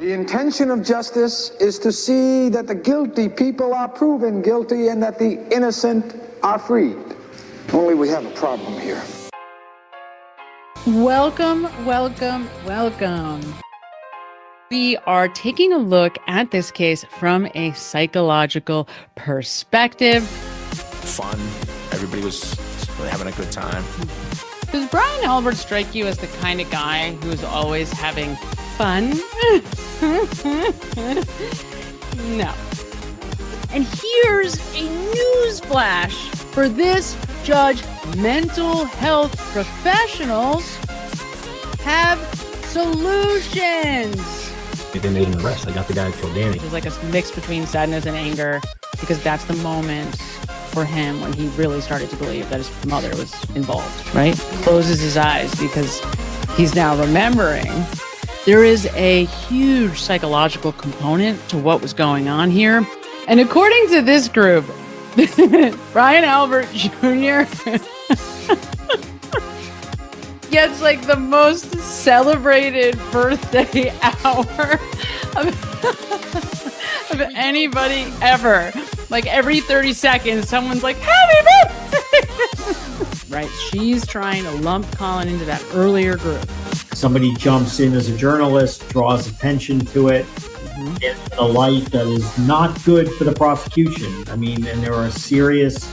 The intention of justice is to see that the guilty people are proven guilty and that the innocent are freed. Only we have a problem here. Welcome, welcome, welcome. We are taking a look at this case from a psychological perspective. Fun. Everybody was having a good time. Does Brian Albert strike you as the kind of guy who's always having fun? No. And here's a news flash for this judge. Mental health professionals have solutions. They made an arrest. They got the guy who killed Danny. There's like a mix between sadness and anger because that's the moment for him when he really started to believe that his mother was involved, right? Closes his eyes because he's now remembering. There is a huge psychological component to what was going on here. And according to this group, Brian Albert Jr. gets like the most celebrated birthday hour of anybody ever. Like every 30 seconds, someone's like, happy birthday! Right? She's trying to lump Colin into that earlier group. Somebody jumps in as a journalist, draws attention to it, in a light that is not good for the prosecution. I mean, and there are serious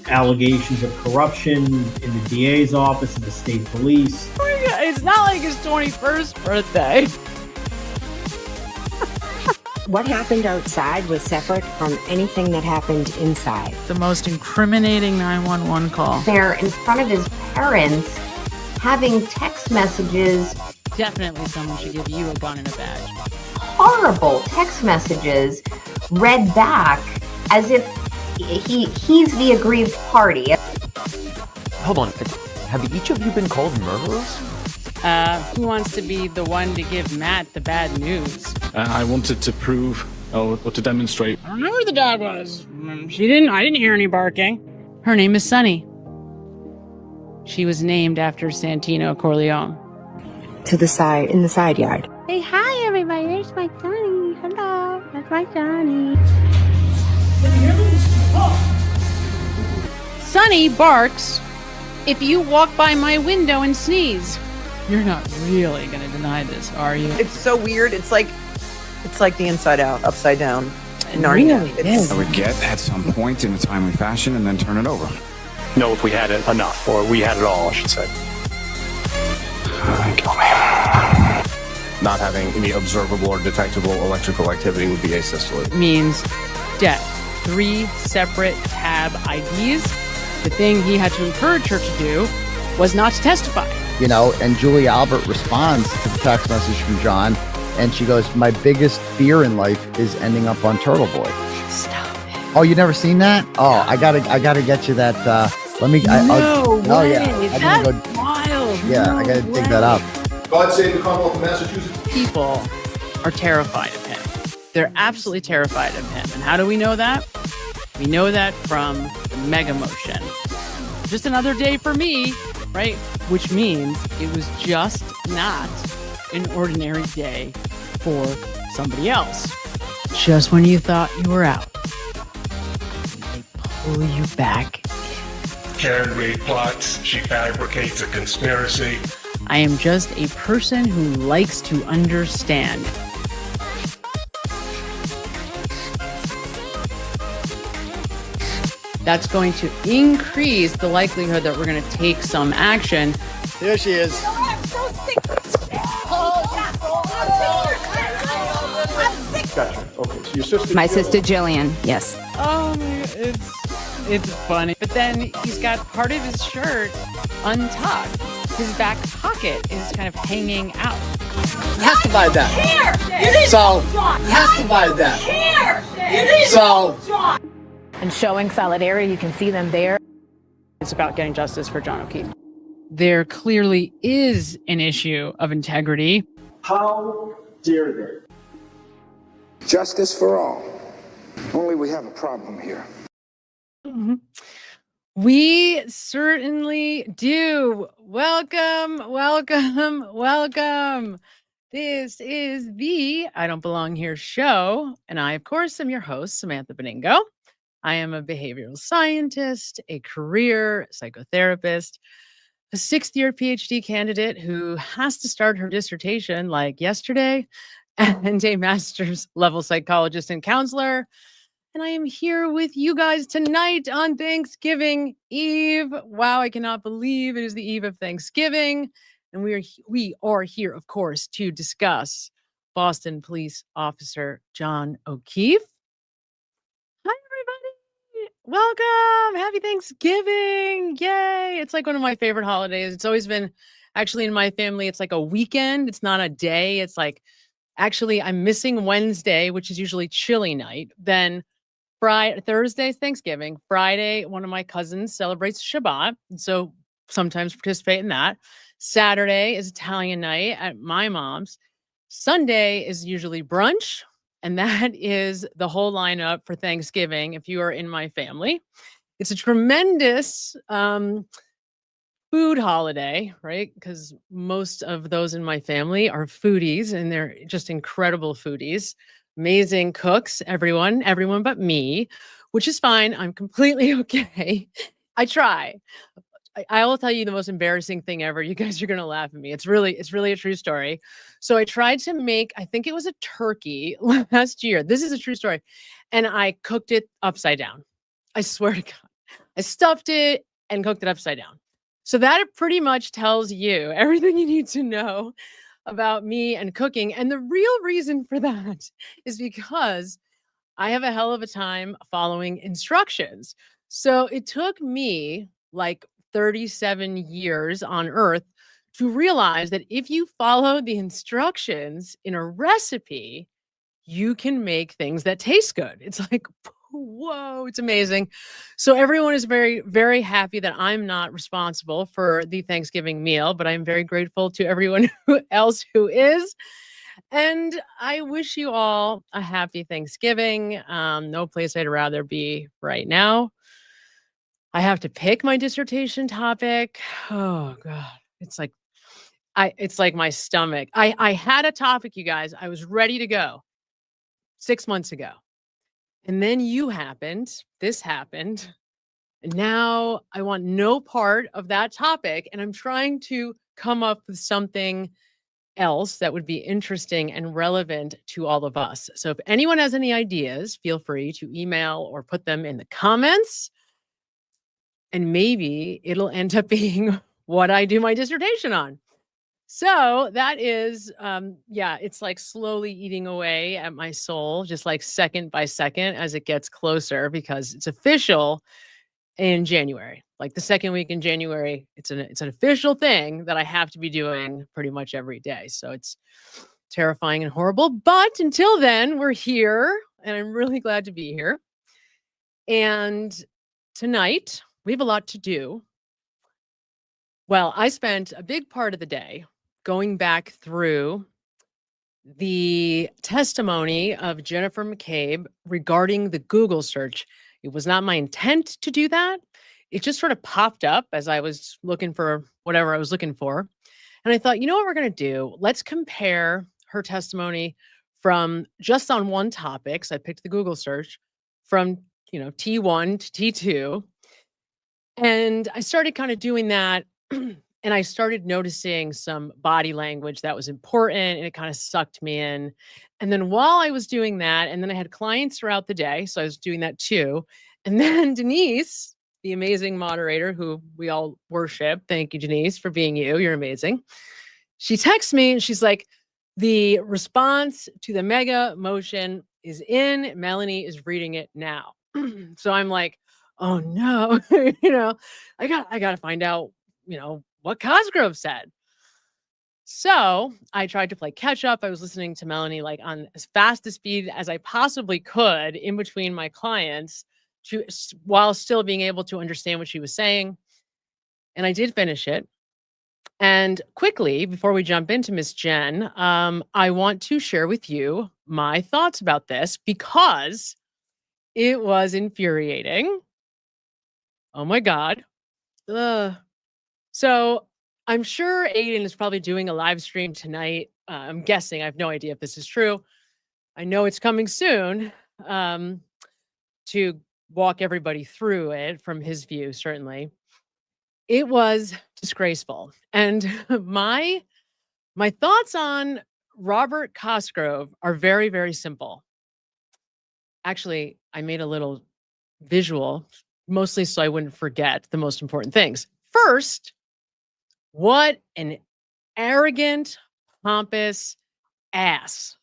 allegations of corruption in the DA's office and the state police. Oh my God, it's not like his 21st birthday. What happened outside was separate from anything that happened inside. The most incriminating 911 call. They're in front of his parents having text messages. Definitely someone should give you a gun and a badge. Horrible text messages read back as if he's the aggrieved party. Hold on, have each of you been called murderers? Who wants to be the one to give Matt the bad news? I wanted to prove or to demonstrate. I don't know where the dog was. I didn't hear any barking. Her name is Sunny. She was named after Santino Corleone. To the side, in the side yard. Say hi, everybody. There's my Johnny. Hello. That's my Johnny. Sunny barks if you walk by my window and sneeze. You're not really going to deny this, are you? It's so weird. It's like the Inside Out, upside down. Narnia. Really I would get at some point in a timely fashion and then turn it over. Know if we had it enough, or we had it all, I should say. Kill me. Not having any observable or detectable electrical activity would be asystole. Means death. 3 separate tab IDs. The thing he had to encourage her to do was not to testify. You know, and Julie Albert responds to the text message from John, and she goes, "My biggest fear in life is ending up on Turtle Boy." Stop it. Oh, you never seen that? Oh, I gotta get you that. Let me. No way. Oh yeah, That's wild. Yeah, no I gotta way. dig that up. God save the Commonwealth of Massachusetts. People are terrified of him. They're absolutely terrified of him. And how do we know that? We know that from the mega motion. Just another day for me, right? Which means it was just not an ordinary day for somebody else. Just when you thought you were out, they pull you back. Karen Reed plots. She fabricates a conspiracy. I am just a person who likes to understand. That's going to increase the likelihood that we're going to take some action. Here she is. I'm so sick. Gotcha. Okay, so your sister. My sister Jillian, yes. Oh my God, it's funny. But then he's got part of his shirt untucked. His back pocket is kind of hanging out. You have to buy that. So you have to buy that. So. And showing solidarity, you can see them there. It's about getting justice for John O'Keefe. There clearly is an issue of integrity. How dare they? Justice for all. Only we have a problem here. We certainly do. Welcome, welcome, welcome This is the I Don't Belong Here show. And I, of course, am your host, Samantha Benigno. I am a behavioral scientist, a career psychotherapist, a sixth-year PhD candidate who has to start her dissertation like yesterday, and a master's level psychologist and counselor. And I am here with you guys tonight on Thanksgiving Eve. Wow, I cannot believe it is the eve of Thanksgiving. And we are here, of course, to discuss Boston Police Officer John O'Keefe. Hi, everybody. Welcome. Happy Thanksgiving. Yay. It's like one of my favorite holidays. It's always been, actually, in my family, it's like a weekend. It's not a day. It's like, actually, I'm missing Wednesday, which is usually chili night. Then Thursday's Thanksgiving. Friday, one of my cousins celebrates Shabbat. So sometimes participate in that. Saturday is Italian night at my mom's. Sunday is usually brunch. And that is the whole lineup for Thanksgiving if you are in my family. It's a tremendous food holiday, right? Because most of those in my family are foodies, and they're just incredible foodies. Amazing cooks, everyone but me, which is fine. I'm completely okay. I try. I will tell you the most embarrassing thing ever. You guys are going to laugh at me. It's really a true story. So I tried to make, I think it was a turkey last year. This is a true story. And I cooked it upside down. I swear to God. I stuffed it and cooked it upside down. So that pretty much tells you everything you need to know about me and cooking. And the real reason for that is because I have a hell of a time following instructions. So it took me like 37 years on Earth to realize that if you follow the instructions in a recipe, you can make things that taste good. It's like, whoa, it's amazing. So everyone is very, very happy that I'm not responsible for the Thanksgiving meal, but I'm very grateful to everyone else who is. And I wish you all a happy Thanksgiving. No place I'd rather be right now. I have to pick my dissertation topic. Oh God. It's like my stomach. I had a topic, you guys. I was ready to go 6 months ago. And then this happened. And now I want no part of that topic. And I'm trying to come up with something else that would be interesting and relevant to all of us. So if anyone has any ideas, feel free to email or put them in the comments. And maybe it'll end up being what I do my dissertation on. So that is, it's like slowly eating away at my soul, just like second by second as it gets closer, because it's official in January. Like the second week in January, it's an official thing that I have to be doing pretty much every day. So it's terrifying and horrible. But until then, we're here, and I'm really glad to be here. And tonight, we have a lot to do. Well, I spent a big part of the day going back through the testimony of Jennifer McCabe regarding the Google search. It was not my intent to do that. It just sort of popped up as I was looking for whatever I was looking for. And I thought, you know what we're going to do? Let's compare her testimony from just on one topic. So I picked the Google search from, T1 to T2. And I started kind of doing that. And I started noticing some body language that was important, and it kind of sucked me in. And then while I was doing that, and then I had clients throughout the day, so I was doing that too. And then Denise, the amazing moderator who we all worship, thank you, Denise, for being you. You're amazing. She texts me and she's like, the response to the mega motion is in. Melanie is reading it now. So I'm like, oh no, I got to find out, what Cosgrove said. So I tried to play catch up. I was listening to Melanie like on as fast a speed as I possibly could in between my clients while still being able to understand what she was saying. And I did finish it. And quickly, before we jump into Miss Jen, I want to share with you my thoughts about this because it was infuriating. Oh my God. So I'm sure Aiden is probably doing a live stream tonight. I'm guessing. I have no idea if this is true. I know it's coming soon to walk everybody through it from his view, certainly. It was disgraceful. And my thoughts on Robert Cosgrove are very, very simple. Actually, I made a little visual, mostly so I wouldn't forget the most important things. First, what an arrogant, pompous ass.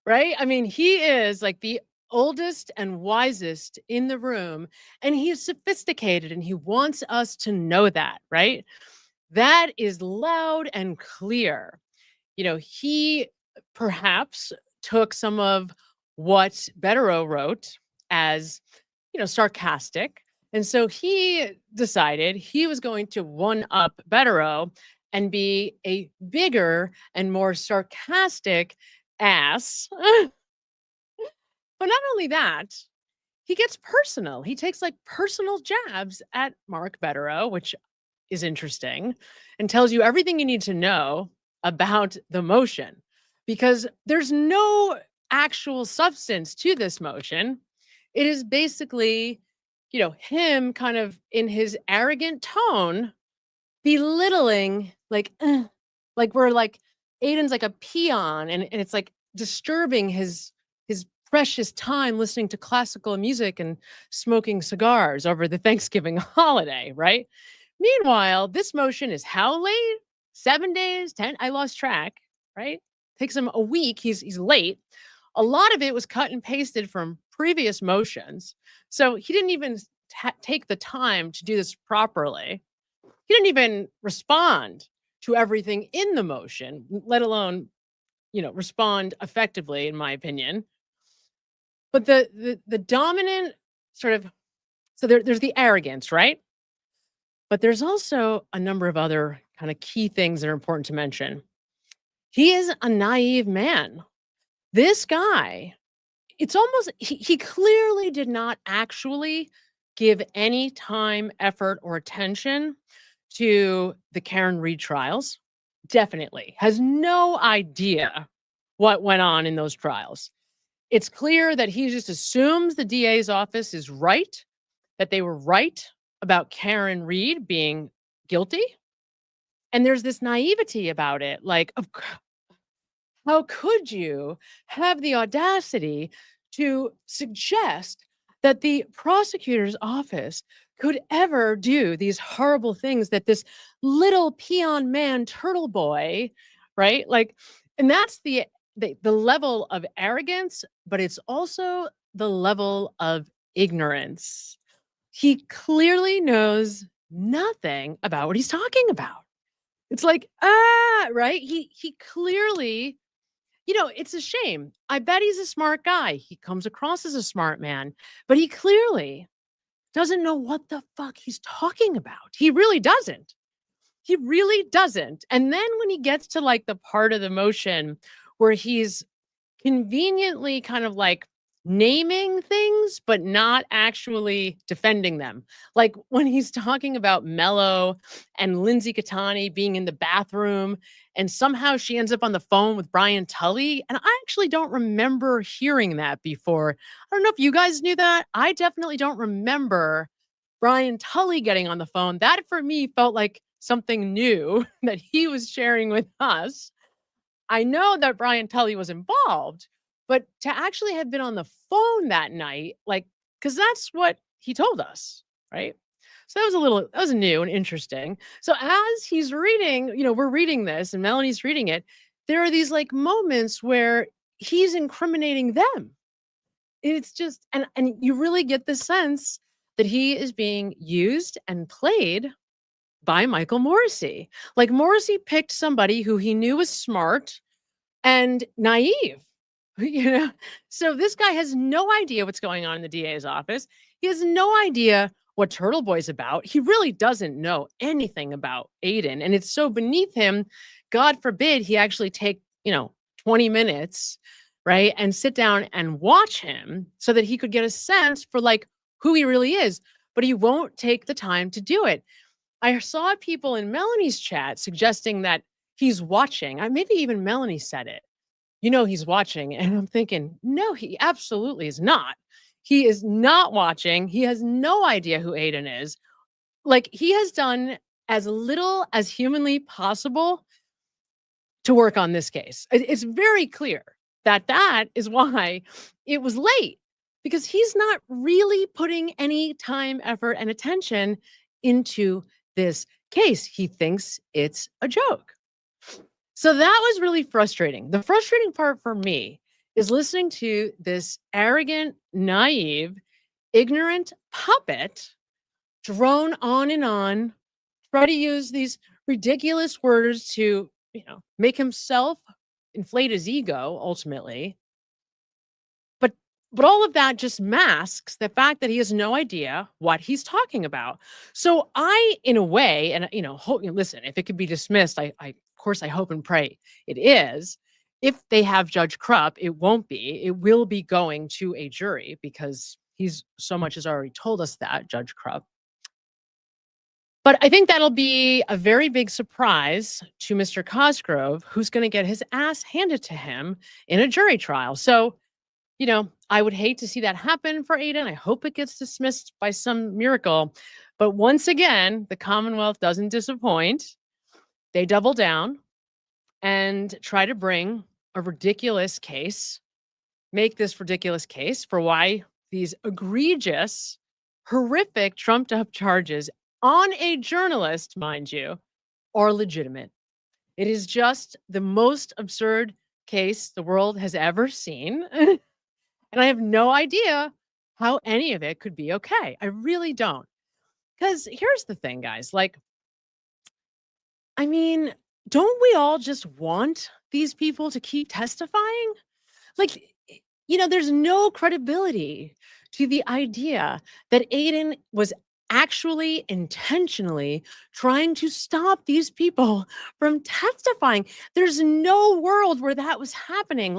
Right? I mean, he is like the oldest and wisest in the room, and he's sophisticated, and he wants us to know that, right? That is loud and clear. He perhaps took some of what Betterow wrote as, sarcastic. And so he decided he was going to one up Betterow and be a bigger and more sarcastic ass. But not only that, he gets personal. He takes like personal jabs at Mark Betterow, which is interesting, and tells you everything you need to know about the motion, because there's no actual substance to this motion. It is basically, him kind of in his arrogant tone, belittling, like we're like Aiden's like a peon, and it's like disturbing his precious time listening to classical music and smoking cigars over the Thanksgiving holiday, right? Meanwhile, this motion is how late? 7 days, 10? I lost track, right? Takes him a week. He's late. A lot of it was cut and pasted from previous motions. So he didn't even take the time to do this properly. He didn't even respond to everything in the motion, let alone, respond effectively, in my opinion. But the dominant sort of, so there's the arrogance, right? But there's also a number of other kind of key things that are important to mention. He is a naive man. This guy, it's almost, he clearly did not actually give any time, effort, or attention to the Karen Reed trials. Definitely has no idea what went on in those trials. It's clear that he just assumes the DA's office is right, that they were right about Karen Reed being guilty. And there's this naivety about it. Like, how could you have the audacity to suggest that the prosecutor's office could ever do these horrible things that this little peon man, turtle boy, right? Like, and that's the level of arrogance, but it's also the level of ignorance. He clearly knows nothing about what he's talking about. It's like, right? He clearly, it's a shame. I bet he's a smart guy. He comes across as a smart man, but he clearly doesn't know what the fuck he's talking about. He really doesn't. He really doesn't. And then when he gets to like the part of the motion where he's conveniently kind of like naming things, but not actually defending them. Like when he's talking about Mello and Lindsay Catani being in the bathroom, and somehow she ends up on the phone with Brian Tully. And I actually don't remember hearing that before. I don't know if you guys knew that. I definitely don't remember Brian Tully getting on the phone. That for me felt like something new that he was sharing with us. I know that Brian Tully was involved, but to actually have been on the phone that night, like, because that's what he told us, right? So that was new and interesting. So as he's reading, we're reading this and Melanie's reading it, there are these like moments where he's incriminating them. It's just, and you really get the sense that he is being used and played by Michael Morrissey. Like Morrissey picked somebody who he knew was smart and naive. So this guy has no idea what's going on in the DA's office. He has no idea what Turtle Boy's about. He really doesn't know anything about Aiden. And it's so beneath him. God forbid he actually take, 20 minutes, right? And sit down and watch him so that he could get a sense for like who he really is. But he won't take the time to do it. I saw people in Melanie's chat suggesting that he's watching. Maybe even Melanie said it. He's watching. And I'm thinking, no, he absolutely is not. He is not watching. He has no idea who Aiden is. Like, he has done as little as humanly possible to work on this case. It's very clear that is why it was late, because he's not really putting any time, effort, and attention into this case. He thinks it's a joke. So that was really frustrating. The frustrating part for me is listening to this arrogant, naive, ignorant puppet drone on and on, try to use these ridiculous words to, make himself inflate his ego ultimately. But all of that just masks the fact that he has no idea what he's talking about. So I, in a way, and listen, if it could be dismissed, I of course I hope and pray it is. If they have Judge Krupp, it won't be. It will be going to a jury, because he's so much has already told us that, Judge Krupp. But I think that'll be a very big surprise to Mr. Cosgrove, who's going to get his ass handed to him in a jury trial. So, I would hate to see that happen for Aiden. I hope it gets dismissed by some miracle. But once again, the Commonwealth doesn't disappoint. They double down and try to bring a ridiculous case, make this ridiculous case for why these egregious, horrific, trumped-up charges on a journalist, mind you, are legitimate. It is just the most absurd case the world has ever seen. And I have no idea how any of it could be okay. I really don't. Because here's the thing, guys. Don't we all just want these people to keep testifying? There's no credibility to the idea that Aiden was actually intentionally trying to stop these people from testifying. There's no world where that was happening.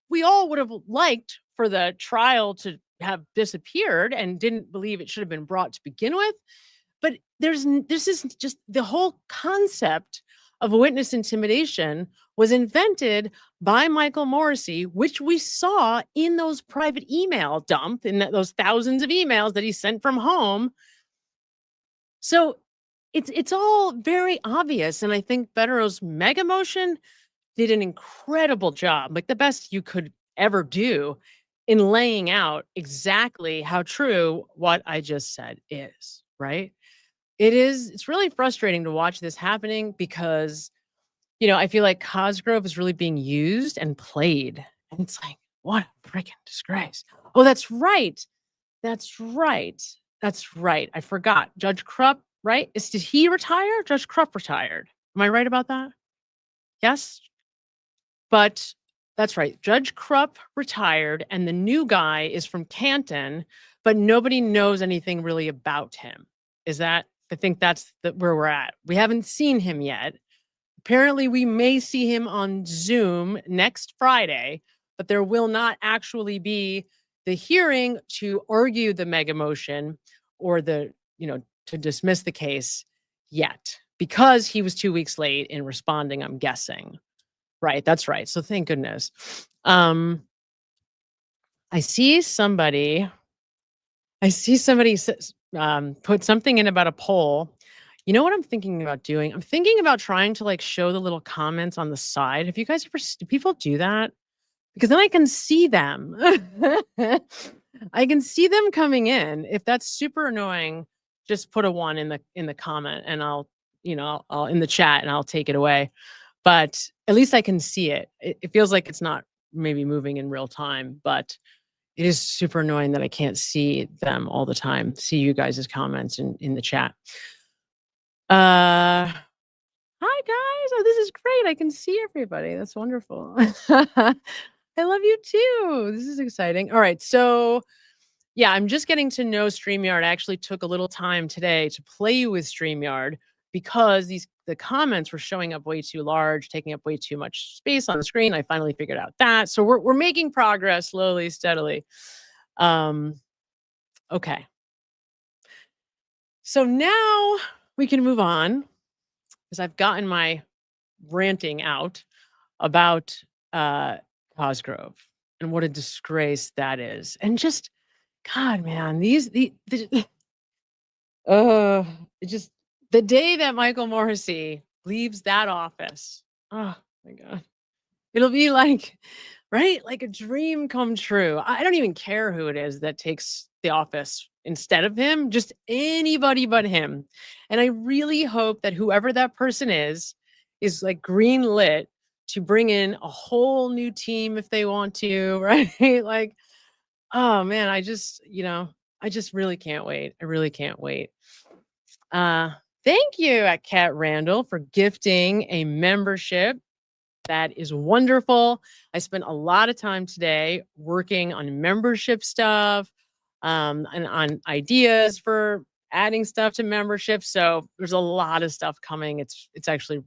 We all would have liked for the trial to have disappeared and didn't believe it should have been brought to begin with. But this is just the whole concept of witness intimidation was invented by Michael Morrissey, which we saw in those private email dump, in those thousands of emails that he sent from home. So it's all very obvious. And I think Bettero's mega motion did an incredible job, the best you could ever do, in laying out exactly how true what I just said is, right? It's really frustrating to watch this happening, because, I feel like Cosgrove is really being used and played. And it's like, what a freaking disgrace. Oh, that's right. That's right. That's right. I forgot. Judge Krupp, right? Did he retire? Judge Krupp retired. Am I right about that? Yes? But that's right. Judge Krupp retired, and the new guy is from Canton, but nobody knows anything really about him. I think that's where we're at. We haven't seen him yet. Apparently, we may see him on Zoom next Friday, but there will not actually be the hearing to argue the mega motion or to dismiss the case yet, because he was 2 weeks late in responding, I'm guessing. Right, that's right. So thank goodness. I see somebody put something in about a poll. You know what I'm thinking about doing? I'm thinking about trying to show the little comments on the side. Have you guys do people do that? Because then I can see them. I can see them coming in. If that's super annoying, just put a 1 in the comment, and I'll in the chat, and I'll take it away. But at least I can see it. It feels like it's not maybe moving in real time, but it is super annoying that I can't see them all the time. See you guys' comments in the chat. Hi guys. Oh, this is great. I can see everybody. That's wonderful. I love you too. This is exciting. All right. So yeah, I'm just getting to know StreamYard. I actually took a little time today to play with StreamYard, because the comments were showing up way too large, taking up way too much space on the screen. I finally figured out that. So we're making progress slowly, steadily. Okay. So now we can move on because I've gotten my ranting out about Cosgrove and what a disgrace that is. And just, God, man, it just, the day that Michael Morrissey leaves that office, oh my God, it'll be like, right? Like a dream come true. I don't even care who it is that takes the office instead of him, just anybody but him. And I really hope that whoever that person is like green lit to bring in a whole new team if they want to, right? Like, oh man, I just really can't wait. I really can't wait. Thank you at Cat Randall for gifting a membership. That is wonderful. I spent a lot of time today working on membership stuff, and on ideas for adding stuff to membership. So there's a lot of stuff coming. It's going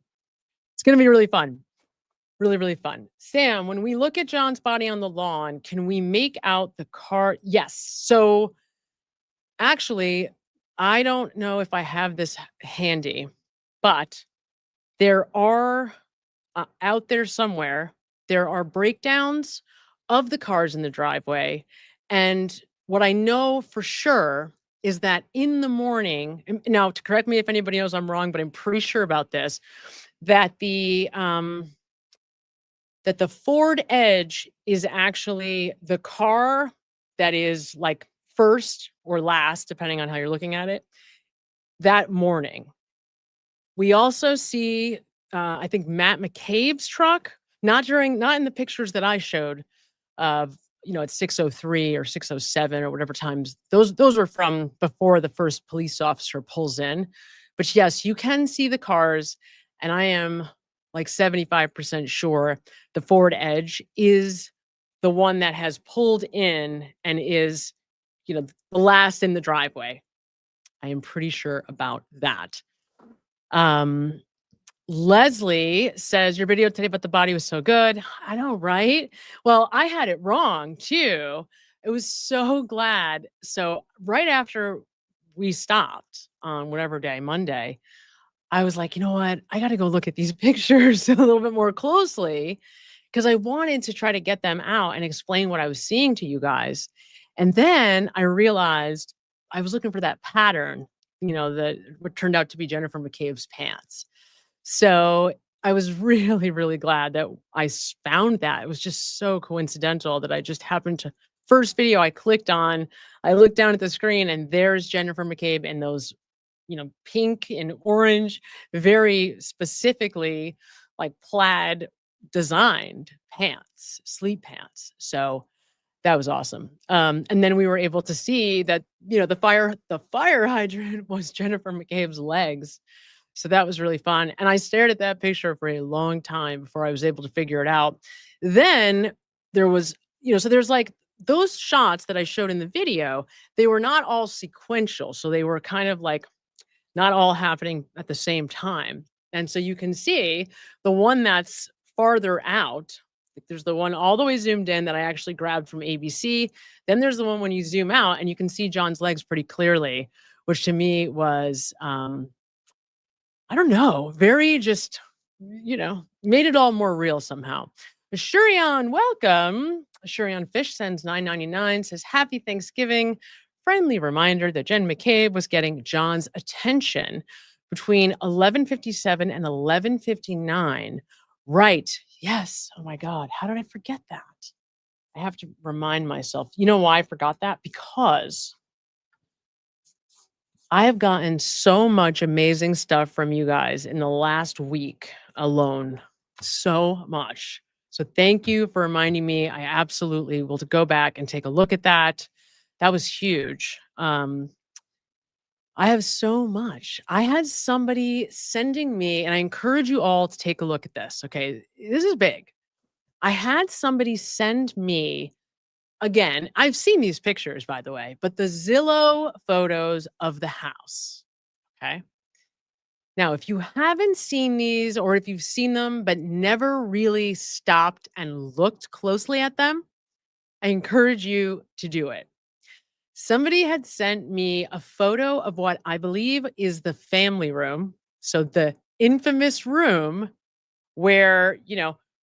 to be really fun. Really, really fun. Sam, when we look at John's body on the lawn, can we make out the car? Yes. So actually, I don't know if I have this handy, but there are out there somewhere, there are breakdowns of the cars in the driveway. And what I know for sure is that in the morning, now to correct me if anybody knows I'm wrong, but I'm pretty sure about this, that the Ford Edge is actually the car that is like first or last, depending on how you're looking at it, that morning. We also see I think Matt McCabe's truck, not in the pictures that I showed of, at 6:03 or 6:07 or whatever times. Those are from before the first police officer pulls in. But yes, you can see the cars, and I am like 75% sure the Ford Edge is the one that has pulled in and is, the last in the driveway. I am pretty sure about that. Leslie says, your video today about the body was so good. I know, right? Well, I had it wrong too. I was so glad. So right after we stopped on whatever day, Monday, I was like, you know what? I got to go look at these pictures a little bit more closely because I wanted to try to get them out and explain what I was seeing to you guys. And then I realized I was looking for that pattern, what turned out to be Jennifer McCabe's pants. So I was really, really glad that I found that. It was just so coincidental that I just happened to, first video I clicked on, I looked down at the screen and there's Jennifer McCabe in those, pink and orange, very specifically like plaid designed pants, sleep pants. So that was awesome. And then we were able to see that, the fire hydrant was Jennifer McCabe's legs. So that was really fun. And I stared at that picture for a long time before I was able to figure it out. Then there was, so there's like those shots that I showed in the video, they were not all sequential. So they were kind of like not all happening at the same time. And so you can see the one that's farther out. There's the one all the way zoomed in that I actually grabbed from ABC. Then there's the one when you zoom out and you can see John's legs pretty clearly, which to me was, I don't know, very just, made it all more real somehow. Shurion, welcome. Shurion Fish sends $9.99, says, happy Thanksgiving. Friendly reminder that Jen McCabe was getting John's attention between 11:57 and 11:59. Right. Yes. Oh my God. How did I forget that? I have to remind myself. You know why I forgot that? Because I have gotten so much amazing stuff from you guys in the last week alone. So much. So thank you for reminding me. I absolutely will go back and take a look at that. That was huge. I have so much. I had somebody sending me, and I encourage you all to take a look at this. Okay. This is big. I had somebody send me, again, I've seen these pictures, by the way, but the Zillow photos of the house. Okay. Now, if you haven't seen these, or if you've seen them but never really stopped and looked closely at them, I encourage you to do it. somebody had sent me a photo of what I believe is the family room. So the infamous room where,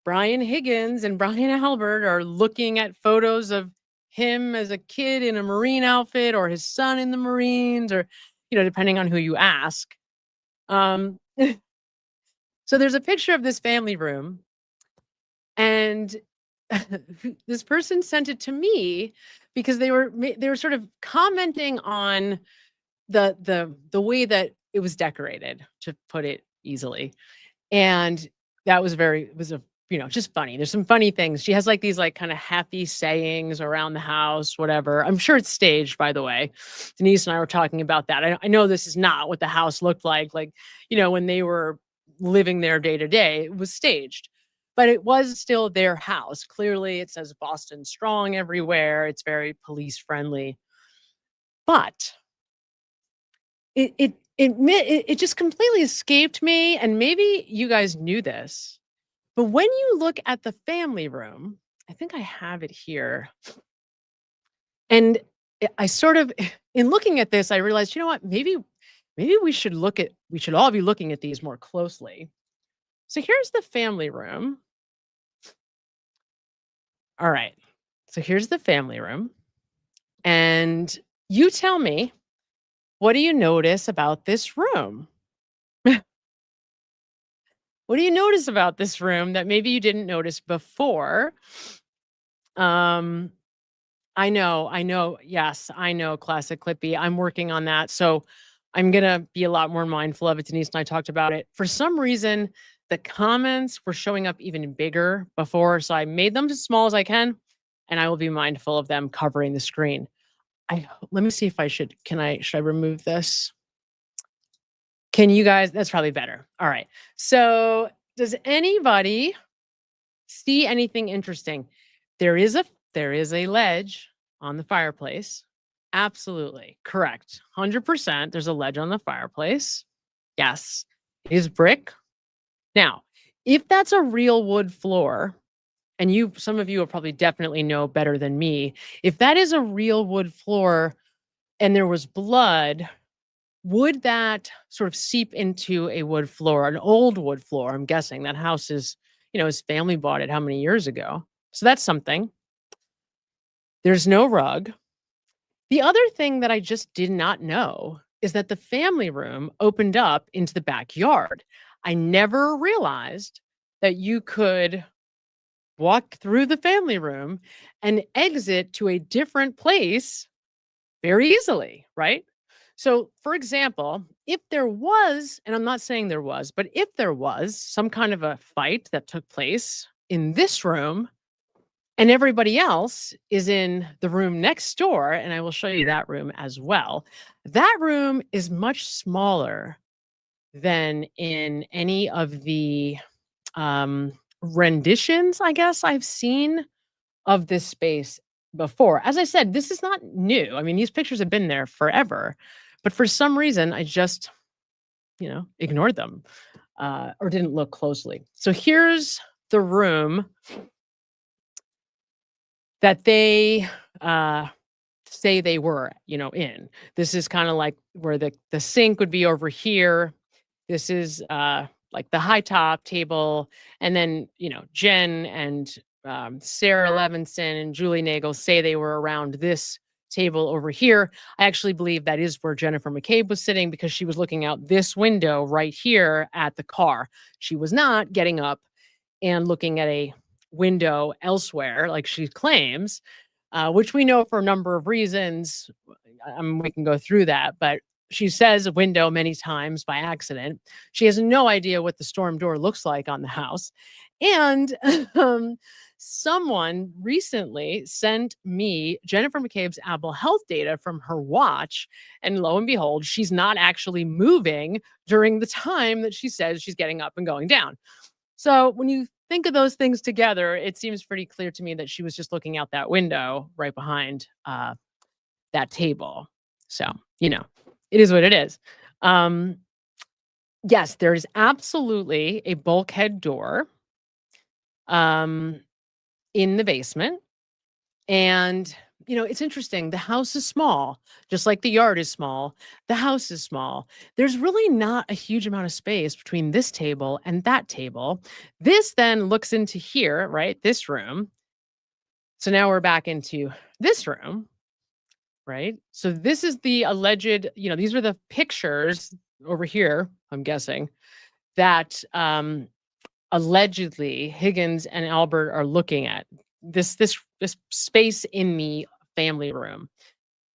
Brian Higgins and Brian Albert are looking at photos of him as a kid in a Marine outfit or his son in the Marines or, depending on who you ask. So there's a picture of this family room and this person sent it to me because they were sort of commenting on the way that it was decorated, to put it easily. And that was just funny. There's some funny things. She has like these like kind of happy sayings around the house, whatever. I'm sure it's staged, by the way. Denise and I were talking about that. I know this is not what the house looked like, when they were living there day to day. It was staged, but it was still their house. Clearly, it says Boston Strong everywhere. It's very police friendly. But it just completely escaped me, and maybe you guys knew this, but when you look at the family room, I think I have it here, and I sort of, in looking at this, I realized, you know what, maybe we should all be looking at these more closely. So here's the family room. All right, so here's the family room, and you tell me, what do you notice about this room? What do you notice about this room that maybe you didn't notice before? I know. Yes, I know, Classic Clippy. I'm working on that. So I'm going to be a lot more mindful of it. Denise and I talked about it. For some reason, the comments were showing up even bigger before. So I made them as small as I can, and I will be mindful of them covering the screen. Let me see if should I remove this? Can you guys, that's probably better. All right. So does anybody see anything interesting? There is a ledge on the fireplace. Absolutely. Correct. 100%. There's a ledge on the fireplace. Yes. It is brick. Now, if that's a real wood floor, and some of you will probably definitely know better than me, if that is a real wood floor and there was blood, would that sort of seep into a wood floor, an old wood floor? I'm guessing that house is, his family bought it how many years ago? So that's something. There's no rug. The other thing that I just did not know is that the family room opened up into the backyard. I never realized that you could walk through the family room and exit to a different place very easily, right? So, for example, if there was, and I'm not saying there was, but if there was some kind of a fight that took place in this room and everybody else is in the room next door, and I will show you that room as well, that room is much smaller than in any of the renditions, I guess, I've seen of this space before. As I said, this is not new. I mean, these pictures have been there forever, but for some reason, I just, ignored them or didn't look closely. So here's the room that they say they were, in. This is kind of like where the sink would be over here. This is like the high top table. And then, Jen and Sarah Levinson and Julie Nagel say they were around this table over here. I actually believe that is where Jennifer McCabe was sitting because she was looking out this window right here at the car. She was not getting up and looking at a window elsewhere like she claims, which we know for a number of reasons. We can go through that, but she says a window many times by accident. She has no idea what the storm door looks like on the house. And someone recently sent me Jennifer McCabe's Apple Health data from her watch. And lo and behold, she's not actually moving during the time that she says she's getting up and going down. So when you think of those things together, it seems pretty clear to me that she was just looking out that window right behind that table. So, it is what it is. Yes, there is absolutely a bulkhead door in the basement. And, you know, it's interesting. The house is small, just like the yard is small. The house is small. There's really not a huge amount of space between this table and that table. This then looks into here, right? This room. So now we're back into this room, right? So this is the alleged, you know, these are the pictures over here, I'm guessing, that allegedly Higgins and Albert are looking at this space in the family room.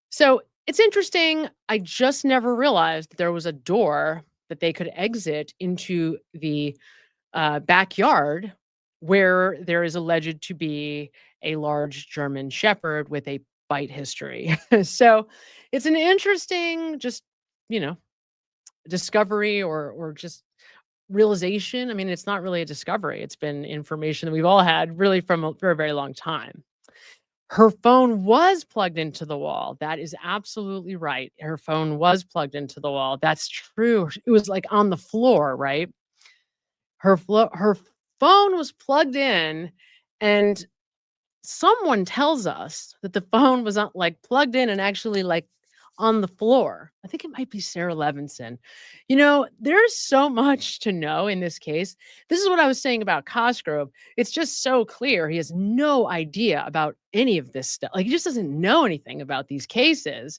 So it's interesting. I just never realized that there was a door that they could exit into the backyard where there is alleged to be a large German Shepherd with a bite history. So it's an interesting, just, you know, discovery or just realization. I mean, it's not really a discovery. It's been information that we've all had really from a very, very long time. Her phone was plugged into the wall. That is absolutely right. Her phone was plugged into the wall. That's true. It was like on the floor, right? Her phone was plugged in, and someone tells us that the phone was not like plugged in and actually like on the floor. I think it might be Sarah Levinson. You know, there's so much to know in this case. This is what I was saying about Cosgrove. It's just so clear he has no idea about any of this stuff. Like, he just doesn't know anything about these cases,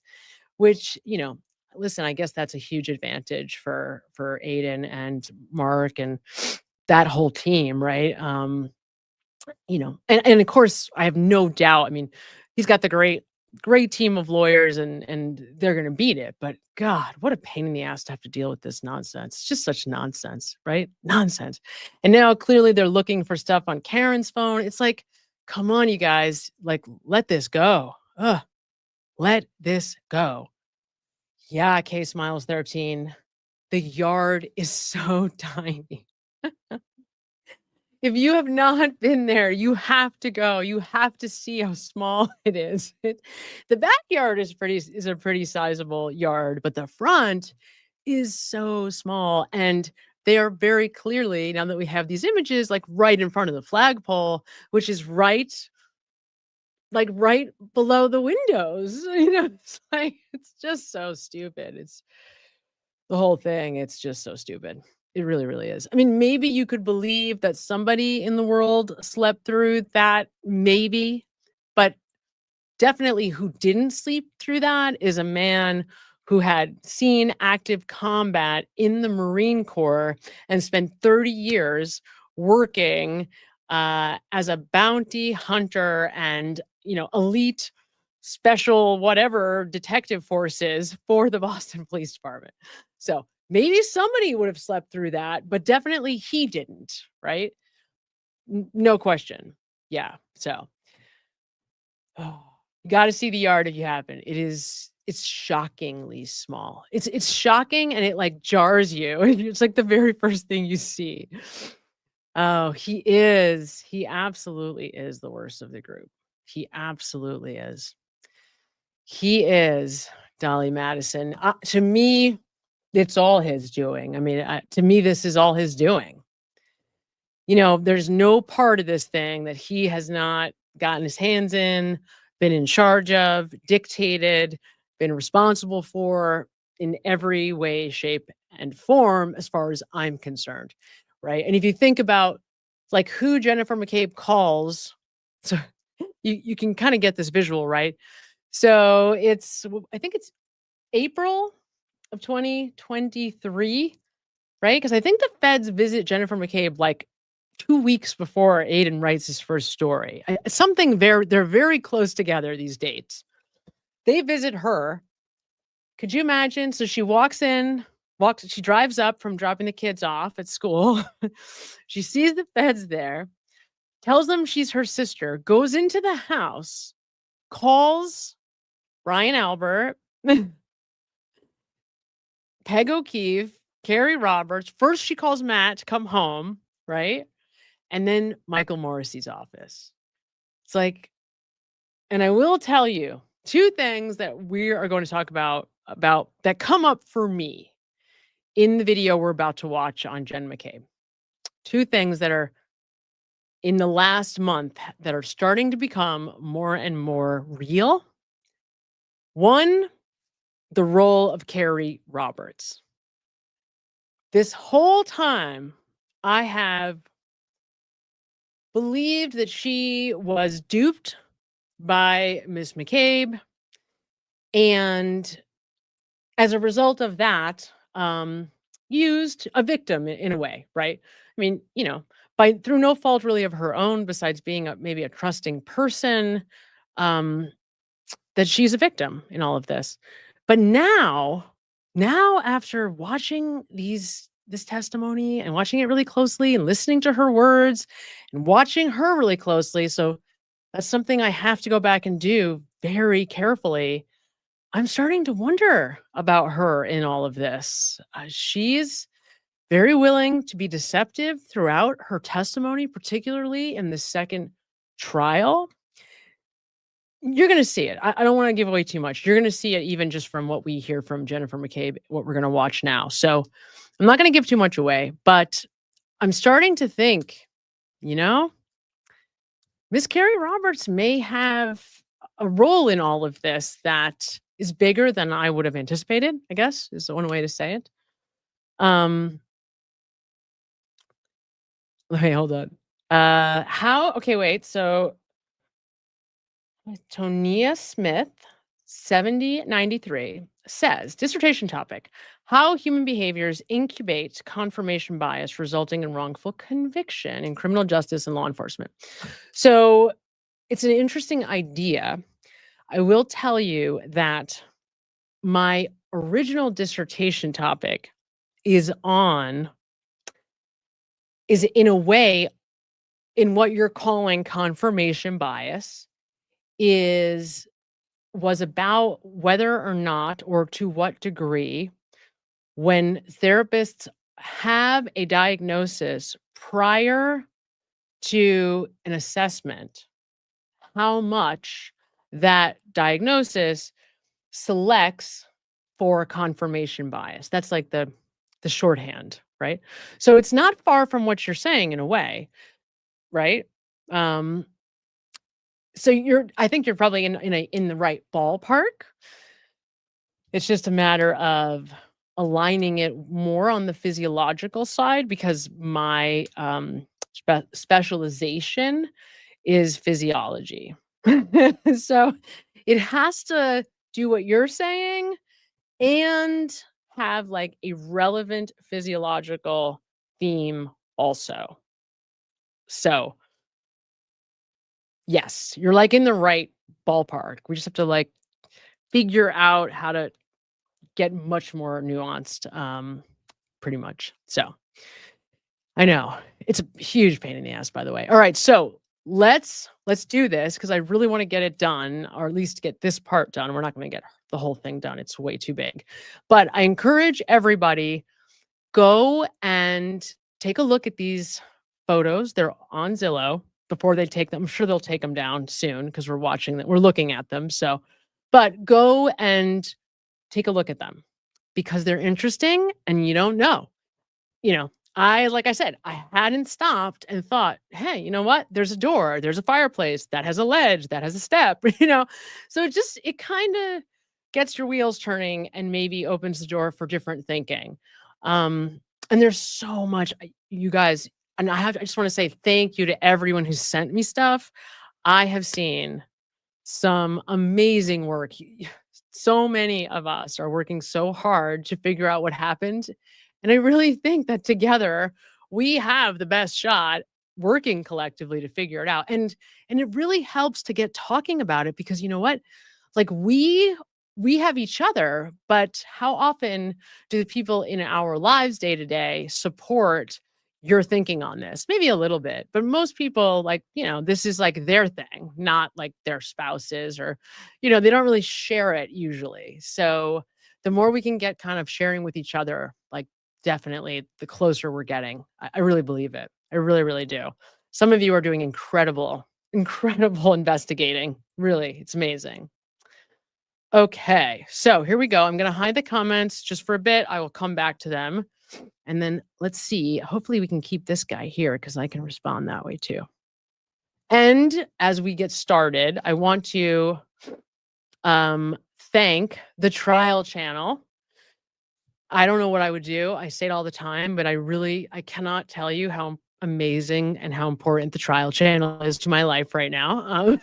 which, you know, listen, I guess that's a huge advantage for Aiden and Mark and that whole team, right? You know, and of course, I have no doubt. I mean, he's got the great team of lawyers and they're going to beat it. But God, what a pain in the ass to have to deal with this nonsense. It's just such nonsense, right? Nonsense. And now clearly they're looking for stuff on Karen's phone. It's like, come on, you guys, like, let this go. Ugh, let this go. Yeah, Case Miles 13. The yard is so tiny. If you have not been there, you have to go. You have to see how small it is. The backyard is a pretty sizable yard, but the front is so small. And they are very clearly, now that we have these images, like right in front of the flagpole, which is right below the windows. You know, it's just so stupid. It's the whole thing. It's just so stupid. It really, really is. I mean, maybe you could believe that somebody in the world slept through that, maybe, but definitely who didn't sleep through that is a man who had seen active combat in the Marine Corps and spent 30 years working as a bounty hunter and, you know, elite special whatever detective forces for the Boston Police Department. So maybe somebody would have slept through that, but definitely he didn't, right? No question. Yeah. So you got to see the yard if you haven't. It's shockingly small. It's shocking, and it like jars you. It's like the very first thing you see. Oh, he absolutely is the worst of the group. He absolutely is. He is, Dolly Madison. To me, it's all his doing. I mean, to me, this is all his doing. You know, there's no part of this thing that he has not gotten his hands in, been in charge of, dictated, been responsible for in every way, shape, and form, as far as I'm concerned, right? And if you think about like who Jennifer McCabe calls, so you can kind of get this visual, right? So I think it's April of 2023, right? Because I think the feds visit Jennifer McCabe like 2 weeks before Aiden writes his first story. They're very close together, these dates. They visit her. Could you imagine? So she she drives up from dropping the kids off at school. She sees the feds there, tells them she's her sister, goes into the house, calls Ryan Albert, Peg O'Keefe, Carrie Roberts. First, she calls Matt to come home, right? And then Michael Morrissey's office. It's like, and I will tell you two things that we are going to talk about that come up for me in the video we're about to watch on Jen McCabe. Two things that are in the last month that are starting to become more and more real. One, the role of Carrie Roberts. This whole time, I have believed that she was duped by Miss McCabe, and as a result of that, used a victim in a way, right? I mean, by through no fault really of her own, besides being maybe a trusting person, um, that she's a victim in all of this. But now after watching this testimony and watching it really closely and listening to her words and watching her really closely, so that's something I have to go back and do very carefully. I'm starting to wonder about her in all of this. She's very willing to be deceptive throughout her testimony, particularly in the second trial. You're going to see it. I don't want to give away too much. You're going to see it even just from what we hear from Jennifer McCabe, what we're going to watch now. So I'm not going to give too much away, but I'm starting to think, Miss Carrie Roberts may have a role in all of this that is bigger than I would have anticipated, I guess, is one way to say it. Okay, hold on. Okay, wait. So Tonia Smith, 7093, says, dissertation topic, how human behaviors incubate confirmation bias resulting in wrongful conviction in criminal justice and law enforcement. So it's an interesting idea. I will tell you that my original dissertation topic is in a way, in what you're calling confirmation bias, was about whether or not, or to what degree, when therapists have a diagnosis prior to an assessment, how much that diagnosis selects for confirmation bias. That's like the shorthand, right? So it's not far from what you're saying in a way, right? So I think you're probably in the right ballpark. It's just a matter of aligning it more on the physiological side, because my specialization is physiology. So it has to do what you're saying and have like a relevant physiological theme also. So yes, you're like in the right ballpark. We just have to like figure out how to get much more nuanced, pretty much. So I know it's a huge pain in the ass, by the way. All right, so let's do this, because I really want to get it done, or at least get this part done. We're not going to get the whole thing done. It's way too big. But I encourage everybody, go and take a look at these photos. They're on Zillow before they take them. I'm sure they'll take them down soon, because we're watching them. We're looking at them. So, but go and take a look at them, because they're interesting and you don't know. Like I said, I hadn't stopped and thought, hey, you know what? There's a door, there's a fireplace that has a ledge, that has a step, So it kind of gets your wheels turning and maybe opens the door for different thinking. And there's so much, you guys, and I just want to say thank you to everyone who sent me stuff. I have seen some amazing work. So many of us are working so hard to figure out what happened. And I really think that together we have the best shot, working collectively to figure it out. And it really helps to get talking about it, because you know what? Like we have each other, but how often do the people in our lives day to day support your thinking on this? Maybe a little bit, but most people, like, this is like their thing, not like their spouses, or, they don't really share it usually. So the more we can get kind of sharing with each other, like, definitely the closer we're getting. I really believe it. I really, really do. Some of you are doing incredible investigating. Really, it's amazing. Okay, so here we go. I'm going to hide the comments just for a bit. I will come back to them. And then let's see. Hopefully we can keep this guy here, because I can respond that way too. And as we get started, I want to thank the trial channel. I don't know what I would do. I say it all the time, but I cannot tell you how amazing and how important the trial channel is to my life right now.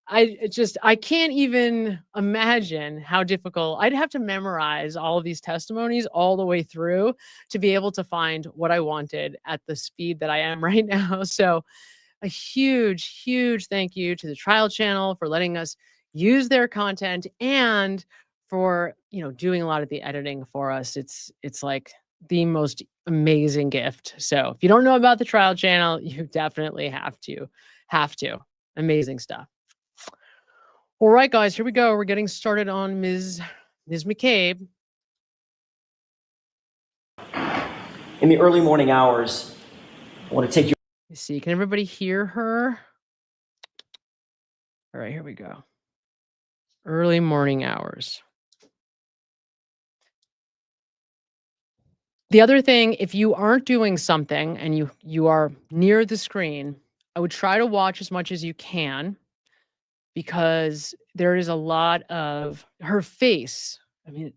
I can't even imagine how difficult. I'd have to memorize all of these testimonies all the way through to be able to find what I wanted at the speed that I am right now. So a huge, huge thank you to the trial channel for letting us use their content and for, doing a lot of the editing for us. It's like the most amazing gift. So if you don't know about the trial channel, you definitely have to. Amazing stuff. All right, guys, here we go. We're getting started on Ms. McCabe. In the early morning hours, I want to take you. Let's see, can everybody hear her? All right, here we go. Early morning hours. The other thing, if you aren't doing something and you are near the screen, I would try to watch as much as you can, because there is a lot of her face. I mean,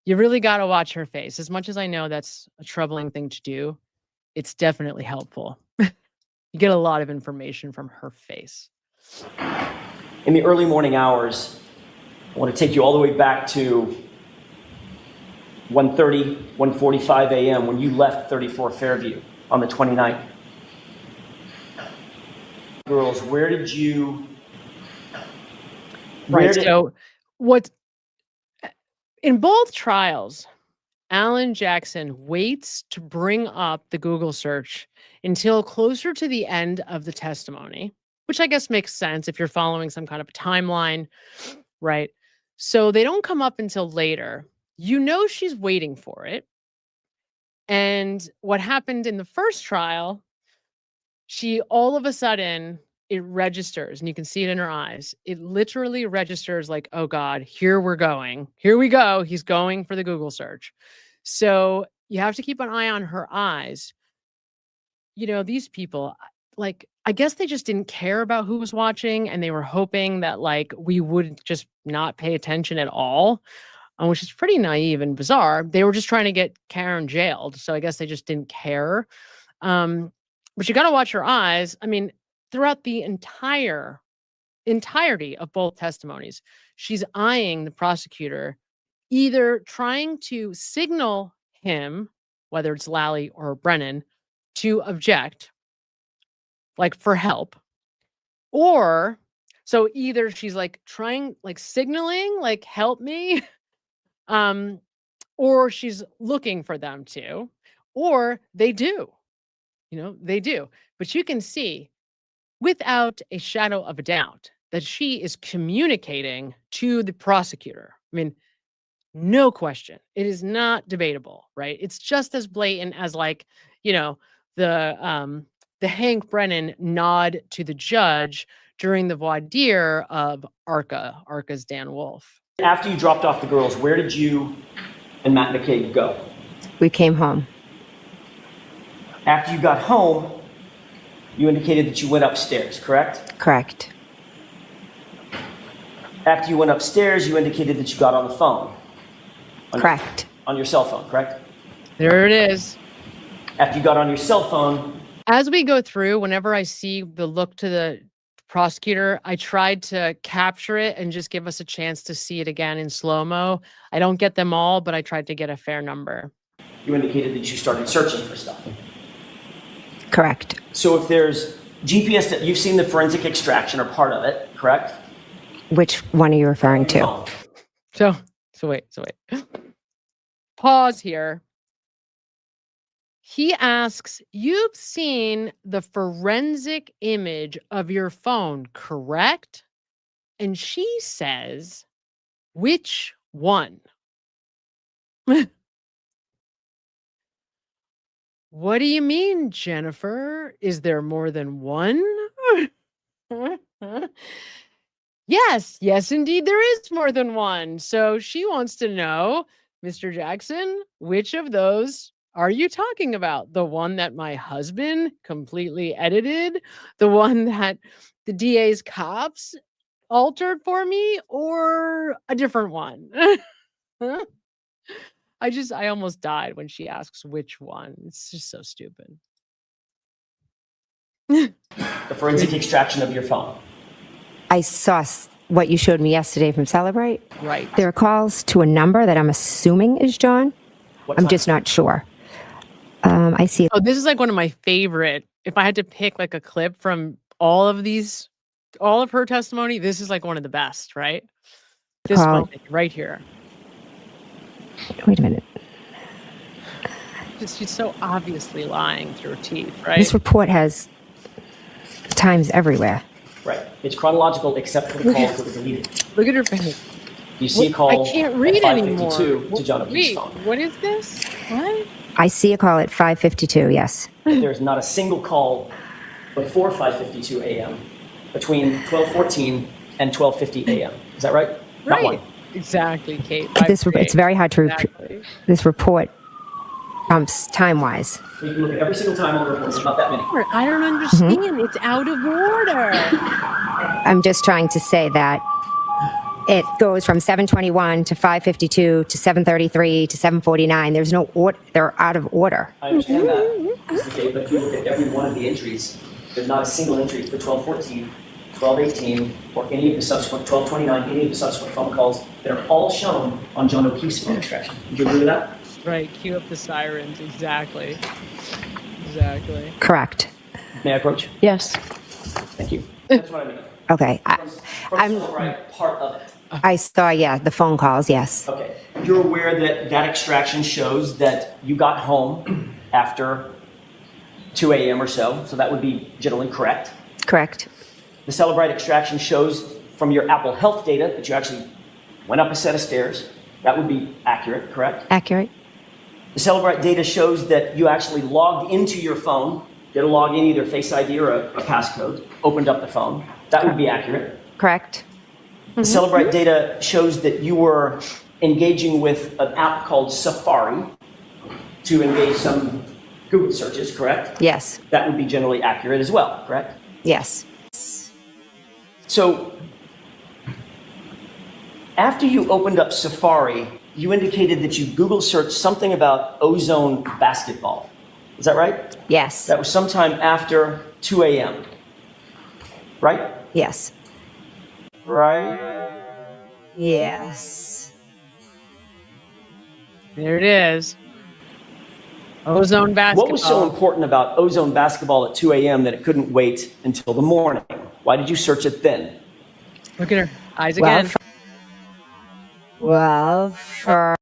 you really got to watch her face. As much as I know that's a troubling thing to do, it's definitely helpful. You get a lot of information from her face. In the early morning hours, I want to take you all the way back to 1:30, 1:45 a.m. when you left 34 Fairview on the 29th. Girls, where did you... So what in both trials, Alan Jackson waits to bring up the Google search until closer to the end of the testimony, which I guess makes sense if you're following some kind of a timeline, right? So they don't come up until later. She's waiting for it. And what happened in the first trial, she all of a sudden, it registers, and you can see it in her eyes. It literally registers like, oh God, here we're going. Here we go. He's going for the Google search. So you have to keep an eye on her eyes. These people, I guess they just didn't care about who was watching, and they were hoping that we would just not pay attention at all, which is pretty naive and bizarre. They were just trying to get Karen jailed. So I guess they just didn't care. But you got to watch her eyes. I mean, throughout the entirety of both testimonies, she's eyeing the prosecutor, either trying to signal him, whether it's Lally or Brennan, to object, for help. Or, so either she's trying, signaling, help me, or she's looking for them to, or they do, they do. But you can see, without a shadow of a doubt, that she is communicating to the prosecutor. I mean, no question. It is not debatable, right? It's just as blatant as the Hank Brennan nod to the judge during the voir dire of Arca's Dan Wolf. After you dropped off the girls, where did you and Matt McCabe go? We came home. After you got home, you indicated that you went upstairs, correct? Correct. After you went upstairs, you indicated that you got on the phone. Correct. On your cell phone, correct? There it is. After you got on your cell phone... As we go through, whenever I see the look to the prosecutor, I tried to capture it and just give us a chance to see it again in slow-mo. I don't get them all, but I tried to get a fair number. You indicated that you started searching for stuff. Correct. So if there's GPS, you've seen the forensic extraction or part of it, correct? Which one are you referring to? So wait. Pause here. He asks, you've seen the forensic image of your phone, correct? And she says, which one? What do you mean, Jennifer? Is there more than one? Yes, indeed, there is more than one. So she wants to know, Mr. Jackson, which of those Are you talking about the one that my husband completely edited? The one that the DA's cops altered for me, or a different one? I almost died when she asks which one. It's just so stupid. The forensic extraction of your phone. I saw what you showed me yesterday from Celebrate. Right. There are calls to a number that I'm assuming is John. I'm just not sure. I see. Oh, this is like one of my favorite. If I had to pick like a clip from all of her testimony, this is like one of the best, right? This Call. one right here. Wait a minute. She's so obviously lying through her teeth, right? This report has times everywhere. Right. It's chronological except for the calls that were deleted. Look at her face. You see a call I can't read at 5:52 anymore. to John O'Keefe's Wait, phone. what is this? What? I see a call at 5:52. Yes. There's not a single call before 5:52 a.m. between 12:14 and 12:50 a.m. Is that right? Not one. Exactly, Kate. It's very hard to. Exactly. This report time-wise. You can look at every single time on the report. There's not that many. I don't understand. It's out of order. I'm just trying to say that it goes from 7:21 to 5:52 to 7:33 to 7:49. There's no order. They're out of order. I understand that. Okay, but if you look at every one of the entries, there's not a single entry for 12:14, 12:18, or any of the subsequent 12:29, any of the subsequent phone calls that are all shown on John O'Keefe's phone extraction. Do you agree with that? Right. Cue up the sirens. Exactly. Exactly. Correct. May I approach? Yes. Thank you. That's what I mean. Okay. I'm part of it. I saw, the phone calls, yes. Okay. You're aware that that extraction shows that you got home after 2 a.m. or so that would be generally correct. Correct. The Celebrite extraction shows from your Apple Health data that you actually went up a set of stairs. That would be accurate, correct? Accurate. The Celebrite data shows that you actually logged into your phone, did a login, either Face ID or a passcode, opened up the phone. That would be accurate. Correct. The Celebrite data shows that you were engaging with an app called Safari to engage some Google searches, correct? Yes. That would be generally accurate as well, correct? Yes. So, after you opened up Safari, you indicated that you Google searched something about ozone basketball. Is that right? Yes. That was sometime after 2 a.m., right? Yes. Right? Yes. There it is. Ozone basketball. What was so important about ozone basketball at 2 a.m. that it couldn't wait until the morning? Why did you search it then? Look at her eyes again. For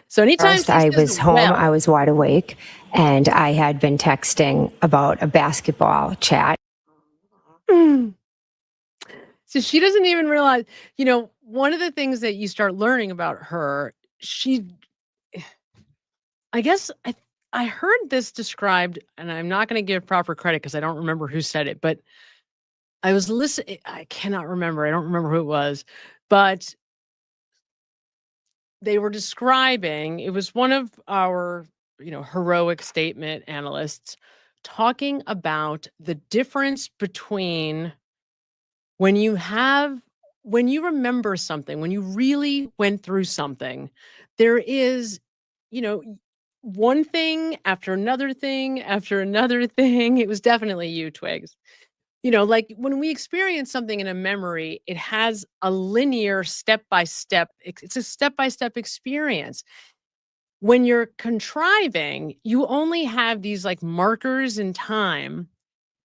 So anytime first I was home, I was wide awake, and I had been texting about a basketball chat. So she doesn't even realize, one of the things that you start learning about her, I guess I heard this described, and I'm not going to give proper credit because I don't remember who said it, but I was listening. I cannot remember. I don't remember who it was, but they were describing, it was one of our, heroic statement analysts talking about the difference between when you remember something, when you really went through something, there is, one thing after another thing after another thing. It was definitely you, Twigs. Like when we experience something in a memory, it has a linear step-by-step, it's a step-by-step experience. When you're contriving, you only have these like markers in time,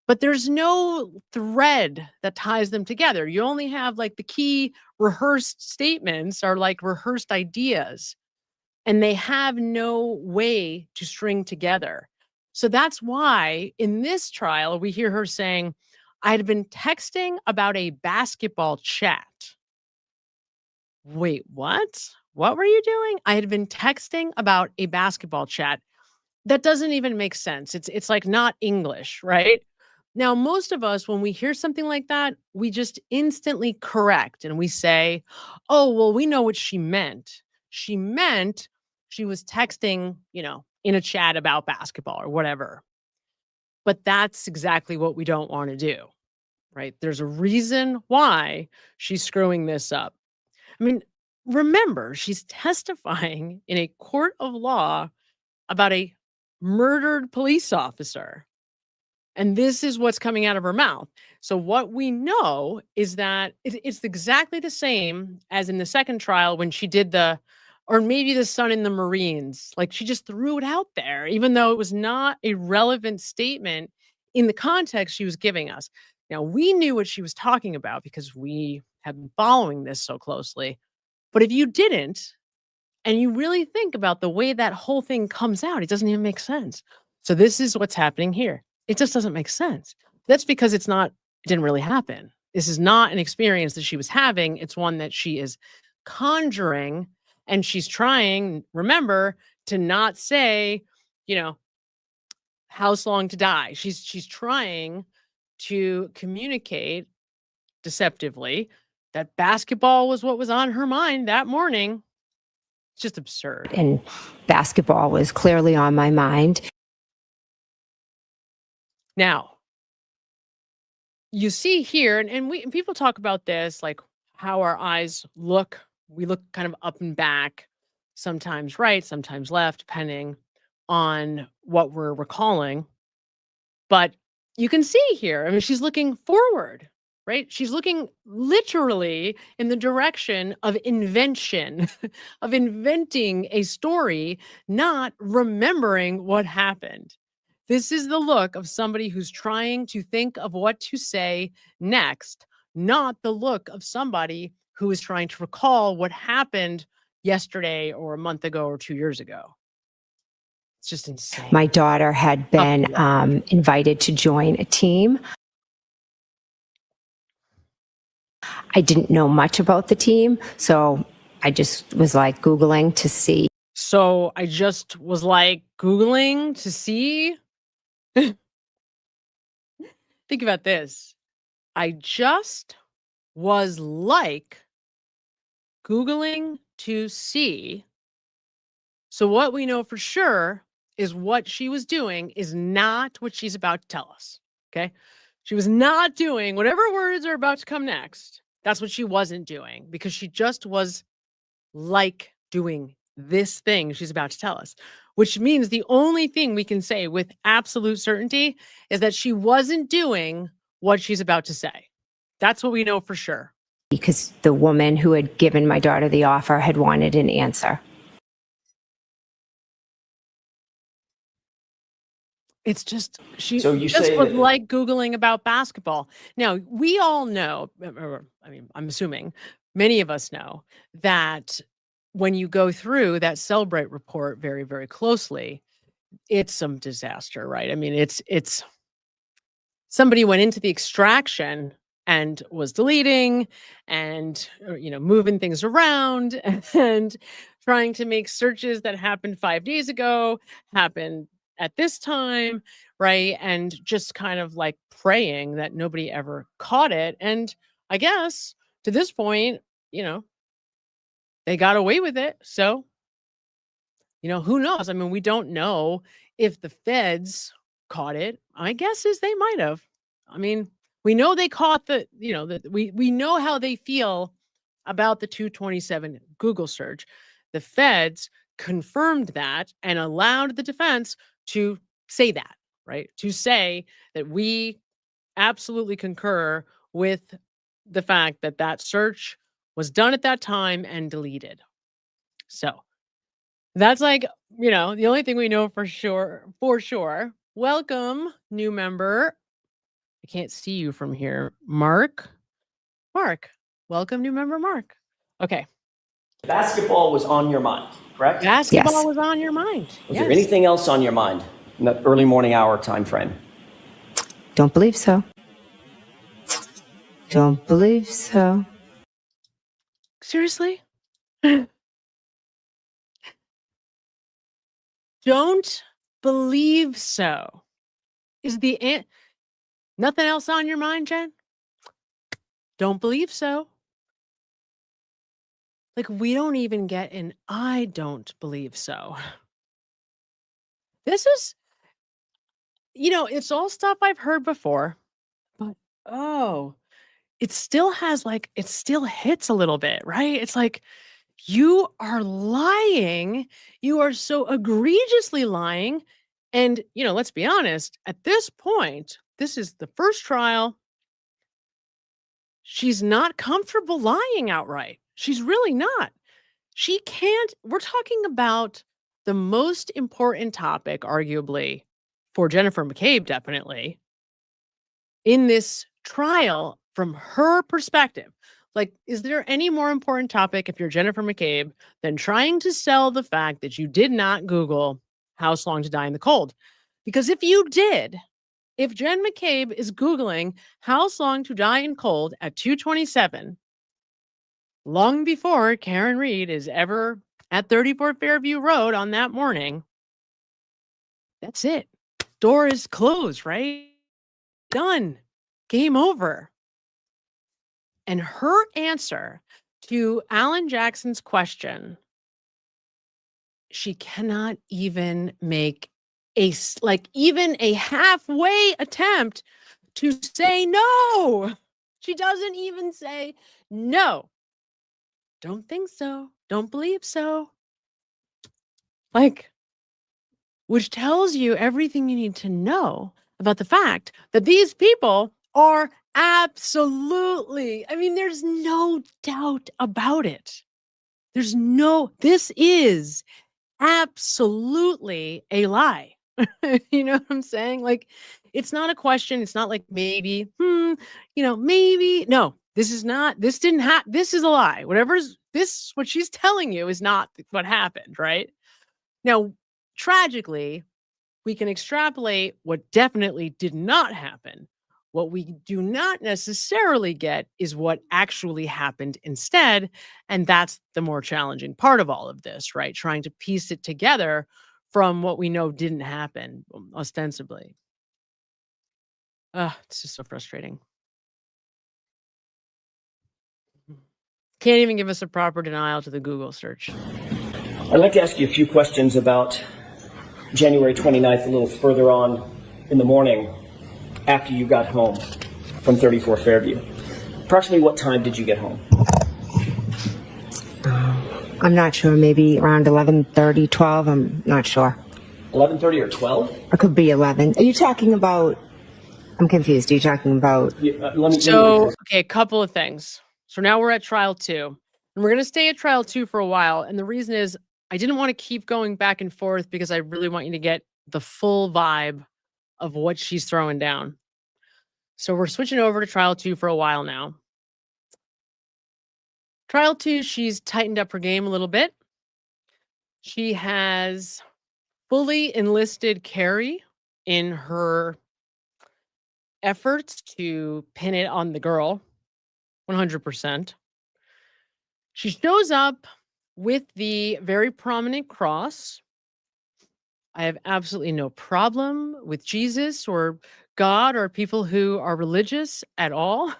but there's no thread that ties them together. You only have like the key rehearsed statements are like rehearsed ideas, and they have no way to string together. So that's why in this trial, we hear her saying, I had been texting about a basketball chat. Wait, what? What were you doing? I had been texting about a basketball chat. That doesn't even make sense. It's like not English, right? Now, most of us, when we hear something like that, we just instantly correct and we say, oh, well, we know what she meant. She meant she was texting, in a chat about basketball or whatever. But that's exactly what we don't want to do, right? There's a reason why she's screwing this up. I mean, remember, she's testifying in a court of law about a murdered police officer. And this is what's coming out of her mouth. So what we know is that it's exactly the same as in the second trial when she did or maybe the son in the Marines. Like, she just threw it out there, even though it was not a relevant statement in the context she was giving us. Now, we knew what she was talking about because we have been following this so closely. But if you didn't, and you really think about the way that whole thing comes out, it doesn't even make sense. So this is what's happening here. It just doesn't make sense. That's because it didn't really happen. This is not an experience that she was having. It's one that she is conjuring, and she's trying, remember, to not say, house long to die. She's trying to communicate deceptively that basketball was what was on her mind that morning. It's just absurd. And basketball was clearly on my mind. Now, you see here, and people talk about this, like how our eyes look. We look kind of up and back, sometimes right, sometimes left, depending on what we're recalling. But you can see here, I mean, she's looking forward, right? She's looking literally in the direction of invention, of inventing a story, not remembering what happened. This is the look of somebody who's trying to think of what to say next, not the look of somebody who is trying to recall what happened yesterday or a month ago or 2 years ago. It's just insane. My daughter had been invited to join a team. I didn't know much about the team, so I just was like Googling to see. So I just was like Googling to see. Think about this. I just was like Googling to see. So what we know for sure is what she was doing is not what she's about to tell us. Okay. She was not doing whatever words are about to come next. That's what she wasn't doing, because she just was like doing this thing she's about to tell us, which means the only thing we can say with absolute certainty is that she wasn't doing what she's about to say. That's what we know for sure. Because the woman who had given my daughter the offer had wanted an answer. It's just, she So you just say was that- like Googling about basketball. Now, we all know, I mean, I'm assuming many of us know that when you go through that Cellbrite report very, very closely, it's some disaster, right? I mean, it's somebody went into the extraction and was deleting and, moving things around and trying to make searches that happened 5 days ago happen at this time, right? And just kind of like praying that nobody ever caught it. And I guess to this point, they got away with it. So, who knows? I mean, we don't know if the feds caught it. My guess is they might have. I mean, we know they caught we know how they feel about the 227 Google search. The feds confirmed that and allowed the defense to say that, right? To say that we absolutely concur with the fact that that search was done at that time and deleted. So that's like, the only thing we know for sure. Welcome, new member. I can't see you from here. Mark, welcome, new member Mark. Okay. Basketball was on your mind, correct? Basketball was on your mind. Was there anything else on your mind in the early morning hour time frame? Don't believe so. Don't believe so. Seriously? Don't believe so. Is the nothing else on your mind, Jen? Don't believe so. Like, we don't even get an I don't believe so. This is, it's all stuff I've heard before, but oh, it still has like, it still hits a little bit, right? It's like, you are lying. You are so egregiously lying. And, let's be honest, at this point, this is the first trial. She's not comfortable lying outright. She's really not. She can't. We're talking about the most important topic, arguably, for Jennifer McCabe, definitely, in this trial from her perspective. Like, is there any more important topic if you're Jennifer McCabe than trying to sell the fact that you did not Google house long to die in the cold? Because if you did, if Jen McCabe is Googling house long to die in cold at 2:27, long before Karen Reed is ever at 34 Fairview Road on that morning, that's it. Door is closed, right? Done. Game over. And her answer to Alan Jackson's question, she cannot even make even a halfway attempt to say no. She doesn't even say no. Don't think so. Don't believe so. Which tells you everything you need to know about the fact that these people are absolutely, there's no doubt about it. This is absolutely a lie. You know what I'm saying? It's not a question. It's not like maybe, maybe. No, this is not, this didn't happen. This is a lie. What she's telling you is not what happened, right? Now, tragically, we can extrapolate what definitely did not happen. What we do not necessarily get is what actually happened instead. And that's the more challenging part of all of this, right? Trying to piece it together from what we know didn't happen, ostensibly. It's just so frustrating. Can't even give us a proper denial to the Google search. I'd like to ask you a few questions about January 29th, a little further on in the morning after you got home from 34 Fairview. Approximately what time did you get home? I'm not sure. Maybe around 11:30, 12. I'm not sure. 11:30 or 12? It could be 11. Are you talking about? I'm confused. Are you talking about? Okay, a couple of things. So now we're at trial 2, and we're going to stay at trial 2 for a while. And the reason is I didn't want to keep going back and forth because I really want you to get the full vibe of what she's throwing down. So we're switching over to trial 2 for a while now. Trial 2, she's tightened up her game a little bit. She has fully enlisted Carrie in her efforts to pin it on the girl, 100%. She shows up with the very prominent cross. I have absolutely no problem with Jesus or God or people who are religious at all.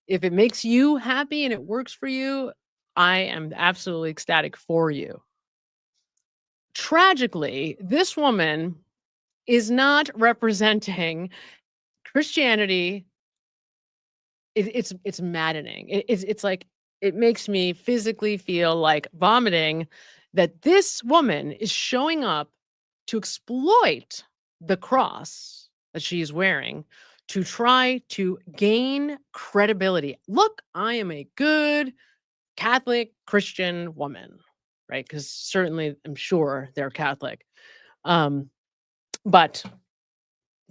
If it makes you happy and it works for you, I am absolutely ecstatic for you. Tragically, this woman is not representing Christianity. It's maddening. It's like, it makes me physically feel like vomiting that this woman is showing up to exploit the cross that she's wearing to try to gain credibility. Look, I am a good Catholic Christian woman, right? Because certainly I'm sure they're Catholic. But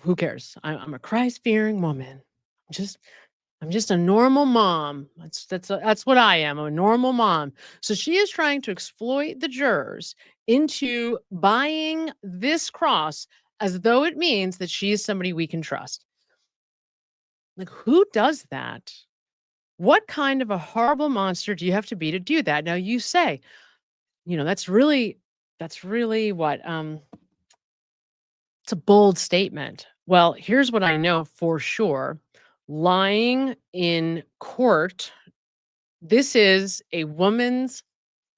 who cares? I'm a Christ-fearing woman. I'm just a normal mom. That's what I am. I'm a normal mom. So she is trying to exploit the jurors into buying this cross as though it means that she is somebody we can trust. Like, who does that? What kind of a horrible monster do you have to be to do that? Now you say, that's really what, it's a bold statement. Well, here's what I know for sure. Lying in court This is the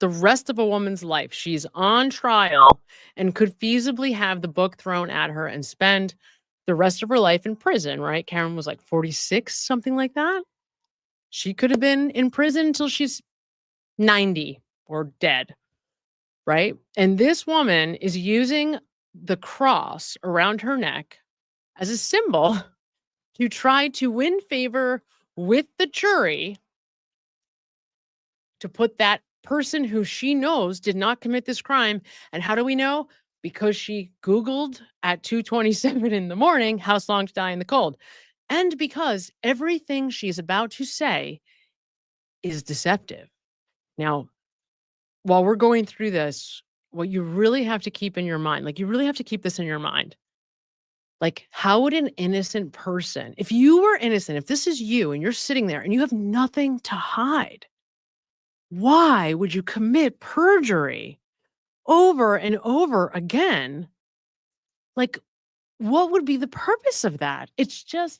rest of a woman's life. She's on trial and could feasibly have the book thrown at her and spend the rest of her life in prison, right? Karen was like 46, something like that. She could have been in prison until she's 90 or dead, right? And this woman is using the cross around her neck as a symbol to try to win favor with the jury, to put that person who she knows did not commit this crime. And how do we know? Because she Googled at 2:27 in the morning, house long to die in the cold. And because everything she's about to say is deceptive. Now, while we're going through this, what you really have to keep in your mind, like you really have to keep this in your mind. Like, how would an innocent person, if you were innocent, if this is you and you're sitting there and you have nothing to hide, why would you commit perjury over and over again? Like, what would be the purpose of that? It's just,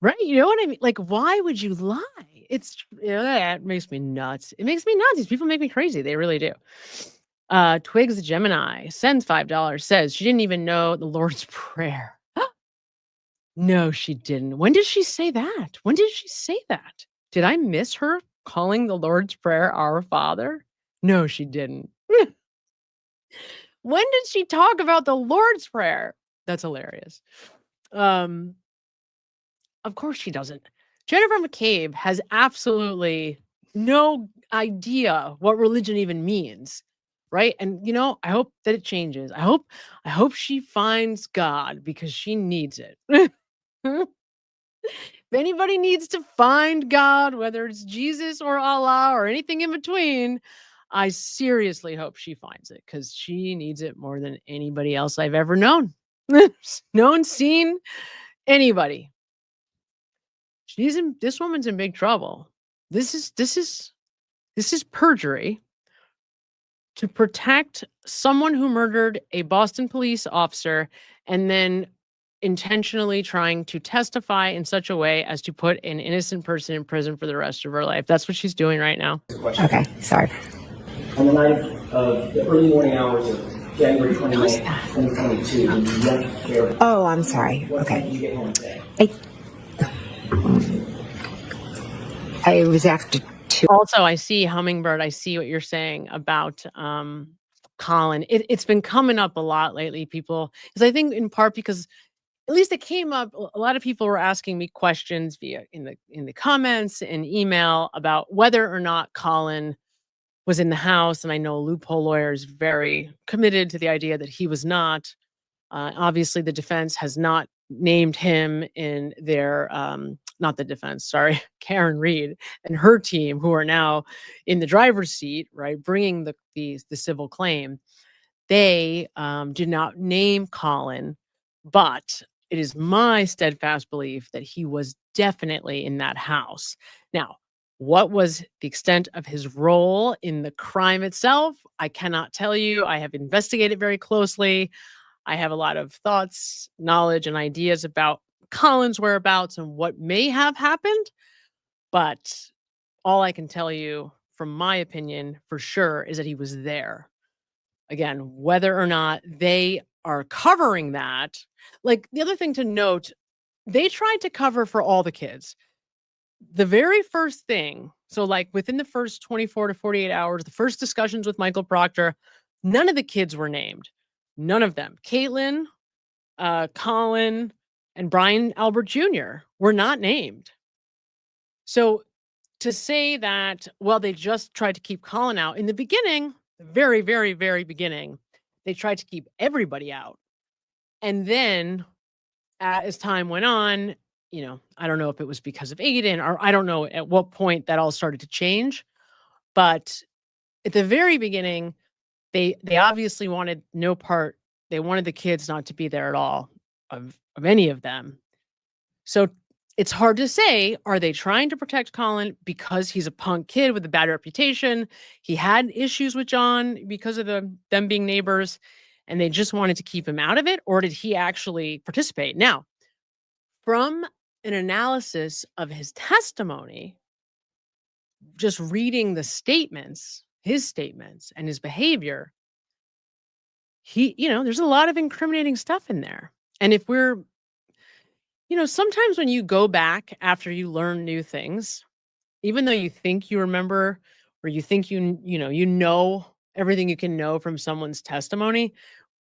right? You know what I mean? Like, why would you lie? It makes me nuts. It makes me nuts. These people make me crazy. They really do. Twigs the Gemini sends $5, says she didn't even know the Lord's Prayer. No, she didn't. When did she say that? When did she say that? Did I miss her calling the Lord's Prayer Our Father? No, she didn't. When did she talk about the Lord's Prayer? That's hilarious. Of course she doesn't. Jennifer McCabe has absolutely no idea what religion even means, right? And I hope that it changes. I hope she finds God because she needs it. If anybody needs to find God, whether it's Jesus or Allah or anything in between, I seriously hope she finds it because she needs it more than anybody else I've ever known. Known, seen, anybody. This woman's in big trouble. This is perjury to protect someone who murdered a Boston police officer and then intentionally trying to testify in such a way as to put an innocent person in prison for the rest of her life. That's what she's doing right now. Okay, sorry. On the night of the early morning hours of January 29th, 2022, when you left Fairview. Oh, I'm sorry. What time Okay. did you get home today? I was after 2. Also, I see Hummingbird. I see what you're saying about Colin. It's been coming up a lot lately, people, because I think in part because at least it came up. A lot of people were asking me questions in the comments and email about whether or not Colin was in the house. And I know a loophole lawyer is very committed to the idea that he was not. Obviously, the defense has not named him in their, not the defense, sorry, Karen Reed and her team, who are now in the driver's seat, right, bringing the civil claim. They did not name Colin, but it is my steadfast belief that he was definitely in that house. Now, what was the extent of his role in the crime itself? I cannot tell you. I have investigated very closely. I have a lot of thoughts, knowledge, and ideas about Colin's whereabouts and what may have happened. But all I can tell you, from my opinion, for sure, is that he was there. Again, whether or not they are covering that. Like, the other thing to note, they tried to cover for all the kids. The very first thing, so like within the first 24 to 48 hours, the first discussions with Michael Proctor, none of the kids were named. None of them. Caitlin, Colin, and Brian Albert Jr. were not named. So to say that, well, they just tried to keep Colin out in the beginning, the very, very, very beginning, they tried to keep everybody out. And then as time went on, I don't know if it was because of Aiden or I don't know at what point that all started to change. But at the very beginning, they obviously wanted no part. They wanted the kids not to be there at all of any of them. So it's hard to say, are they trying to protect Colin because he's a punk kid with a bad reputation? He had issues with John because of them being neighbors and they just wanted to keep him out of it? Or did he actually participate? Now, from an analysis of his testimony, just reading the statements, his statements and his behavior, there's a lot of incriminating stuff in there. And if we're, sometimes when you go back after you learn new things, even though you think you remember or you think you know everything you can know from someone's testimony,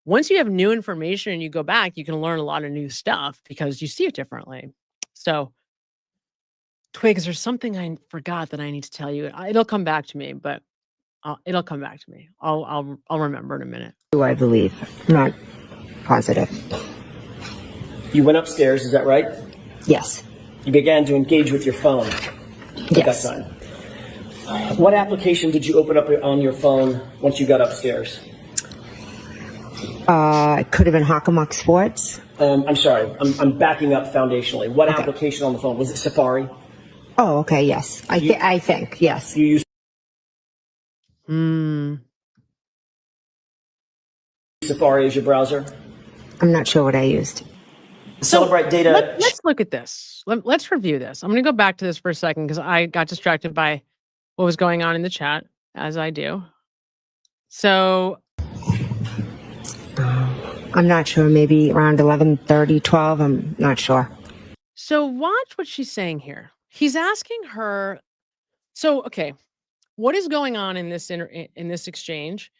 once you have new information and you go back, you can learn a lot of new stuff because you see it differently. So, Twigs, there's something I forgot that I need to tell you. It'll come back to me, but it'll come back to me. I'll remember in a minute. I believe. I'm not positive. You went upstairs, is that right? Yes. You began to engage with your phone. Yes. At that time. What application did you open up on your phone once you got upstairs? It could have been Hockamuck Sports. I'm sorry. I'm backing up foundationally. What application on the phone? Was it Safari? Oh, okay. Yes. I think. Yes. You used Safari as your browser? I'm not sure what I used. Celebrate data. Let's look at this. Let's review this. I'm going to go back to this for a second because I got distracted by what was going on in the chat, as I do. So I'm not sure. Maybe around 11:30, 12. I'm not sure. So watch what she's saying here. He's asking her. So, okay, what is going on in this in this exchange?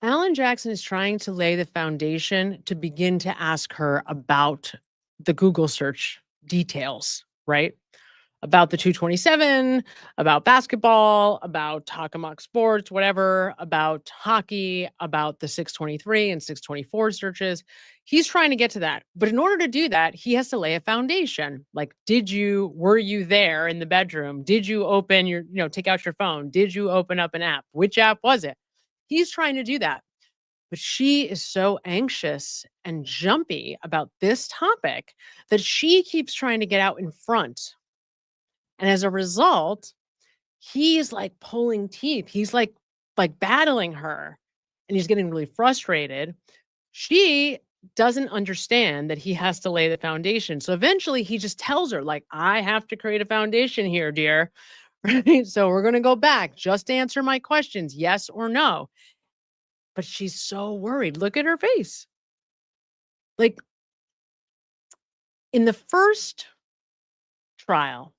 Alan Jackson is trying to lay the foundation to begin to ask her about the Google search details, right? About the 227, about basketball, about Hockamuck Sports, whatever, about hockey, about the 623 and 624 searches. He's trying to get to that. But in order to do that, he has to lay a foundation. Like, were you there in the bedroom? Did you open take out your phone? Did you open up an app? Which app was it? He's trying to do that. But she is so anxious and jumpy about this topic that she keeps trying to get out in front. And as a result, he's like pulling teeth. He's like battling her and he's getting really frustrated. She doesn't understand that he has to lay the foundation. So eventually he just tells her, like, I have to create a foundation here, dear. Right? So we're going to go back. Just answer my questions, yes or no. But she's so worried. Look at her face. Like, in the first trial,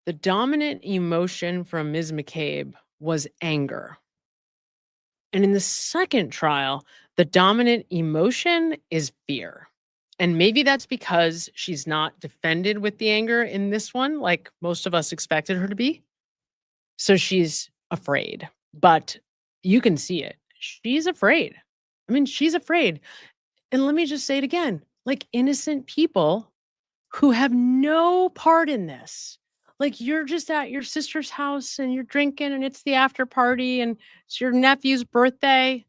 the dominant emotion from Ms. McCabe was anger. And in the second trial, the dominant emotion is fear. And maybe that's because she's not defended with the anger in this one, like most of us expected her to be. So she's afraid. But you can see it. She's afraid. I mean, she's afraid. And let me just say it again, like innocent people who have no part in this. Like, you're just at your sister's house and you're drinking and it's the after party and it's your nephew's birthday.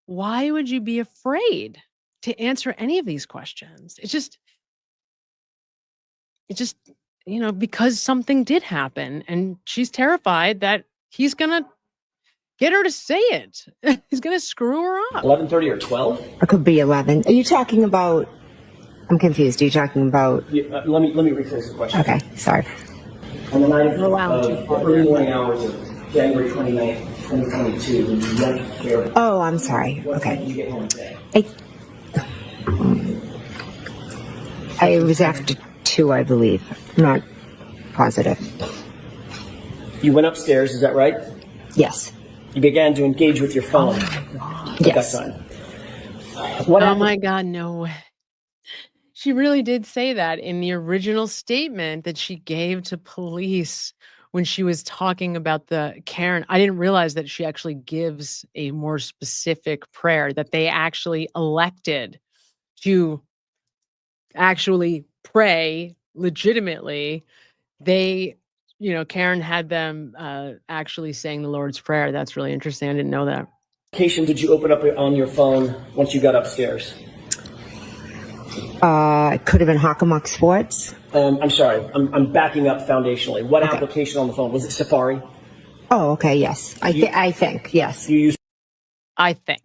Why would you be afraid to answer any of these questions? It's just, because something did happen and she's terrified that he's going to get her to say it. He's going to screw her up. 11:30 or 12? It could be 11. Are you talking about? I'm confused. Are you talking about? Let me rephrase the question. Okay, sorry. On the night of early morning hours of January 29th, 2022, when you left Fairview. Oh, I'm sorry. What Okay. time did you get home today? I was after 2, I believe. I'm not positive. You went upstairs, is that right? Yes. You began to engage with your phone. Yes. At that time. Oh my God, no. She really did say that in the original statement that she gave to police when she was talking about the Karen. I didn't realize that she actually gives a more specific prayer, that they actually elected to actually pray legitimately. Karen had them actually saying the Lord's Prayer. That's really interesting. I didn't know that. Application did you open up on your phone once you got upstairs? It could have been Hockamuck Sports. I'm sorry. I'm backing up foundationally. What application on the phone? Was it Safari? Oh, okay. Yes. I think. Yes. You used. I think.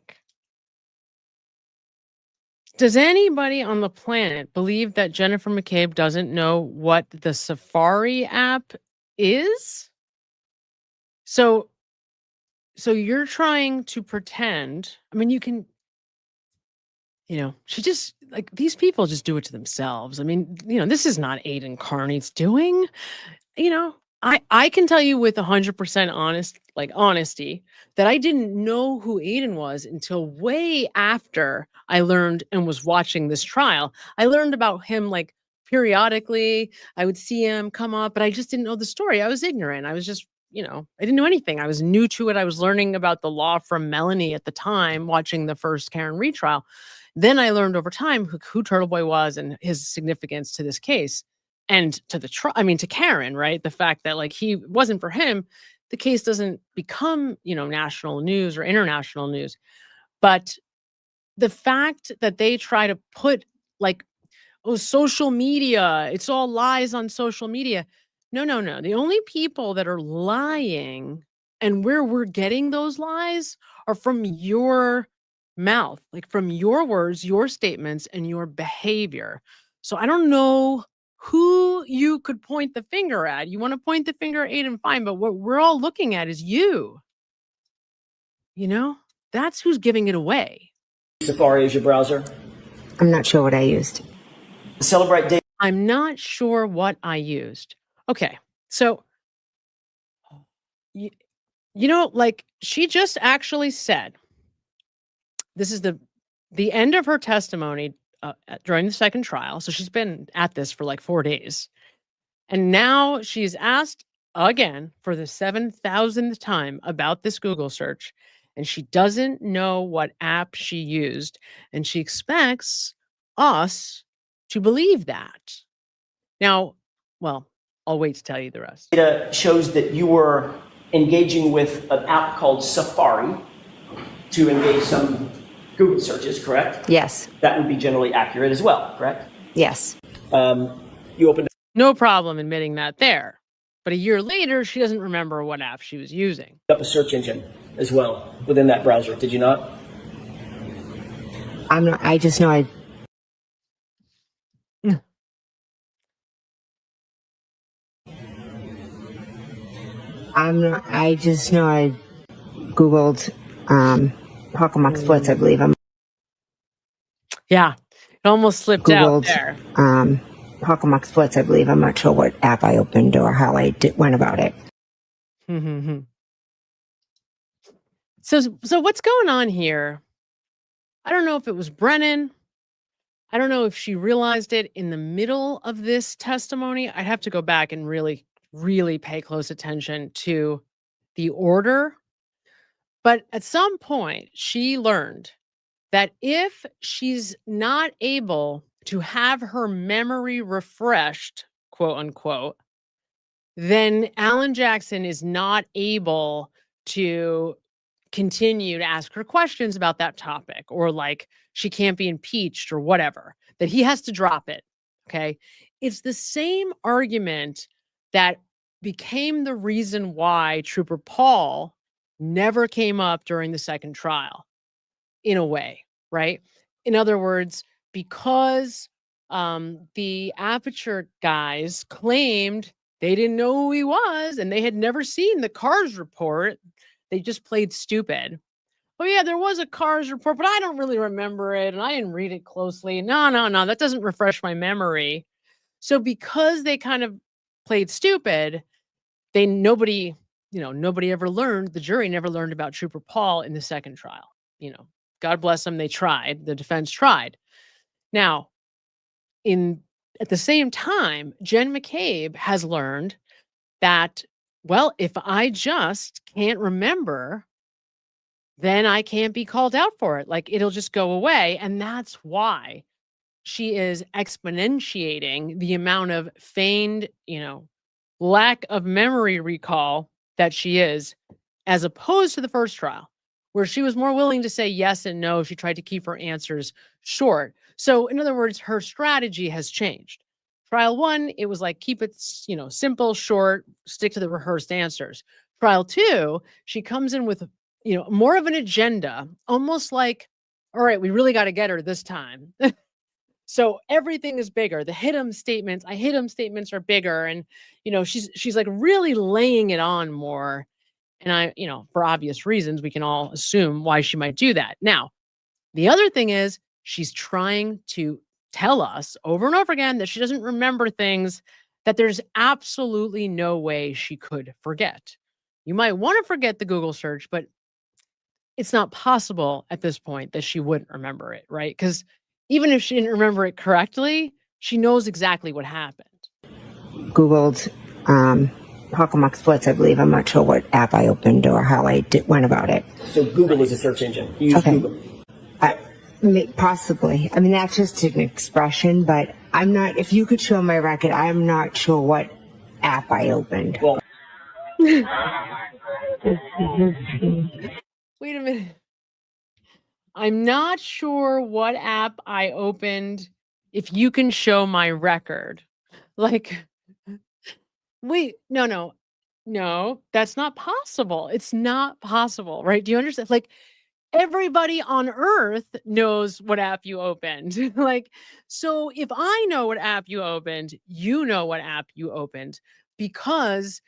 Does anybody on the planet believe that Jennifer McCabe doesn't know what the Safari app is so you're trying to pretend. I mean, you can, she just like these people just do it to themselves. I mean, this is not Aiden Carney's doing. I can tell you with 100% honesty that I didn't know who Aiden was until way after I learned and was watching this trial. I learned about him like periodically. I would see him come up, but I just didn't know the story. I was ignorant. I was just, I didn't know anything. I was new to it. I was learning about the law from Melanie at the time, watching the first Karen retrial. Then I learned over time who Turtle Boy was and his significance to this case. And to to Karen, right? The fact that like he wasn't for him, the case doesn't become, national news or international news. But the fact that they try to put like, social media, it's all lies on social media. No. The only people that are lying and where we're getting those lies are from your mouth, like from your words, your statements, and your behavior. So I don't know who you could point the finger at. You want to point the finger at Aiden, fine, but what we're all looking at is you. That's who's giving it away. Safari is your browser? I'm not sure what I used. Celebrate day. I'm not sure what I used. Okay, so, like she just actually said, this is the end of her testimony during the second trial. So she's been at this for like 4 days. And now she's asked again for the 7,000th time about this Google search. And she doesn't know what app she used. And she expects us to believe that. Now, well, I'll wait to tell you the rest. Data shows that you were engaging with an app called Safari to engage some Google searches, correct? Yes. That would be generally accurate as well, correct? Yes. You opened no problem admitting that there. But a year later, she doesn't remember what app she was using. Up a search engine as well within that browser, did you not? I just know I just know I Googled Hockomock Splits, I believe. Yeah, it almost slipped out there. Hockomock Splits, I believe. I'm not sure what app I opened or how I went about it. So what's going on here? I don't know if it was Brennan. I don't know if she realized it in the middle of this testimony. I'd have to go back and really, really pay close attention to the order. But at some point, she learned that if she's not able to have her memory refreshed, quote unquote, then Alan Jackson is not able to continue to ask her questions about that topic, or like she can't be impeached or whatever, that he has to drop it. Okay. It's the same argument that became the reason why Trooper Paul never came up during the second trial, in a way, right? In other words, because the Aperture guys claimed they didn't know who he was and they had never seen the CARS report. They just played stupid. Oh yeah, there was a CARS report, but I don't really remember it and I didn't read it closely. No, that doesn't refresh my memory. So because they kind of played stupid, nobody ever learned, the jury never learned about Trooper Paul in the second trial. God bless them, they tried, the defense tried. Now, at the same time, Jen McCabe has learned that, well, if I just can't remember, then I can't be called out for it. Like, it'll just go away. And that's why she is exponentiating the amount of feigned, lack of memory recall that she is, as opposed to the first trial, where she was more willing to say yes and no. She tried to keep her answers short. So in other words, her strategy has changed. Trial one, it was like, keep it, simple, short, stick to the rehearsed answers. Trial two, she comes in with, more of an agenda, almost like, all right, we really got to get her this time. So everything is bigger. The hit 'em statements, I hit 'em statements are bigger. And, she's like really laying it on more. And for obvious reasons, we can all assume why she might do that. Now, the other thing is she's trying to tell us over and over again that she doesn't remember things that there's absolutely no way she could forget. You might want to forget the Google search, but it's not possible at this point that she wouldn't remember it, right? Because even if she didn't remember it correctly, she knows exactly what happened. Googled Hockomock Splits, I believe. I'm not sure what app I opened or how I went about it. So Google is a search engine. You use Google. Possibly. I mean, that's just an expression, but I'm not, if you could show my record, I'm not sure what app I opened. Well, wait a minute. I'm not sure what app I opened. If you can show my record. Like, wait, no, that's not possible. It's not possible, right? Do you understand? Like, everybody on earth knows what app you opened. Like, so if I know what app you opened, you know what app you opened, because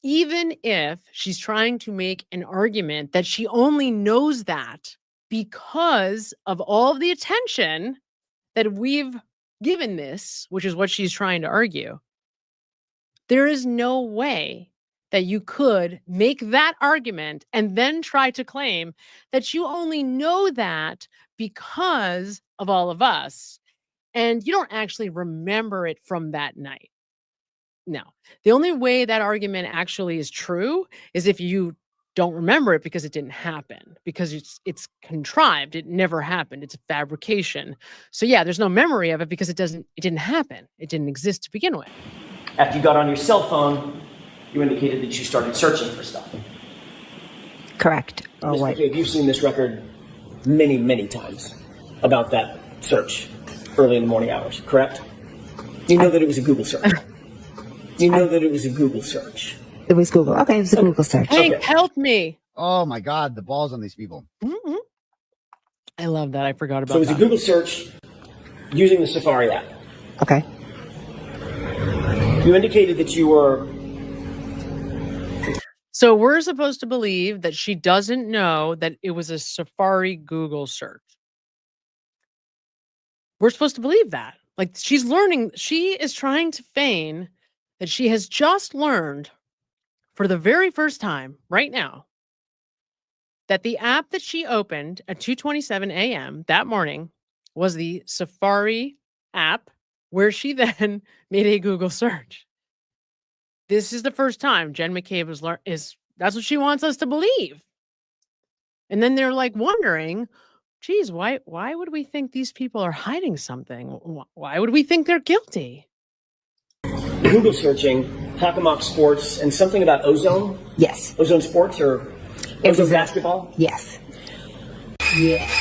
even if she's trying to make an argument that she only knows that because of all of the attention that we've given this, which is what she's trying to argue, there is no way that you could make that argument and then try to claim that you only know that because of all of us, and you don't actually remember it from that night. No. The only way that argument actually is true is if you don't remember it because it didn't happen, because it's contrived. It never happened. It's a fabrication. So yeah, there's no memory of it because it didn't happen. It didn't exist to begin with. After you got on your cell phone, you indicated that you started searching for stuff. Correct. Oh, Ms. wait. McCabe, you've seen this record many, many times about that search early in the morning hours, correct? You know that it was a Google search. You know that it was a Google search. It was Google. Okay, it was a Google search. Hank, help me. Oh my God, the balls on these people. Mm-hmm. I love that. I forgot about that. So it was that. a Google search using the Safari app. Okay. You indicated that you were... So we're supposed to believe that she doesn't know that it was a Safari Google search. We're supposed to believe that. Like, she's learning, she is trying to feign that she has just learned for the very first time right now that the app that she opened at 2:27 a.m. that morning was the Safari app, where she then made a Google search. This is the first time Jen McCabe is that's what she wants us to believe. And then they're like wondering, geez, why would we think these people are hiding something? Why would we think they're guilty? Google searching Hockomock Sports and something about Ozone? Yes. Ozone Sports or Ozone Basketball? Yes. Yes.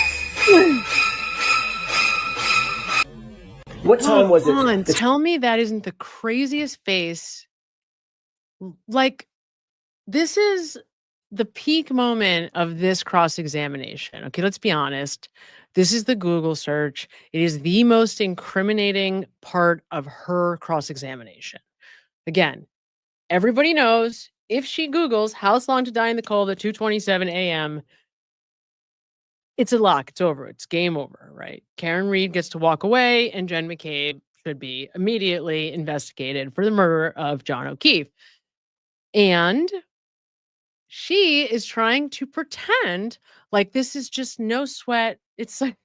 What time was it? Come on, tell me that isn't the craziest face. Like, this is the peak moment of this cross-examination. Okay, let's be honest. This is the Google search. It is the most incriminating part of her cross-examination. Again, everybody knows if she Googles House Long to Die in the Cold at 2:27 a.m., it's a lock. It's over. It's game over, right? Karen Reed gets to walk away, and Jen McCabe should be immediately investigated for the murder of John O'Keefe. And she is trying to pretend like this is just no sweat. It's like,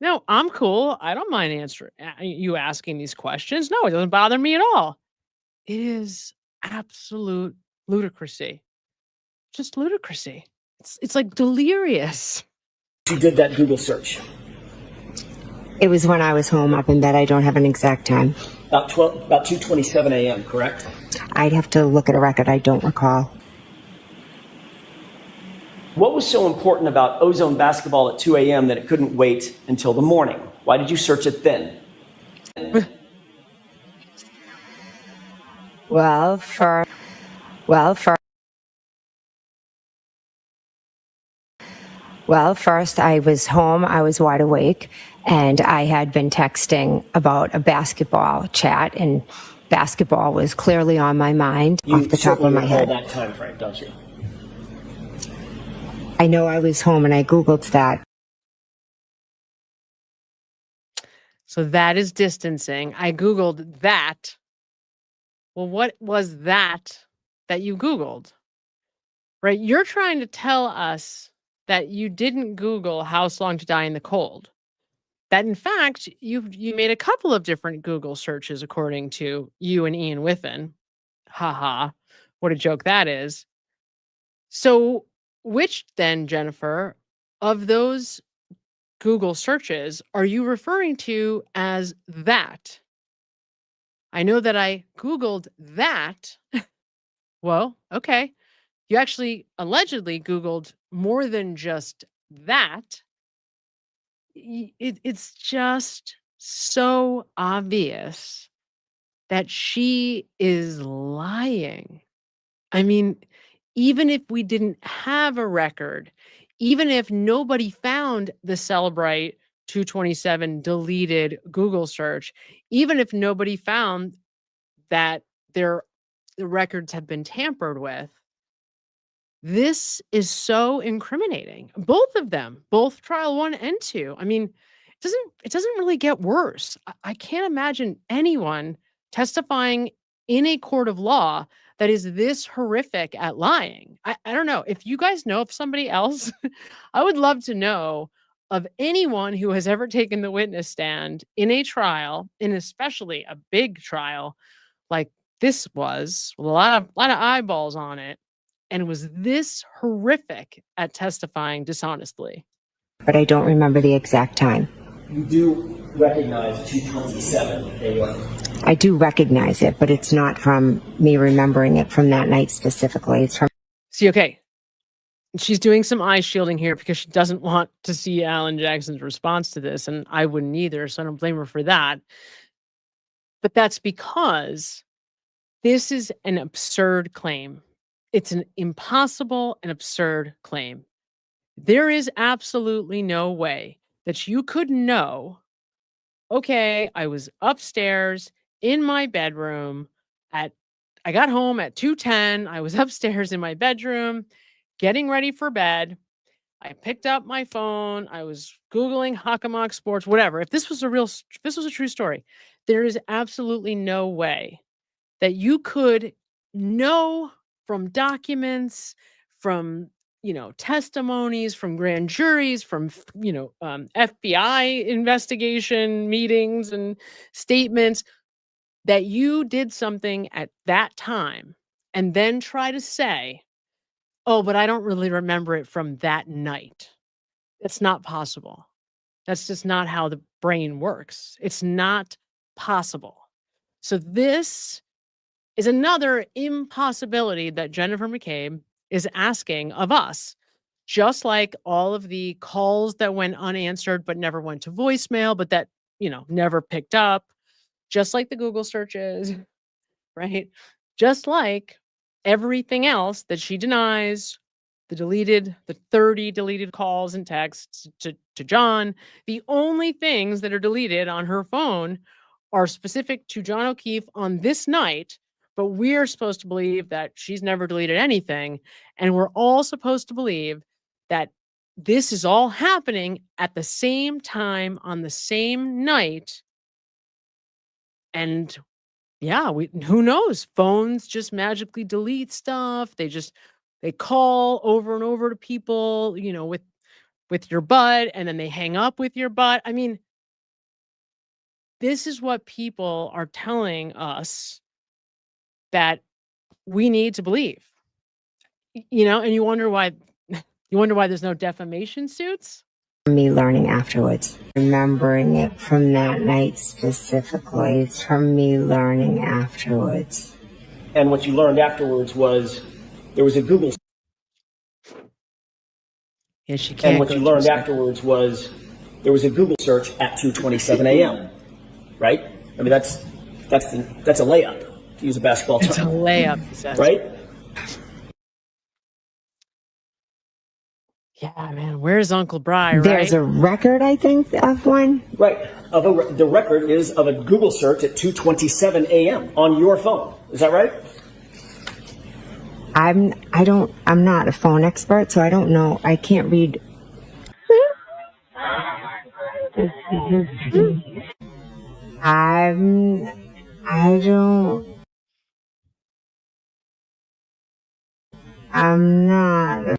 no, I'm cool. I don't mind answering you asking these questions. No, it doesn't bother me at all. It is absolute ludicrousy. Just ludicrousy. It's like delirious. You did that Google search. It was when I was home up in bed. I don't have an exact time. About 2:27 a.m., correct? I'd have to look at a record. I don't recall. What was so important about Ozone Basketball at 2 a.m. that it couldn't wait until the morning? Why did you search it then? Well, Well, first I was home, I was wide awake, and I had been texting about a basketball chat, and basketball was clearly on my mind off the top of my head. That time frame, don't you? I know I was home and I Googled that. So that is distancing. I Googled that. Well, what was that you Googled? Right? You're trying to tell us that you didn't Google House Long to Die in the Cold. That in fact, you made a couple of different Google searches according to you and Ian Whiffen. Haha, what a joke that is. So which then, Jennifer, of those Google searches are you referring to as that? I know that I Googled that. Well, okay. You actually allegedly Googled more than just that. It's just so obvious that she is lying. I mean, even if we didn't have a record, even if nobody found the Celebrate 227 deleted Google search, even if nobody found that the records have been tampered with, this is so incriminating. Both of them, both trial 1 and 2. I mean, it doesn't really get worse. I can't imagine anyone testifying in a court of law that is this horrific at lying. I don't know. If you guys know of somebody else, I would love to know of anyone who has ever taken the witness stand in a trial, and especially a big trial like this was, with a lot of eyeballs on it, and was this horrific at testifying dishonestly. But I don't remember the exact time. You do recognize 227 AM. I do recognize it, but it's not from me remembering it from that night specifically. It's from... See, okay. She's doing some eye shielding here because she doesn't want to see Alan Jackson's response to this, and I wouldn't either, so I don't blame her for that. But that's because this is an absurd claim. It's an impossible and absurd claim. There is absolutely no way that you could know, okay, I was upstairs in my bedroom I got home at 2:10. I was upstairs in my bedroom getting ready for bed. I picked up my phone. I was Googling Hockomock Sports, whatever. If this was a true story, there is absolutely no way that you could know from documents, from testimonies, from grand juries, from FBI investigation meetings and statements that you did something at that time and then try to say, oh, but I don't really remember it from that night. It's not possible. That's just not how the brain works. It's not possible. So this is another impossibility that Jennifer McCabe is asking of us, just like all of the calls that went unanswered but never went to voicemail, but that, never picked up, just like the Google searches, right? Just like everything else that she denies, the 30 deleted calls and texts to John. The only things that are deleted on her phone are specific to John O'Keefe on this night, but we're supposed to believe that she's never deleted anything. And we're all supposed to believe that this is all happening at the same time on the same night. And yeah, who knows? Phones just magically delete stuff. They call over and over to people, with your butt, and then they hang up with your butt. I mean, this is what people are telling us that we need to believe. And you wonder why there's no defamation suits? Me learning afterwards. Remembering it from that night specifically. It's from me learning afterwards. And what you learned afterwards was there was a Google. Yeah, she can't. And what you learned afterwards was there was a Google search at 2:27 a.m. Right? I mean, that's a layup, to use a basketball term. It's a layup, he says. Right? Yeah, man. Where's Uncle Bry, There's right? a record, I think, of one. Right. The record is of a Google search at 2:27 a.m. on your phone. Is that right? I'm not a phone expert, so I don't know. I can't read. I'm not a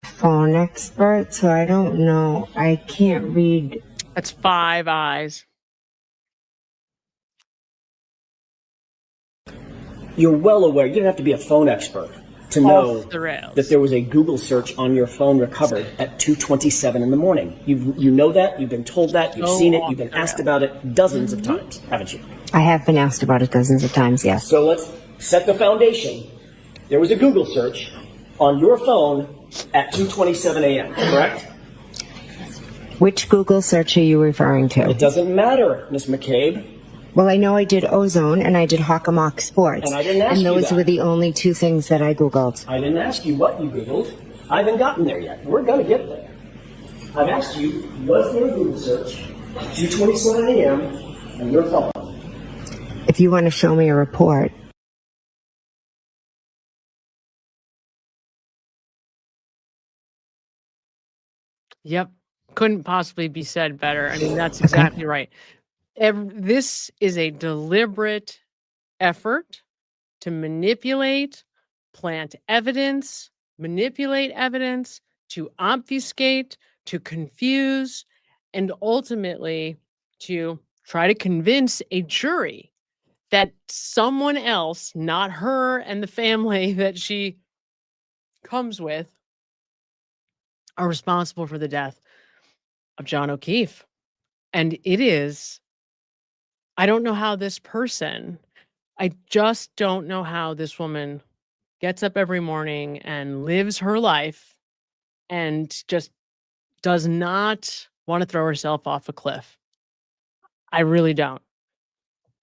phone expert, so I don't know. I can't read. That's 5 eyes. You're well aware. You don't have to be a phone expert to know Off the rails. that there was a Google search on your phone recovered at 2:27 in the morning. You know that. You've been told that. You've seen it. You've been asked about it dozens of times, haven't you? I have been asked about it dozens of times, yes. So let's set the foundation. There was a Google search on your phone at 2:27 a.m., correct? Which Google search are you referring to? It doesn't matter, Miss McCabe. Well, I know I did Ozone and I did Hockamock Sports. And I didn't ask you those that. were the only two things that I Googled. I didn't ask you what you Googled. I haven't gotten there yet. We're going to get there. I've asked you, was there a Google search at 2:27 a.m. on your phone? If you want to show me a report. Yep. Couldn't possibly be said better. I mean, that's exactly right. This is a deliberate effort to manipulate, plant evidence, manipulate evidence, to obfuscate, to confuse, and ultimately to try to convince a jury that someone else, not her and the family that she comes with, are responsible for the death of John O'Keefe. And it is, I don't know how this person, I just don't know how this woman gets up every morning and lives her life and just does not want to throw herself off a cliff. I really don't.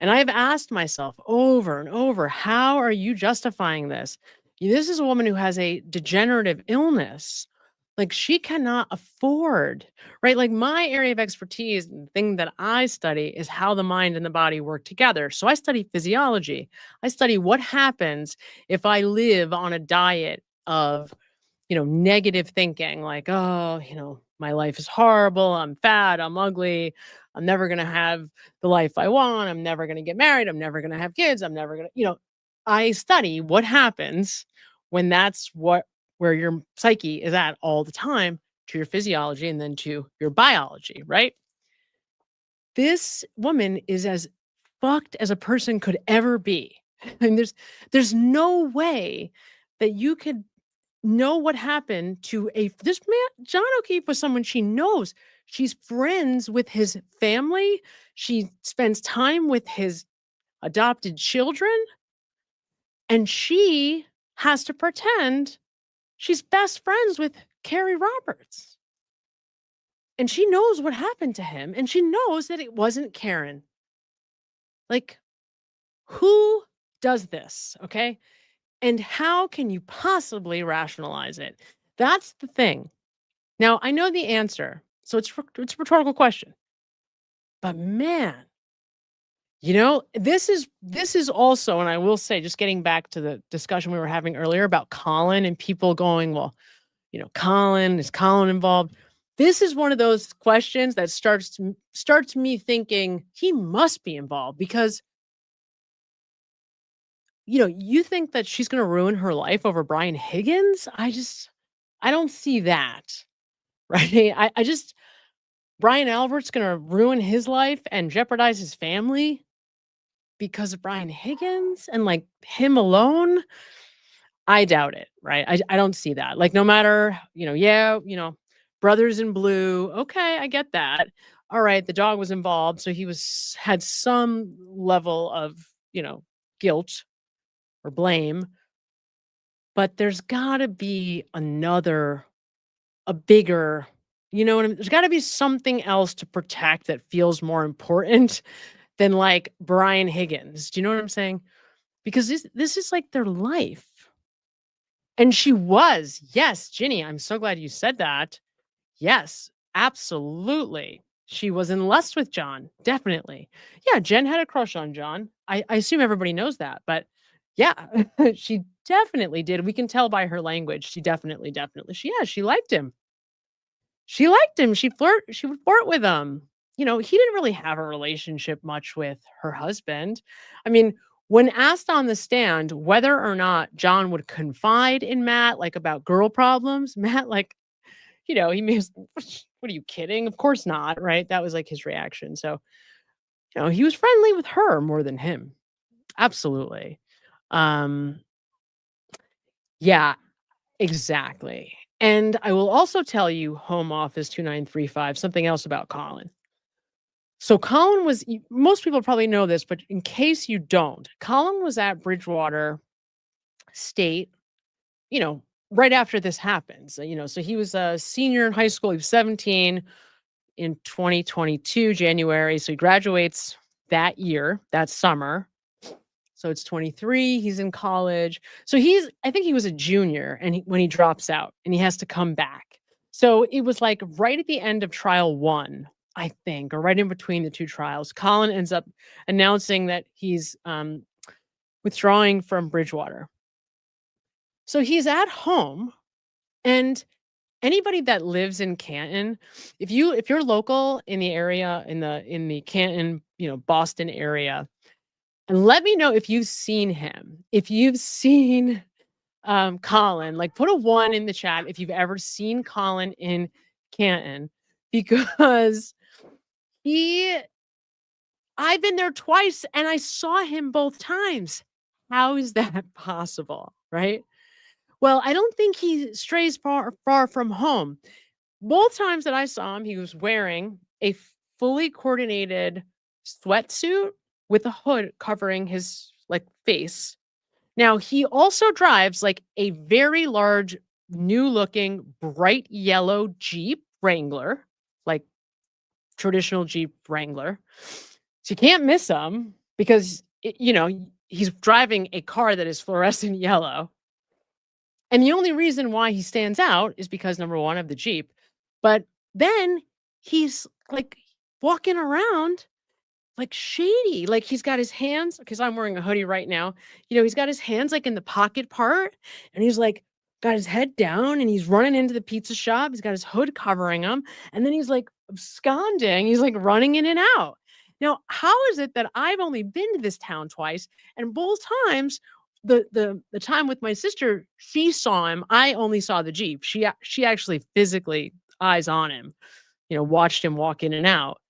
And I've asked myself over and over, how are you justifying this? This is a woman who has a degenerative illness. Like, she cannot afford, right? Like, my area of expertise, the thing that I study is how the mind and the body work together. So I study physiology. I study what happens if I live on a diet of, negative thinking, like, oh, my life is horrible. I'm fat. I'm ugly. I'm never going to have the life I want. I'm never going to get married. I'm never going to have kids. I'm never going to, I study what happens when that's where your psyche is at all the time, to your physiology and then to your biology, right? This woman is as fucked as a person could ever be. And there's no way that you could know what happened to this man. John O'Keefe was someone she knows. She's friends with his family. She spends time with his adopted children. And she has to pretend she's best friends with Carrie Roberts. And she knows what happened to him. And she knows that it wasn't Karen. Like, who does this? Okay. And how can you possibly rationalize it? That's the thing. Now, I know the answer. So it's a rhetorical question. But man, this is also, and I will say, just getting back to the discussion we were having earlier about Colin and people going, well, Colin, is Colin involved? This is one of those questions that starts me thinking he must be involved, because you think that she's going to ruin her life over Brian Higgins? I don't see that, right? Brian Albert's going to ruin his life and jeopardize his family because of Brian Higgins and like him alone. I doubt it, right? I don't see that. Like, no matter, brothers in blue. Okay, I get that. All right, the dog was involved, so he had some level of, guilt or blame. But there's got to be a bigger, there's got to be something else to protect that feels more important than like Brian Higgins. Do you know what I'm saying? Because this is like their life. And she was. Yes, Ginny, I'm so glad you said that. Yes, absolutely. She was in lust with John. Definitely. Yeah, Jen had a crush on John. I assume everybody knows that, but yeah, she definitely did. We can tell by her language. She definitely. She liked him. She liked him. She would flirt with him. You know, he didn't really have a relationship much with her husband. I mean, when asked on the stand whether or not John would confide in Matt, like about girl problems, Matt, like, he may have, what are you kidding? Of course not, right? That was like his reaction. So, he was friendly with her more than him. Absolutely. Um, yeah, exactly. And I will also tell you, Home Office 2935, something else about Colin. So Colin was, most people probably know this, but in case you don't, Colin was at Bridgewater State, you know, right after this happens. So he was a senior in high school. He was 17 in 2022, January. So he graduates that year, that summer. So it's 23, he's in college. So I think he was a junior when he drops out and he has to come back. So it was like right at the end of trial 1, I think, or right in between the 2 trials, Colin ends up announcing that he's withdrawing from Bridgewater. So he's at home, and anybody that lives in Canton, if you're local in the area, in the Canton, Boston area, and let me know if you've seen him. If you've seen Colin, like put a 1 in the chat if you've ever seen Colin in Canton, because I've been there twice and I saw him both times. How is that possible, right? Well, I don't think he strays far from home. Both times that I saw him, he was wearing a fully coordinated sweatsuit with a hood covering his face. Now, he also drives like a very large, new looking, bright yellow Jeep Wrangler, like traditional Jeep Wrangler. So you can't miss him because, he's driving a car that is fluorescent yellow. And the only reason why he stands out is because, number 1, of the Jeep. But then he's like walking around like shady. Like he's got his hands, because I'm wearing a hoodie right now. He's got his hands like in the pocket part, and he's like got his head down, and he's running into the pizza shop. He's got his hood covering him, and then he's like absconding. He's like running in and out. Now, how is it that I've only been to this town twice, and both times, the time with my sister, she saw him. I only saw the Jeep. She actually physically eyes on him, watched him walk in and out.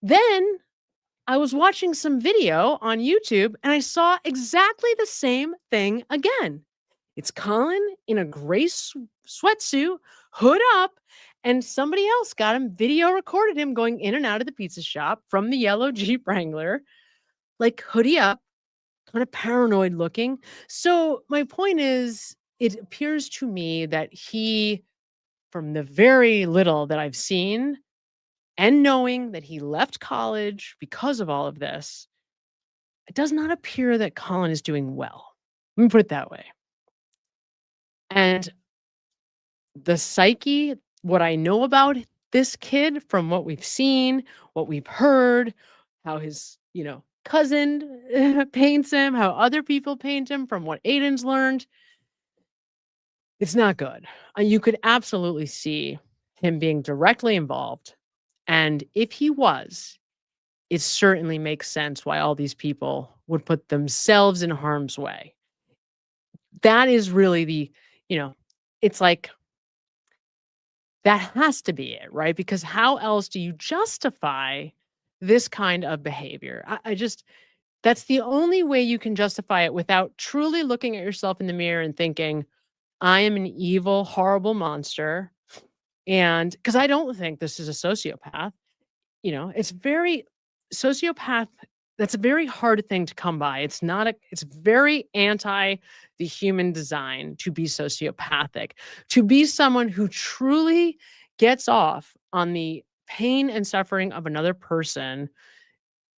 Then I was watching some video on YouTube and I saw exactly the same thing again. It's Colin in a gray sweatsuit, hood up, and somebody else got him, video recorded him going in and out of the pizza shop from the yellow Jeep Wrangler, like hoodie up, kind of paranoid looking. So my point is, it appears to me that he, from the very little that I've seen, and knowing that he left college because of all of this, it does not appear that Colin is doing well. Let me put it that way. And the psyche, what I know about this kid from what we've seen, what we've heard, how his, cousin paints him, how other people paint him, from what Aiden's learned, it's not good. You could absolutely see him being directly involved. And if he was, it certainly makes sense why all these people would put themselves in harm's way. That is really it's like, that has to be it, right? Because how else do you justify this kind of behavior? That's the only way you can justify it without truly looking at yourself in the mirror and thinking, I am an evil, horrible monster. And because I don't think this is a sociopath. It's very sociopath. That's a very hard thing to come by. It's very anti the human design to be sociopathic, to be someone who truly gets off on the pain and suffering of another person.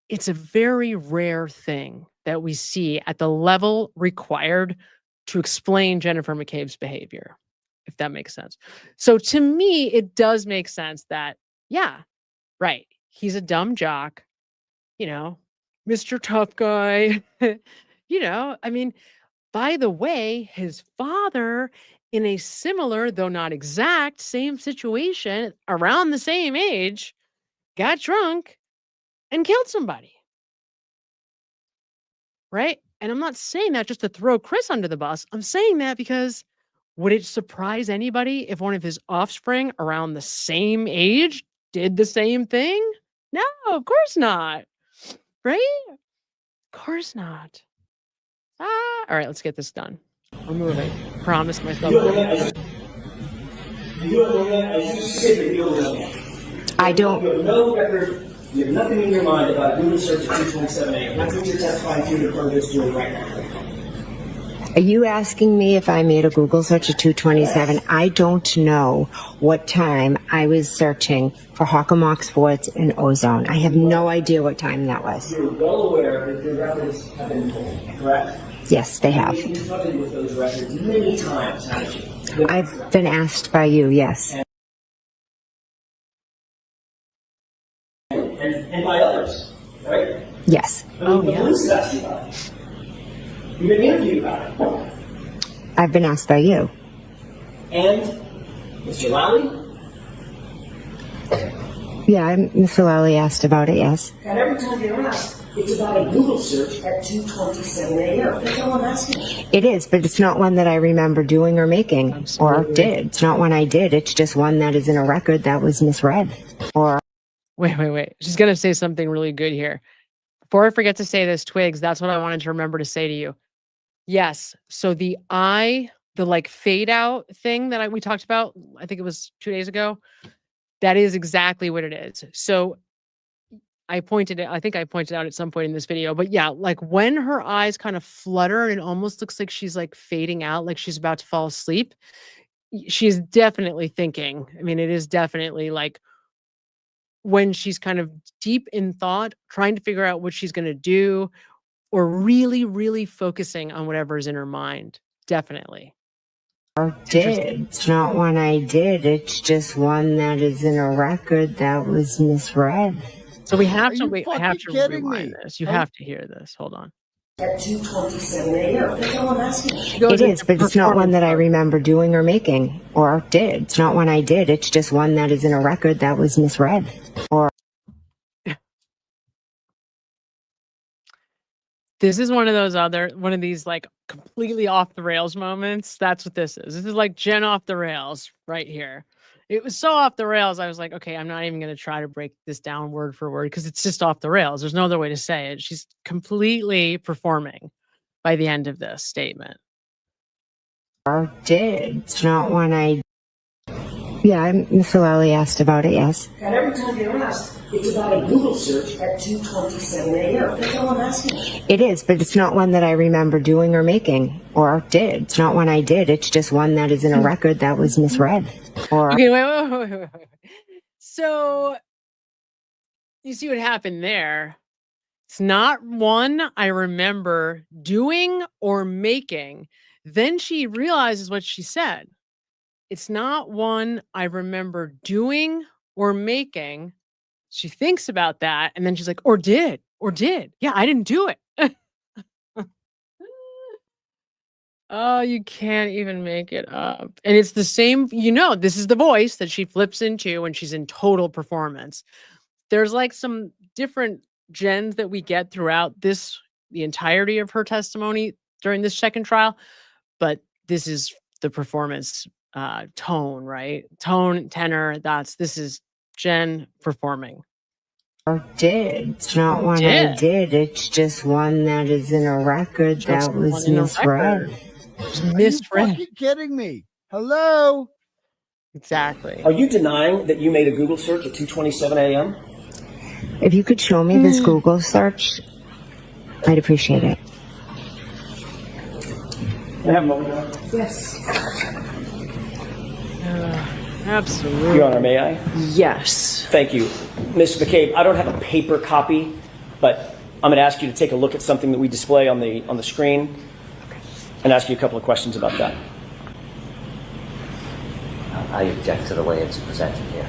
It's a very rare thing that we see at the level required to explain Jennifer McCabe's behavior, if that makes sense. So to me, it does make sense that, yeah, right, he's a dumb jock, you know, Mr. Tough Guy. You know, I mean, by the way, his father, in a similar, though not exact, same situation, around the same age, got drunk and killed somebody. Right? And I'm not saying that just to throw Chris under the bus. I'm saying that because would it surprise anybody if one of his offspring around the same age did the same thing? No, of course not. Right? Of course not. All right, let's get this done. We're moving. Promise myself. I don't. You have no record. You have nothing in your mind about Google search at 2:27 a.m. That's what you're testifying to the front of this doing right now. Are you asking me if I made a Google search at 2:27? I don't know what time I was searching for Hockomock Sports and Ozone. I have no idea what time that was. You're well aware that your records have been pulled, correct? Yes, they have. You've been confronted with those records many times, haven't you? I've been asked by you, yes. And by others, right? Yes. The police have asked you about it. You've been interviewed about it. I've been asked by you. And Mr. Lally? Yeah, Mr. Lally asked about it, yes. And every time you're asked, it's about a Google search at 2:27 a.m. That's all I'm asking. It is, but it's not one that I remember doing or making. Absolutely. Or did. It's not one I did. It's just one that is in a record that was misread. Or Wait. She's going to say something really good here. Before I forget to say this, Twigs, that's what I wanted to remember to say to you. Yes. So the like fade out thing that we talked about, I think it was 2 days ago, that is exactly what it is. So I think I pointed out at some point in this video, but yeah, like when her eyes kind of flutter and it almost looks like she's like fading out, like she's about to fall asleep, she's definitely thinking. I mean, it is definitely like when she's kind of deep in thought, trying to figure out what she's going to do, or really, really focusing on whatever is in her mind. Definitely. Or did. It's not one I did. It's just one that is in a record that was misread. So we have to wait. I have to rewind this. You have to hear this. Hold on. At 2:27 a.m. That's all I'm asking. It is, but it's not one that I remember doing or making. Or did. It's not one I did. It's just one that is in a record that was misread. Or this is one of these like completely off the rails moments. That's what this is. This is like Jen off the rails right here. It was so off the rails. I was like, okay, I'm not even going to try to break this down word for word because it's just off the rails. There's no other way to say it. She's completely performing by the end of this statement. Or did. It's not one I. Yeah, Mr. Lally asked about it, yes. And every time you're asked, it's about a Google search at 2:27 a.m. That's all I'm asking. It is, but it's not one that I remember doing or making. Or did. It's not one I did. It's just one that is in a record that was misread. Or okay, wait. So you see what happened there. It's not one I remember doing or making. Then she realizes what she said. It's not one I remember doing or making. She thinks about that, and then she's like, or did. Yeah, I didn't do it. Oh, you can't even make it up. And it's the same, this is the voice that she flips into when she's in total performance. There's like some different gens that we get throughout the entirety of her testimony during this second trial, but this is the performance tone, right? Tone, tenor, this is Jen performing. Or did. It's not one I did. It's just one that is in a record that was misread. Misread. Are you fucking kidding me? Hello? Exactly. Are you denying that you made a Google search at 2:27 a.m.? If you could show me this Google search, I'd appreciate it. Can I have a moment? Yes. Absolutely. Your Honor, may I? Yes. Thank you. Ms. McCabe, I don't have a paper copy, but I'm going to ask you to take a look at something that we display on the screen. and ask you a couple of questions about that. I object to the way it's presented here.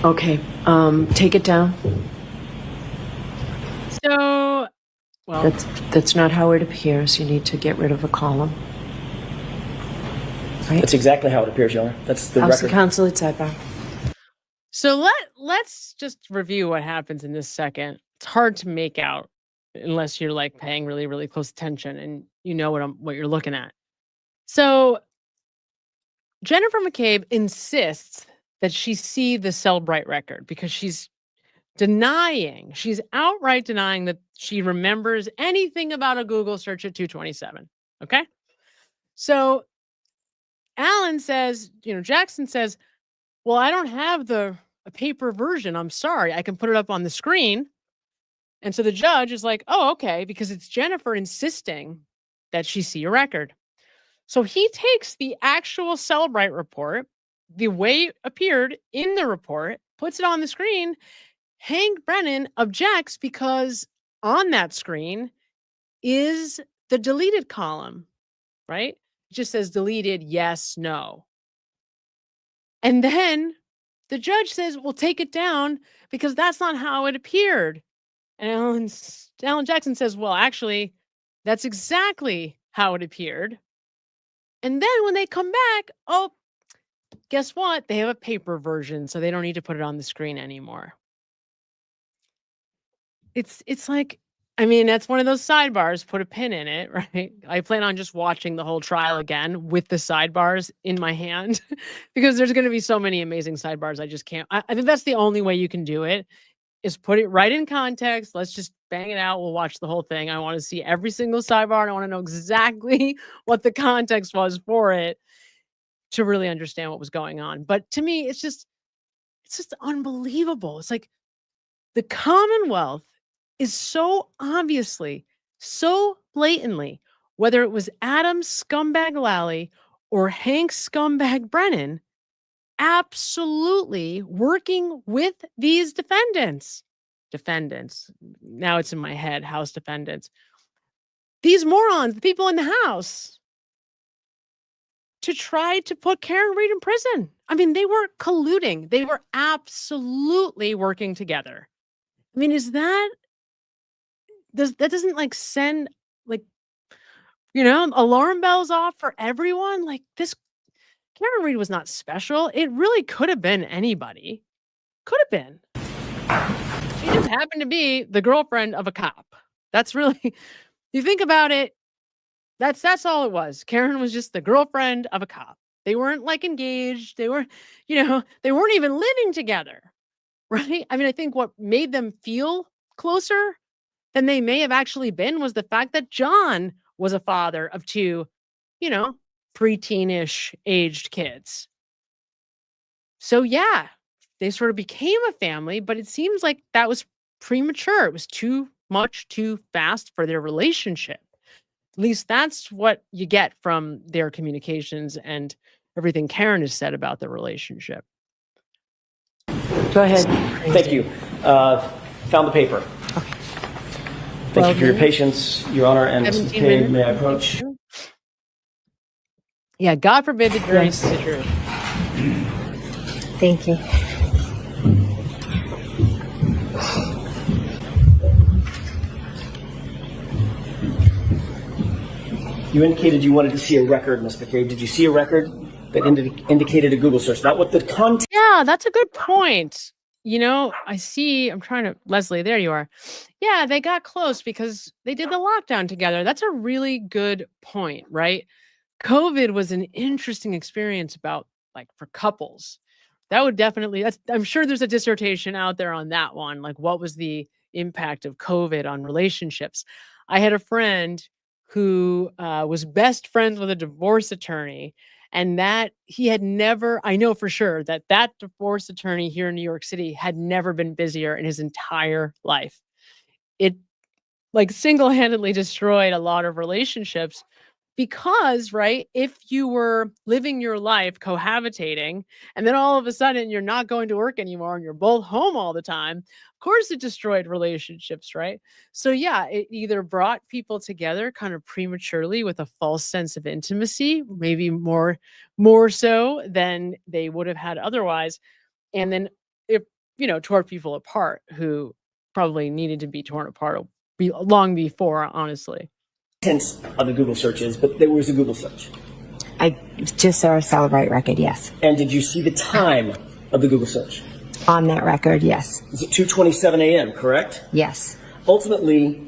Okay, take it down. So, well, That's not how it appears. You need to get rid of a column. Right? That's exactly how it appears, Your Honor. That's the House of record. Counsel at sidebar. so let's just review what happens in this second. It's hard to make out unless you're like paying really, really close attention and you know what you're looking at. So Jennifer McCabe insists that she see the Cellbrite record because she's outright denying that she remembers anything about a Google search at 227. Okay. So Alan says, Jackson says, well, I don't have a paper version. I'm sorry. I can put it up on the screen. And so the judge is like, oh, okay, because it's Jennifer insisting that she see a record. So he takes the actual Cellbrite report, the way it appeared in the report, puts it on the screen. Hank Brennan objects because on that screen is the deleted column, right? It just says deleted, yes, no. And then the judge says, well, take it down because that's not how it appeared. And Alan Jackson says, well, actually, that's exactly how it appeared. And then when they come back, oh, guess what? They have a paper version, so they don't need to put it on the screen anymore. It's like, I mean, that's one of those sidebars, put a pin in it, right? I plan on just watching the whole trial again with the sidebars in my hand because there's going to be so many amazing sidebars. I just can't. I think that's the only way you can do it is put it right in context. Let's just bang it out. We'll watch the whole thing. I want to see every single sidebar and I want to know exactly what the context was for it to really understand what was going on. But to me, it's just unbelievable. It's like the Commonwealth is so obviously, so blatantly, whether it was Adam Scumbag Lally or Hank Scumbag Brennan, absolutely working with these defendants. Now it's in my head, House defendants. These morons, the people in the House, to try to put Karen Reed in prison. I mean, they were colluding. They were absolutely working together. I mean, that doesn't like send like, alarm bells off for everyone? Like this, Karen Reed was not special. It really could have been anybody. Could have been. She just happened to be the girlfriend of a cop. That's really, you think about it, that's all it was. Karen was just the girlfriend of a cop. They weren't like engaged. They were, they weren't even living together. Right? I mean, I think what made them feel closer than they may have actually been was the fact that John was a father of two, preteenish aged kids. So yeah, they sort of became a family, but it seems like that was premature. It was too fast for their relationship. At least that's what you get from their communications and everything Karen has said about the relationship. Go ahead. Thank you. Found the paper. Okay. Thank you for your patience, Your Honor, and Mrs. McCabe, may I approach? Yeah, God forbid the jury see the truth. Thank you. You indicated you wanted to see a record, Ms. McCabe. Did you see a record that indicated a Google search? Not what the content. Yeah, that's a good point. Leslie, there you are. Yeah, they got close because they did the lockdown together. That's a really good point, right? COVID was an interesting experience for couples. That would definitely, I'm sure there's a dissertation out there on that one. Like, what was the impact of COVID on relationships? I had a friend who was best friends with a divorce attorney, and that he had never, I know for sure that divorce attorney here in New York City had never been busier in his entire life. It single-handedly destroyed a lot of relationships Because, right, if you were living your life cohabitating and then all of a sudden you're not going to work anymore and you're both home all the time, of course it destroyed relationships, right? So yeah, it either brought people together kind of prematurely with a false sense of intimacy, maybe more so than they would have had otherwise, and then it, tore people apart who probably needed to be torn apart long before, honestly. Of the Google searches, but there was a Google search. I just saw a Celebrate record, yes. And did you see the time of the Google search? On that record, yes. Is it 2:27 a.m., correct? Yes. Ultimately,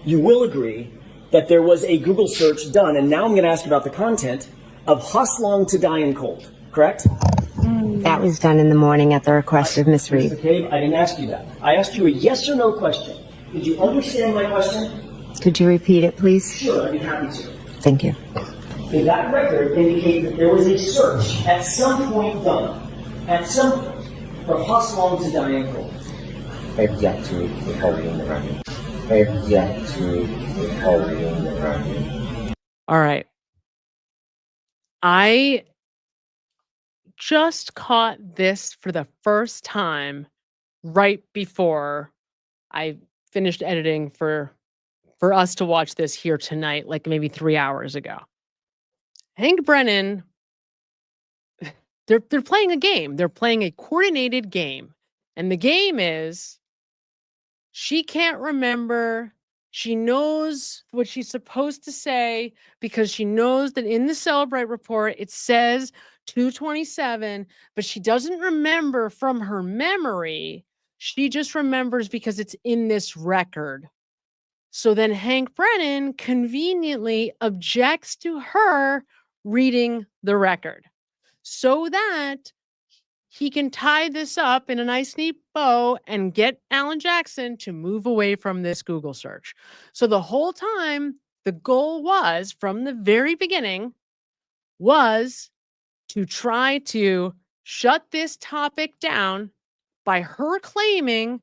you will agree that there was a Google search done, and now I'm going to ask you about the content of Hustlong to Die in Cold, correct? That was done in the morning at the request of Miss Reed. McCabe, I didn't ask you that. I asked you a yes or no question. Did you understand my question? Could you repeat it, please? Sure, I'd be happy to. Thank you. Okay, that record indicates that there was a search at some point done, at some point, for Hustlong to Die in Cold. I object to recording the record. I object to recording the record. All right. I just caught this for the first time right before I finished editing for us to watch this here tonight, like maybe 3 hours ago. Hank Brennan, they're playing a game. They're playing a coordinated game. And the game is she can't remember. She knows what she's supposed to say because she knows that in the Celebrate report, it says 227, but she doesn't remember from her memory. She just remembers because it's in this record. So then Hank Brennan conveniently objects to her reading the record so that he can tie this up in a nice, neat bow and get Alan Jackson to move away from this Google search. So the whole time, the goal was, from the very beginning, was to try to shut this topic down by her claiming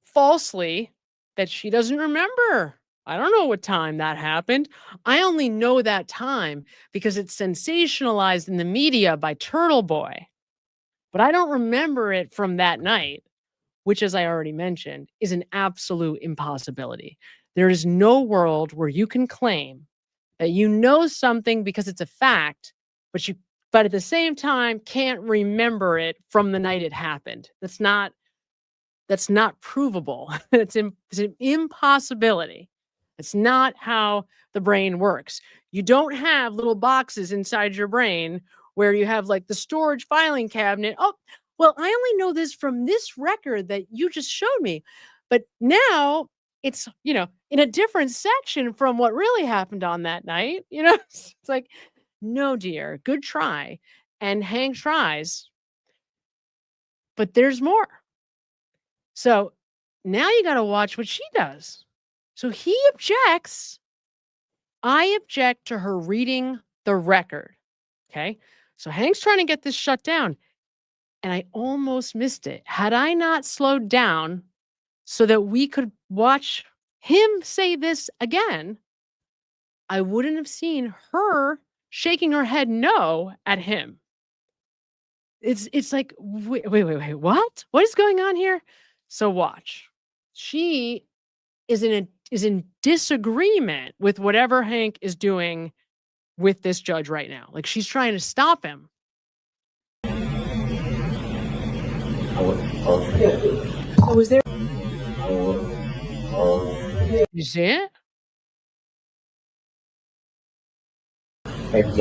falsely that she doesn't remember. I don't know what time that happened. I only know that time because it's sensationalized in the media by Turtle Boy. But I don't remember it from that night, which, as I already mentioned, is an absolute impossibility. There is no world where you can claim that you know something because it's a fact, but at the same time can't remember it from the night it happened. That's not provable. It's an impossibility. It's not how the brain works. You don't have little boxes inside your brain where you have like the storage filing cabinet. Oh, well, I only know this from this record that you just showed me. But now it's, in a different section from what really happened on that night. It's like, no, dear, good try. And Hank tries, but there's more. So now you got to watch what she does. So he objects. I object to her reading the record. Okay. So Hank's trying to get this shut down. And I almost missed it. Had I not slowed down so that we could watch him say this again, I wouldn't have seen her shaking her head no at him. It's like, wait, what? What is going on here? So watch. She is in disagreement with whatever Hank is doing with this judge right now. Like she's trying to stop him. Was there? You see it?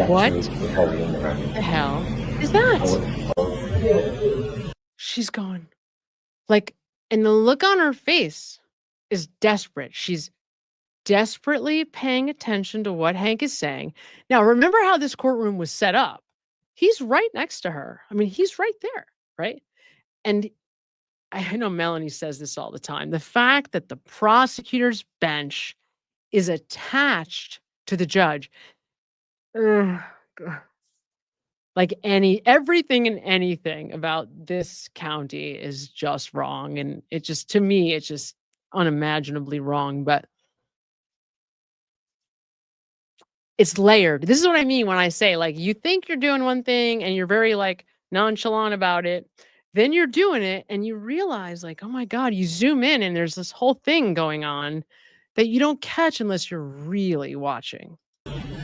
What the hell is that? She's going like, and the look on her face is desperate. She's desperately paying attention to what Hank is saying. Now, remember how this courtroom was set up. He's right next to her. I mean, he's right there, right? And I know Melanie says this all the time. The fact that the prosecutor's bench is attached to the judge, like everything and anything about this county is just wrong. And it just, to me, it's just unimaginably wrong. But it's layered. This is what I mean when I say, like, you think you're doing one thing and you're very like nonchalant about it. Then you're doing it and you realize, like, oh my God, you zoom in and there's this whole thing going on that you don't catch unless you're really watching.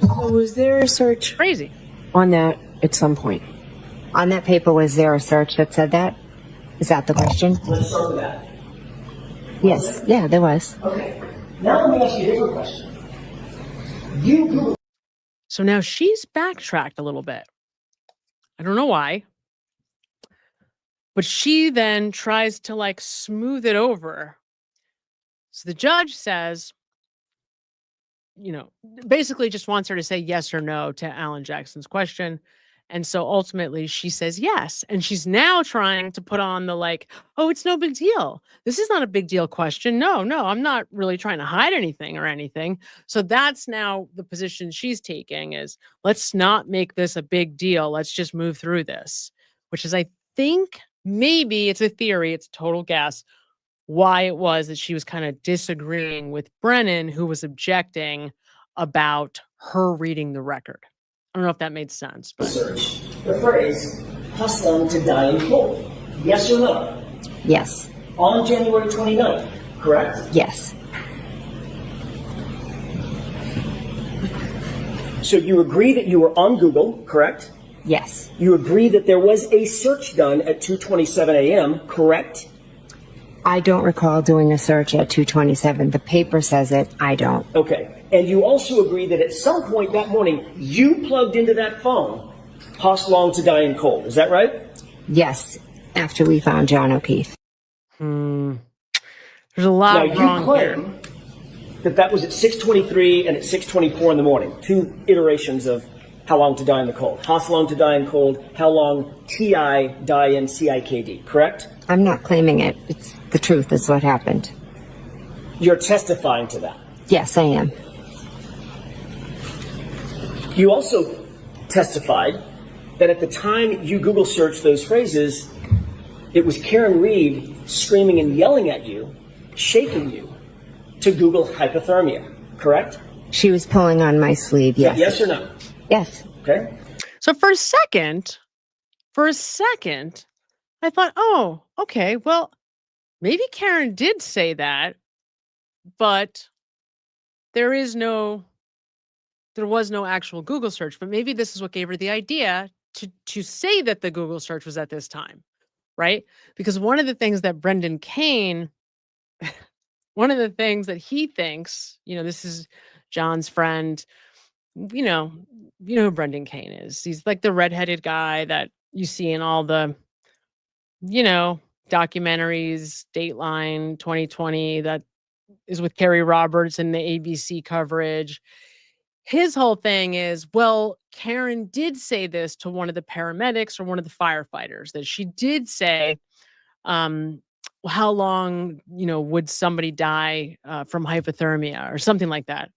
Was there a search Crazy. on that at some point? On that paper, was there a search that said that? Is that the question? Let's start with that. Yes. Yeah, there was. Okay. Now let me ask you a different question. You Google. So now she's backtracked a little bit. I don't know why. But she then tries to like smooth it over. So the judge says, you know, basically just wants her to say yes or no to Alan Jackson's question. And so ultimately she says yes. And she's now trying to put on the like, oh, it's no big deal. This is not a big deal question. No, I'm not really trying to hide anything or anything. So that's now the position she's taking is, let's not make this a big deal. Let's just move through this, which is, I think, maybe it's a theory, it's total guess, why it was that she was kind of disagreeing with Brennan, who was objecting about her reading the record. I don't know if that made sense, but Search the phrase hustling to die in cold. Yes or no? Yes. On January 29th, correct? Yes. So you agree that you were on Google, correct? Yes. You agree that there was a search done at 2:27 a.m., correct? I don't recall doing a search at 2:27. The paper says it. I don't. Okay. And you also agree that at some point that morning, you plugged into that phone, Hostlong to die in cold. Is that right? Yes. After we found John O'Keefe. there's a lot now, wrong you claim that was at 6:23 and at 6:24 in the morning. Two iterations of how long to die in the cold. Hostlong to die in cold. How long T.I. die in CIKD, correct? I'm not claiming it. It's the truth is what happened. You're testifying to that. Yes, I am. You also testified that at the time you Google searched those phrases, it was Karen Reed screaming and yelling at you, shaking you, to Google hypothermia, correct? She was pulling on my sleeve, yes. Yes or no? Yes. Okay. So for a second, I thought, oh, okay, well, maybe Karen did say that, but there was no actual Google search. But maybe this is what gave her the idea to say that the Google search was at this time, right? Because one of the things that Brendan Kane, one of the things that he thinks, this is John's friend, you know who Brendan Kane is. He's like the redheaded guy that you see in all the, documentaries, Dateline 2020, that is with Kerry Roberts and the ABC coverage. His whole thing is, well, Karen did say this to one of the paramedics or one of the firefighters, that she did say, how long, would somebody die from hypothermia or something like that.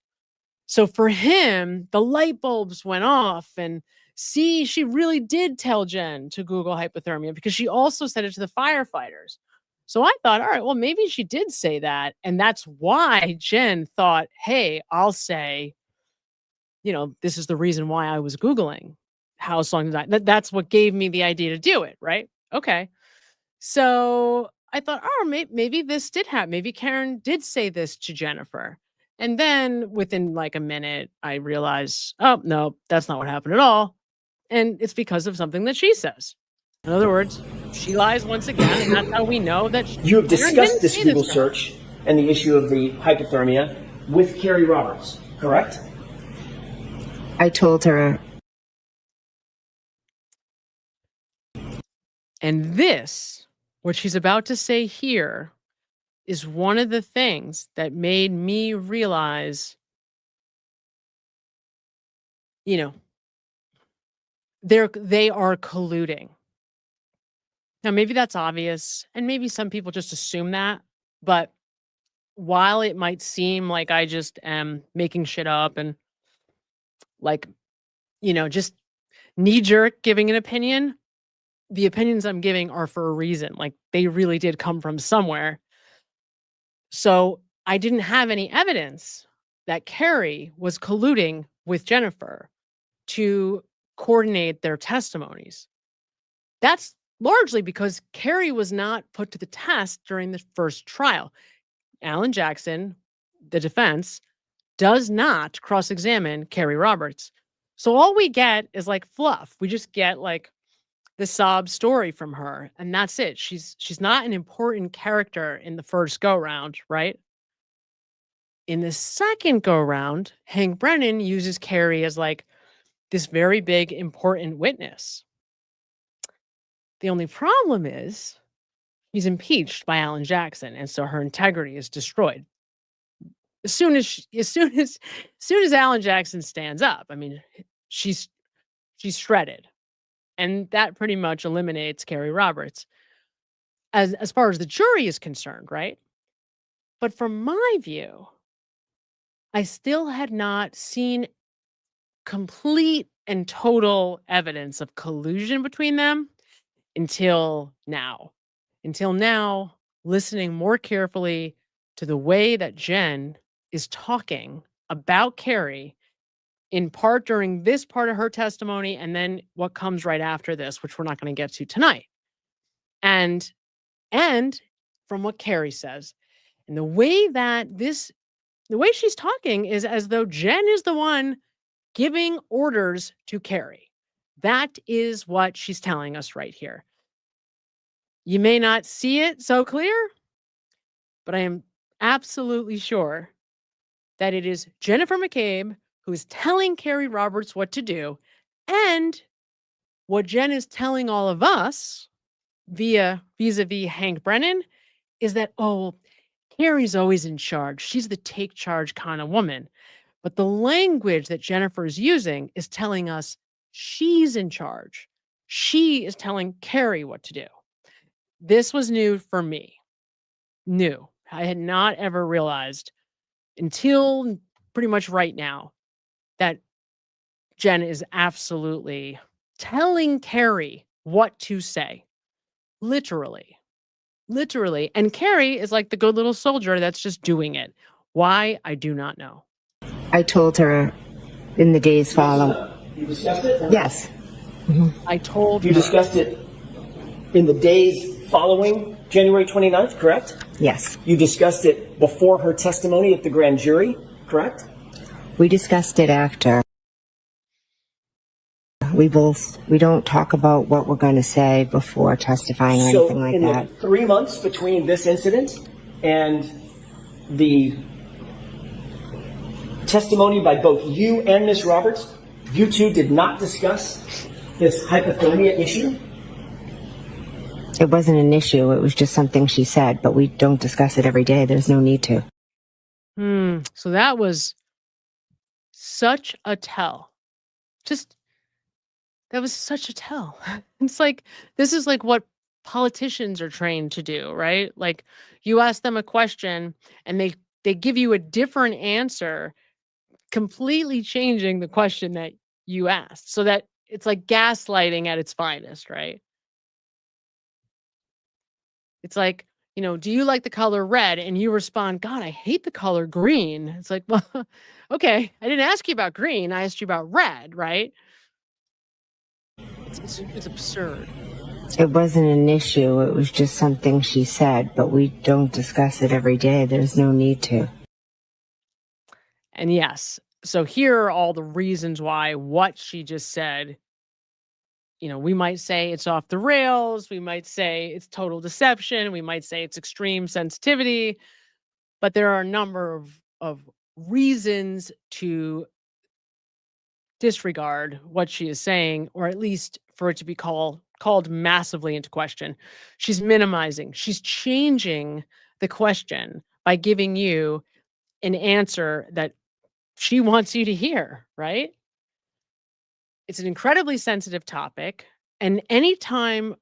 So for him, the light bulbs went off and see, she really did tell Jen to Google hypothermia because she also said it to the firefighters. So I thought, all right, well, maybe she did say that. And that's why Jen thought, hey, I'll say, this is the reason why I was Googling how long to die. That's what gave me the idea to do it, right? Okay. So I thought, oh, maybe this did happen. Maybe Karen did say this to Jennifer. And then within like a minute, I realized, oh, no, that's not what happened at all. And it's because of something that she says. In other words, she lies once again, and that's how we know that you have discussed this Google search and the issue of the hypothermia with Kerry Roberts, correct? I told her. And this, what she's about to say here, is one of the things that made me realize, they are colluding. Now, maybe that's obvious, and maybe some people just assume that, but while it might seem like I just am making shit up and like, just knee-jerk giving an opinion, the opinions I'm giving are for a reason. Like, they really did come from somewhere. So I didn't have any evidence that Kerry was colluding with Jennifer to coordinate their testimonies. That's largely because Carrie was not put to the test during the first trial. Alan Jackson, the defense, does not cross-examine Carrie Roberts. So all we get is like fluff. We just get like the sob story from her, and that's it. She's not an important character in the first go-round, right? In the second go-round, Hank Brennan uses Carrie as like this very big, important witness. The only problem is he's impeached by Alan Jackson, and so her integrity is destroyed. As soon as Alan Jackson stands up, I mean, she's shredded, and that pretty much eliminates Carrie Roberts as far as the jury is concerned, right? But from my view, I still had not seen complete and total evidence of collusion between them until now. Until now, listening more carefully to the way that Jen is talking about Carrie, in part during this part of her testimony, and then what comes right after this, which we're not going to get to tonight. And from what Carrie says, and the way she's talking is as though Jen is the one giving orders to Carrie. That is what she's telling us right here. You may not see it so clear, but I am absolutely sure that it is Jennifer McCabe who is telling Carrie Roberts what to do, and what Jen is telling all of us vis-a-vis Hank Brennan is that, oh, Carrie's always in charge. She's the take charge kind of woman. But the language that Jennifer is using is telling us she's in charge. She is telling Carrie what to do. This was new for me. New. I had not ever realized until pretty much right now that Jen is absolutely telling Carrie what to say. Literally. And Carrie is like the good little soldier that's just doing it. Why? I do not know. I told her in the days following. You discussed it? Yes. I told You her. discussed it in the days following January 29th, correct? Yes. You discussed it before her testimony at the grand jury, correct? We discussed it after. We don't talk about what we're going to say before testifying or anything like that. So in the 3 months between this incident and the testimony by both you and Ms. Roberts, you two did not discuss this hypothermia issue? It wasn't an issue. It was just something she said, but we don't discuss it every day. There's no need to. So that was such a tell. That was such a tell. It's like, this is like what politicians are trained to do, right? Like, you ask them a question and they give you a different answer, completely changing the question that you asked. So that it's like gaslighting at its finest, right? It's like, do you like the color red? And you respond, God, I hate the color green. It's like, well, okay, I didn't ask you about green. I asked you about red, right? It's absurd. It wasn't an issue. It was just something she said, but we don't discuss it every day. There's no need to. And yes, so here are all the reasons why what she just said, we might say it's off the rails. We might say it's total deception. We might say it's extreme sensitivity. But there are a number of reasons to disregard what she is saying, or at least for it to be called massively into question. She's minimizing. She's changing the question by giving you an answer that she wants you to hear, right? It's an incredibly sensitive topic. And anytime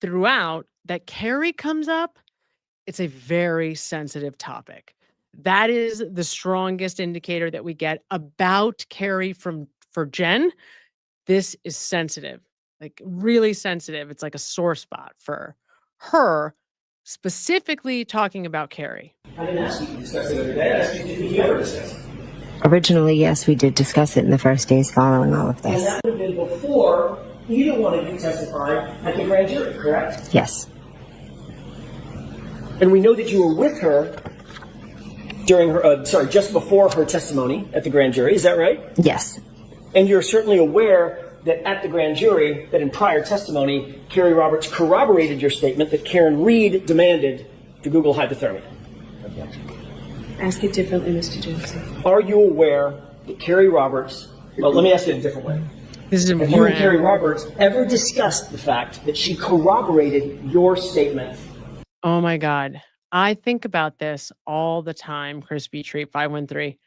throughout that Carrie comes up, it's a very sensitive topic. That is the strongest indicator that we get about Carrie for Jen. This is sensitive, like really sensitive. It's like a sore spot for her, specifically talking about Carrie. I didn't ask you to discuss it every day. I asked you, did you ever discuss it? Originally, yes, we did discuss it in the first days following all of And this. that would have been before either one of you testified at the grand jury, correct? Yes. And we know that you were with her during her, just before her testimony at the grand jury. Is that right? Yes. And you're certainly aware that at the grand jury, that in prior testimony, Carrie Roberts corroborated your statement that Karen Reed demanded to Google hypothermia. Ask it differently, Mr. Johnson. Are you aware that Carrie Roberts, well, let me ask it a different way. This is Have you and important. Carrie Roberts ever discussed the fact that she corroborated your statement? Oh my God. I think about this all the time, Crispy Treat 513.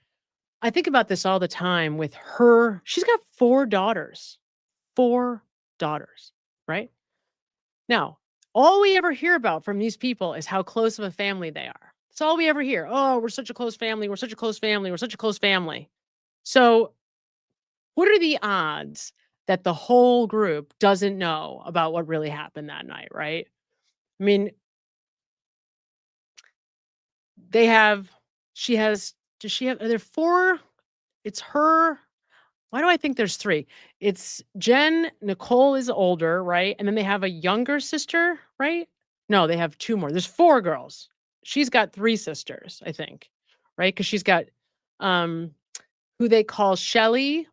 I think about this all the time with her. She's got 4 daughters. 4 daughters, right? Now, all we ever hear about from these people is how close of a family they are. That's all we ever hear. Oh, we're such a close family. We're such a close family. We're such a close family. So, what are the odds that the whole group doesn't know about what really happened that night, right? I mean, are there 4? It's her. Why do I think there's 3? It's Jen, Nicole is older, right? And then they have a younger sister, right? No, they have 2 more. There's 4 girls. She's got 3 sisters, I think, right? Because she's got who they call Shelly,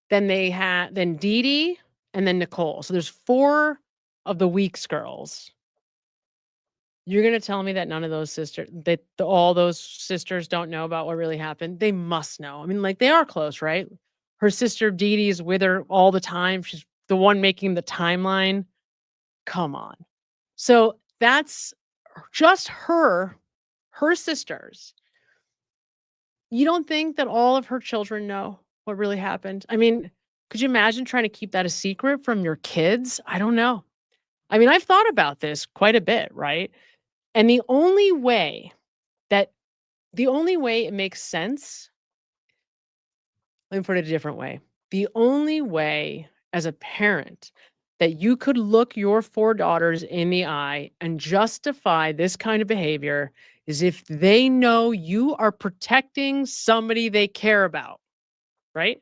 then Dee Dee, and then Nicole. So there's 4 of the Weeks girls. You're going to tell me that none of those sisters, all those sisters don't know about what really happened? They must know. I mean, like, they are close, right? Her sister Dee Dee is with her all the time. She's the one making the timeline. Come on. So that's just her sisters. You don't think that all of her children know what really happened? I mean, could you imagine trying to keep that a secret from your kids? I don't know. I mean, I've thought about this quite a bit, right? And the only way it makes sense, let me put it a different way. The only way as a parent that you could look your 4 daughters in the eye and justify this kind of behavior is if they know you are protecting somebody they care about, right?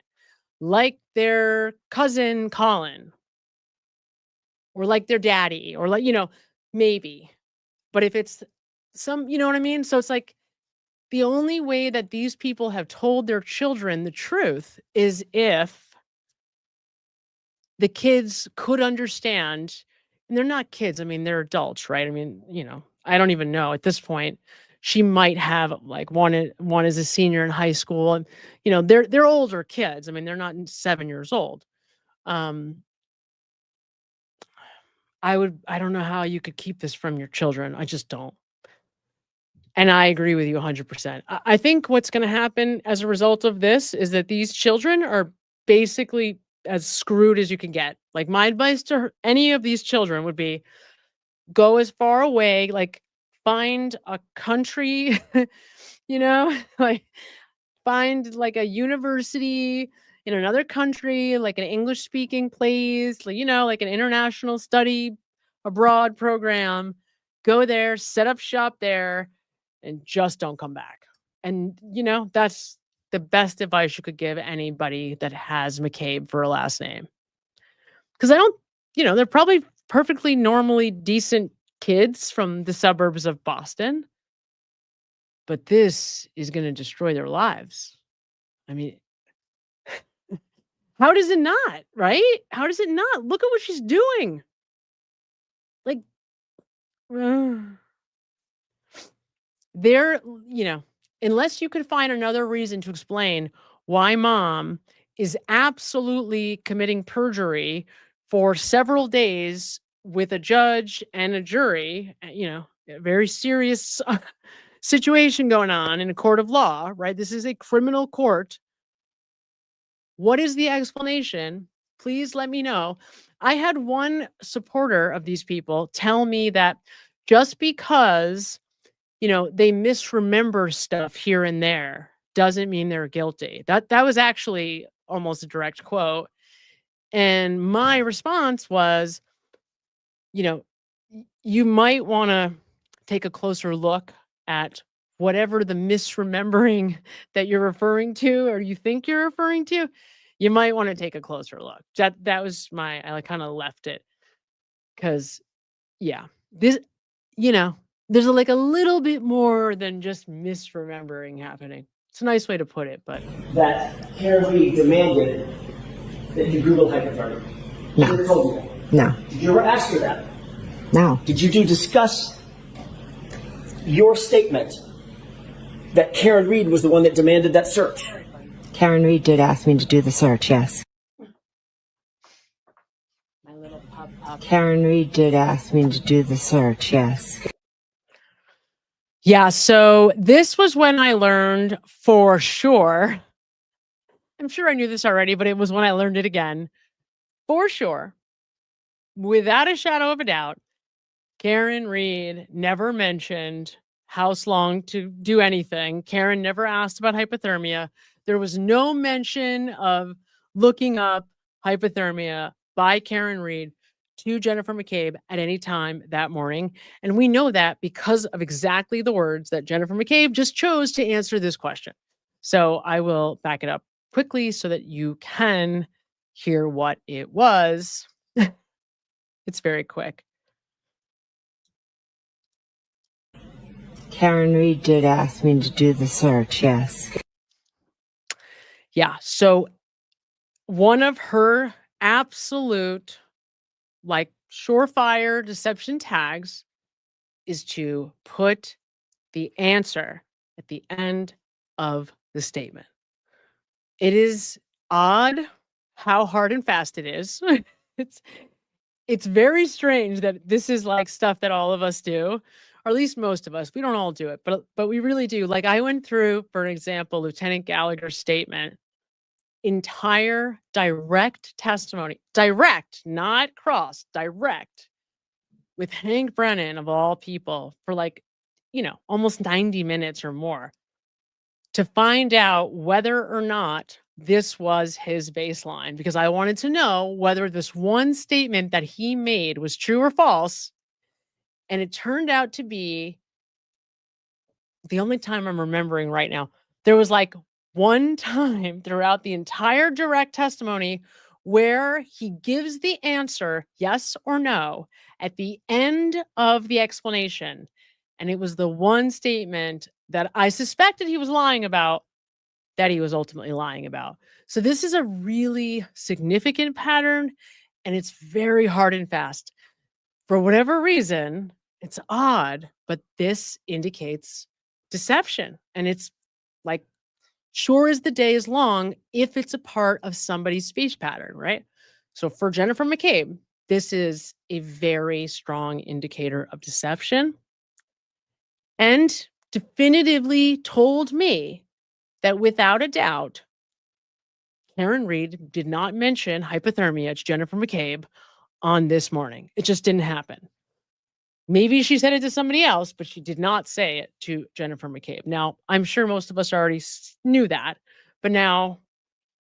Like their cousin Colin, or like their daddy, or like, maybe. But if it's you know what I mean? So it's like the only way that these people have told their children the truth is if the kids could understand, and they're not kids. I mean, they're adults, right? I mean, I don't even know at this point. She might have like one is a senior in high school, and they're older kids. I mean, they're not 7 years old. I don't know how you could keep this from your children. I just don't. And I agree with you 100%. I think what's going to happen as a result of this is that these children are basically as screwed as you can get. Like, my advice to any of these children would be go as far away, like find a country, like find like a university in another country, like an English speaking place, like, like an international study abroad program. Go there, set up shop there, and just don't come back. And, that's the best advice you could give anybody that has McCabe for a last name. Because they're probably perfectly normally decent kids from the suburbs of Boston. But this is going to destroy their lives. I mean, how does it not, right? How does it not? Look at what she's doing. Like, unless you could find another reason to explain why mom is absolutely committing perjury for several days with a judge and a jury, a very serious situation going on in a court of law, right? This is a criminal court. What is the explanation? Please let me know. I had one supporter of these people tell me that just because they misremember stuff here and there doesn't mean they're guilty. That was actually almost a direct quote. And my response was, you might want to take a closer look at whatever the misremembering that you're referring to or you think you're referring to, you might want to take a closer look. That was I kind of left it because, yeah, this, there's like a little bit more than just misremembering happening. It's a nice way to put it, but that Karen Reed demanded that you Google hypothermia. She never told you that. No. Did you ever ask her that? No. Did you discuss your statement that Karen Reed was the one that demanded that search? Karen Reed did ask me to do the search, yes. My little pup. Karen Reed did ask me to do the search, yes. Yeah, so this was when I learned for sure. I'm sure I knew this already, but it was when I learned it again. For sure, without a shadow of a doubt, Karen Reed never mentioned house long to do anything. Karen never asked about hypothermia. There was no mention of looking up hypothermia by Karen Reed to Jennifer McCabe at any time that morning. And we know that because of exactly the words that Jennifer McCabe just chose to answer this question. So I will back it up quickly so that you can hear what it was. It's very quick. Karen Reed did ask me to do the search, yes. Yeah, so one of her absolute, surefire deception tags is to put the answer at the end of the statement. It is odd how hard and fast it is. It's very strange that this is stuff that all of us do, or at least most of us. We don't all do it, but we really do. I went through, for example, Lieutenant Gallagher's statement, entire direct testimony, direct, not cross, direct, with Hank Brennan of all people for almost 90 minutes or more to find out whether or not this was his baseline, because I wanted to know whether this one statement that he made was true or false. And it turned out to be the only time I'm remembering right now. There was one time throughout the entire direct testimony where he gives the answer, yes or no, at the end of the explanation. And it was the one statement that I suspected he was lying about that he was ultimately lying about. So this is a really significant pattern, and it's very hard and fast. For whatever reason, it's odd, but this indicates deception. And it's sure as the day is long if it's a part of somebody's speech pattern, right? So for Jennifer McCabe, this is a very strong indicator of deception, and definitively told me that without a doubt, Karen Reed did not mention hypothermia to Jennifer McCabe on this morning. It just didn't happen. Maybe she said it to somebody else, but she did not say it to Jennifer McCabe. Now, I'm sure most of us already knew that, but now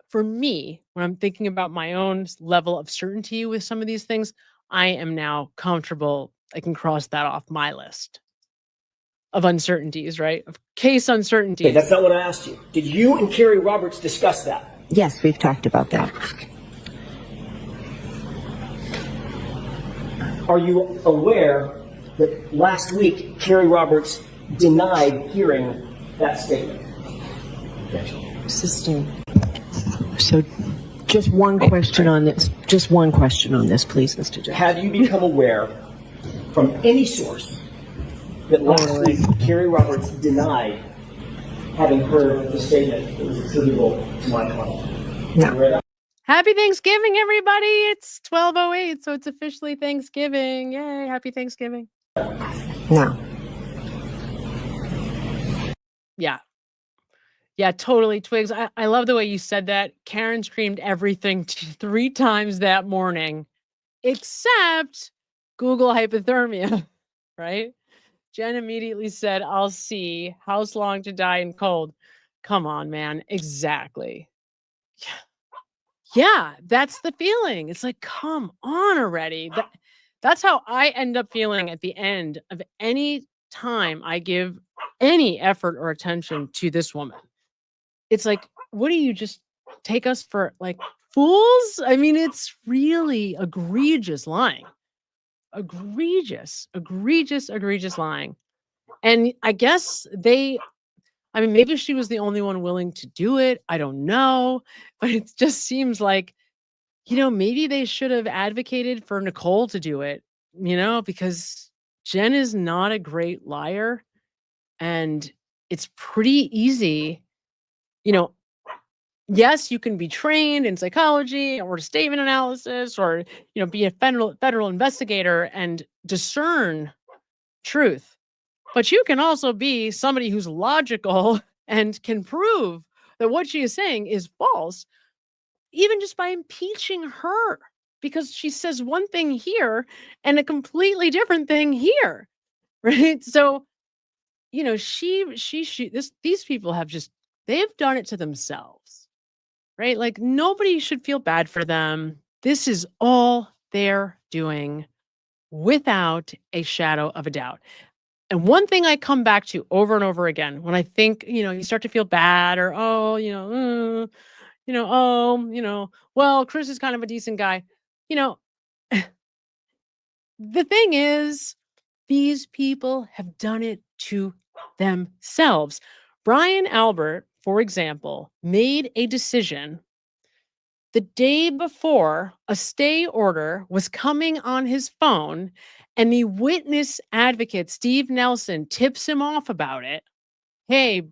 for me, when I'm thinking about my own level of certainty with some of these things, I am now comfortable. I can cross that off my list of uncertainties, right? Of case uncertainties. Okay, that's not what I asked you. Did you and Carrie Roberts discuss that? Yes, we've talked about that. Are you aware that last week Carrie Roberts denied hearing that statement? Sister, so just one question on this. Just one question on this, please, Mr. Judge. Have you become aware from any source that last week Carrie Roberts denied having heard the statement that was attributable to my client? No. Happy Thanksgiving, everybody. It's 12:08, so it's officially Thanksgiving. Yay, happy Thanksgiving. No. Yeah, totally, Twigs. I love the way you said that. Karen screamed everything 3 times that morning, except Google hypothermia, right? Jen immediately said, I'll see. House long to die in cold. Come on, man. Exactly. Yeah, that's the feeling. It's come on already. That's how I end up feeling at the end of any time I give any effort or attention to this woman, it's like, what do you just take us for like fools? I mean, it's really egregious lying. Egregious lying. And I guess maybe she was the only one willing to do it. I don't know. But it just seems like, maybe they should have advocated for Nicole to do it, because Jen is not a great liar. And it's pretty easy, yes, you can be trained in psychology or statement analysis or, be a federal investigator and discern truth. But you can also be somebody who's logical and can prove that what she is saying is false, even just by impeaching her, because she says one thing here and a completely different thing here, right? So, these people they've done it to themselves, right? Like, nobody should feel bad for them. This is all they're doing without a shadow of a doubt. And one thing I come back to over and over again when I think, you start to feel bad or, well, Chris is kind of a decent guy. The thing is, these people have done it to themselves. Brian Albert, for example, made a decision the day before a stay order was coming on his phone, and the witness advocate, Steve Nelson, tips him off about it. Hey,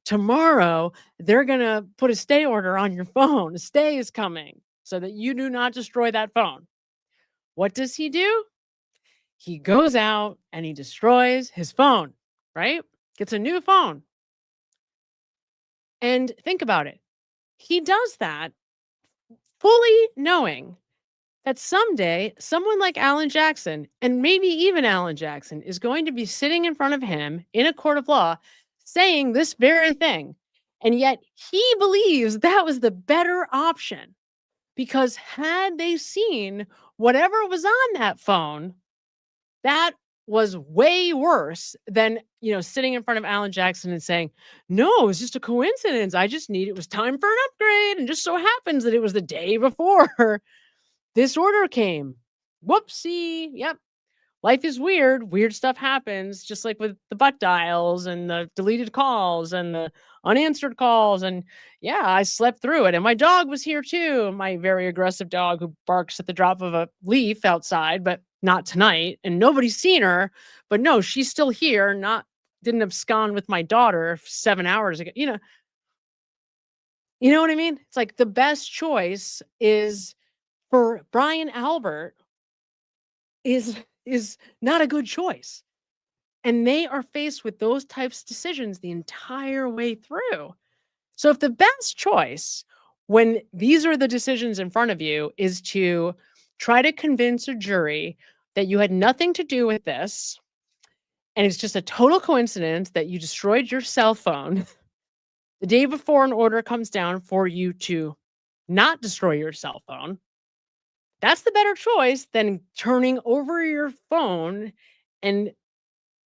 tomorrow they're going to put a stay order on your phone. A stay is coming so that you do not destroy that phone. What does he do? He goes out and he destroys his phone, right? Gets a new phone. And think about it. He does that fully knowing that someday someone like Alan Jackson, and maybe even Alan Jackson, is going to be sitting in front of him in a court of law saying this very thing. And yet he believes that was the better option, because had they seen whatever was on that phone, that was way worse than, sitting in front of Alan Jackson and saying, no, it was just a coincidence. It was time for an upgrade. And just so happens that it was the day before this order came. Whoopsie. Yep. Life is weird. Weird stuff happens, just like with the butt dials and the deleted calls and the unanswered calls. And yeah, I slept through it. And my dog was here too. My very aggressive dog who barks at the drop of a leaf outside, but not tonight. And nobody's seen her. But no, she's still here. Didn't abscond with my daughter 7 hours ago. You know what I mean? It's like the best choice is for Brian Albert is not a good choice. And they are faced with those types of decisions the entire way through. So if the best choice, when these are the decisions in front of you, is to try to convince a jury that you had nothing to do with this, and it's just a total coincidence that you destroyed your cell phone the day before an order comes down for you to not destroy your cell phone, that's the better choice than turning over your phone and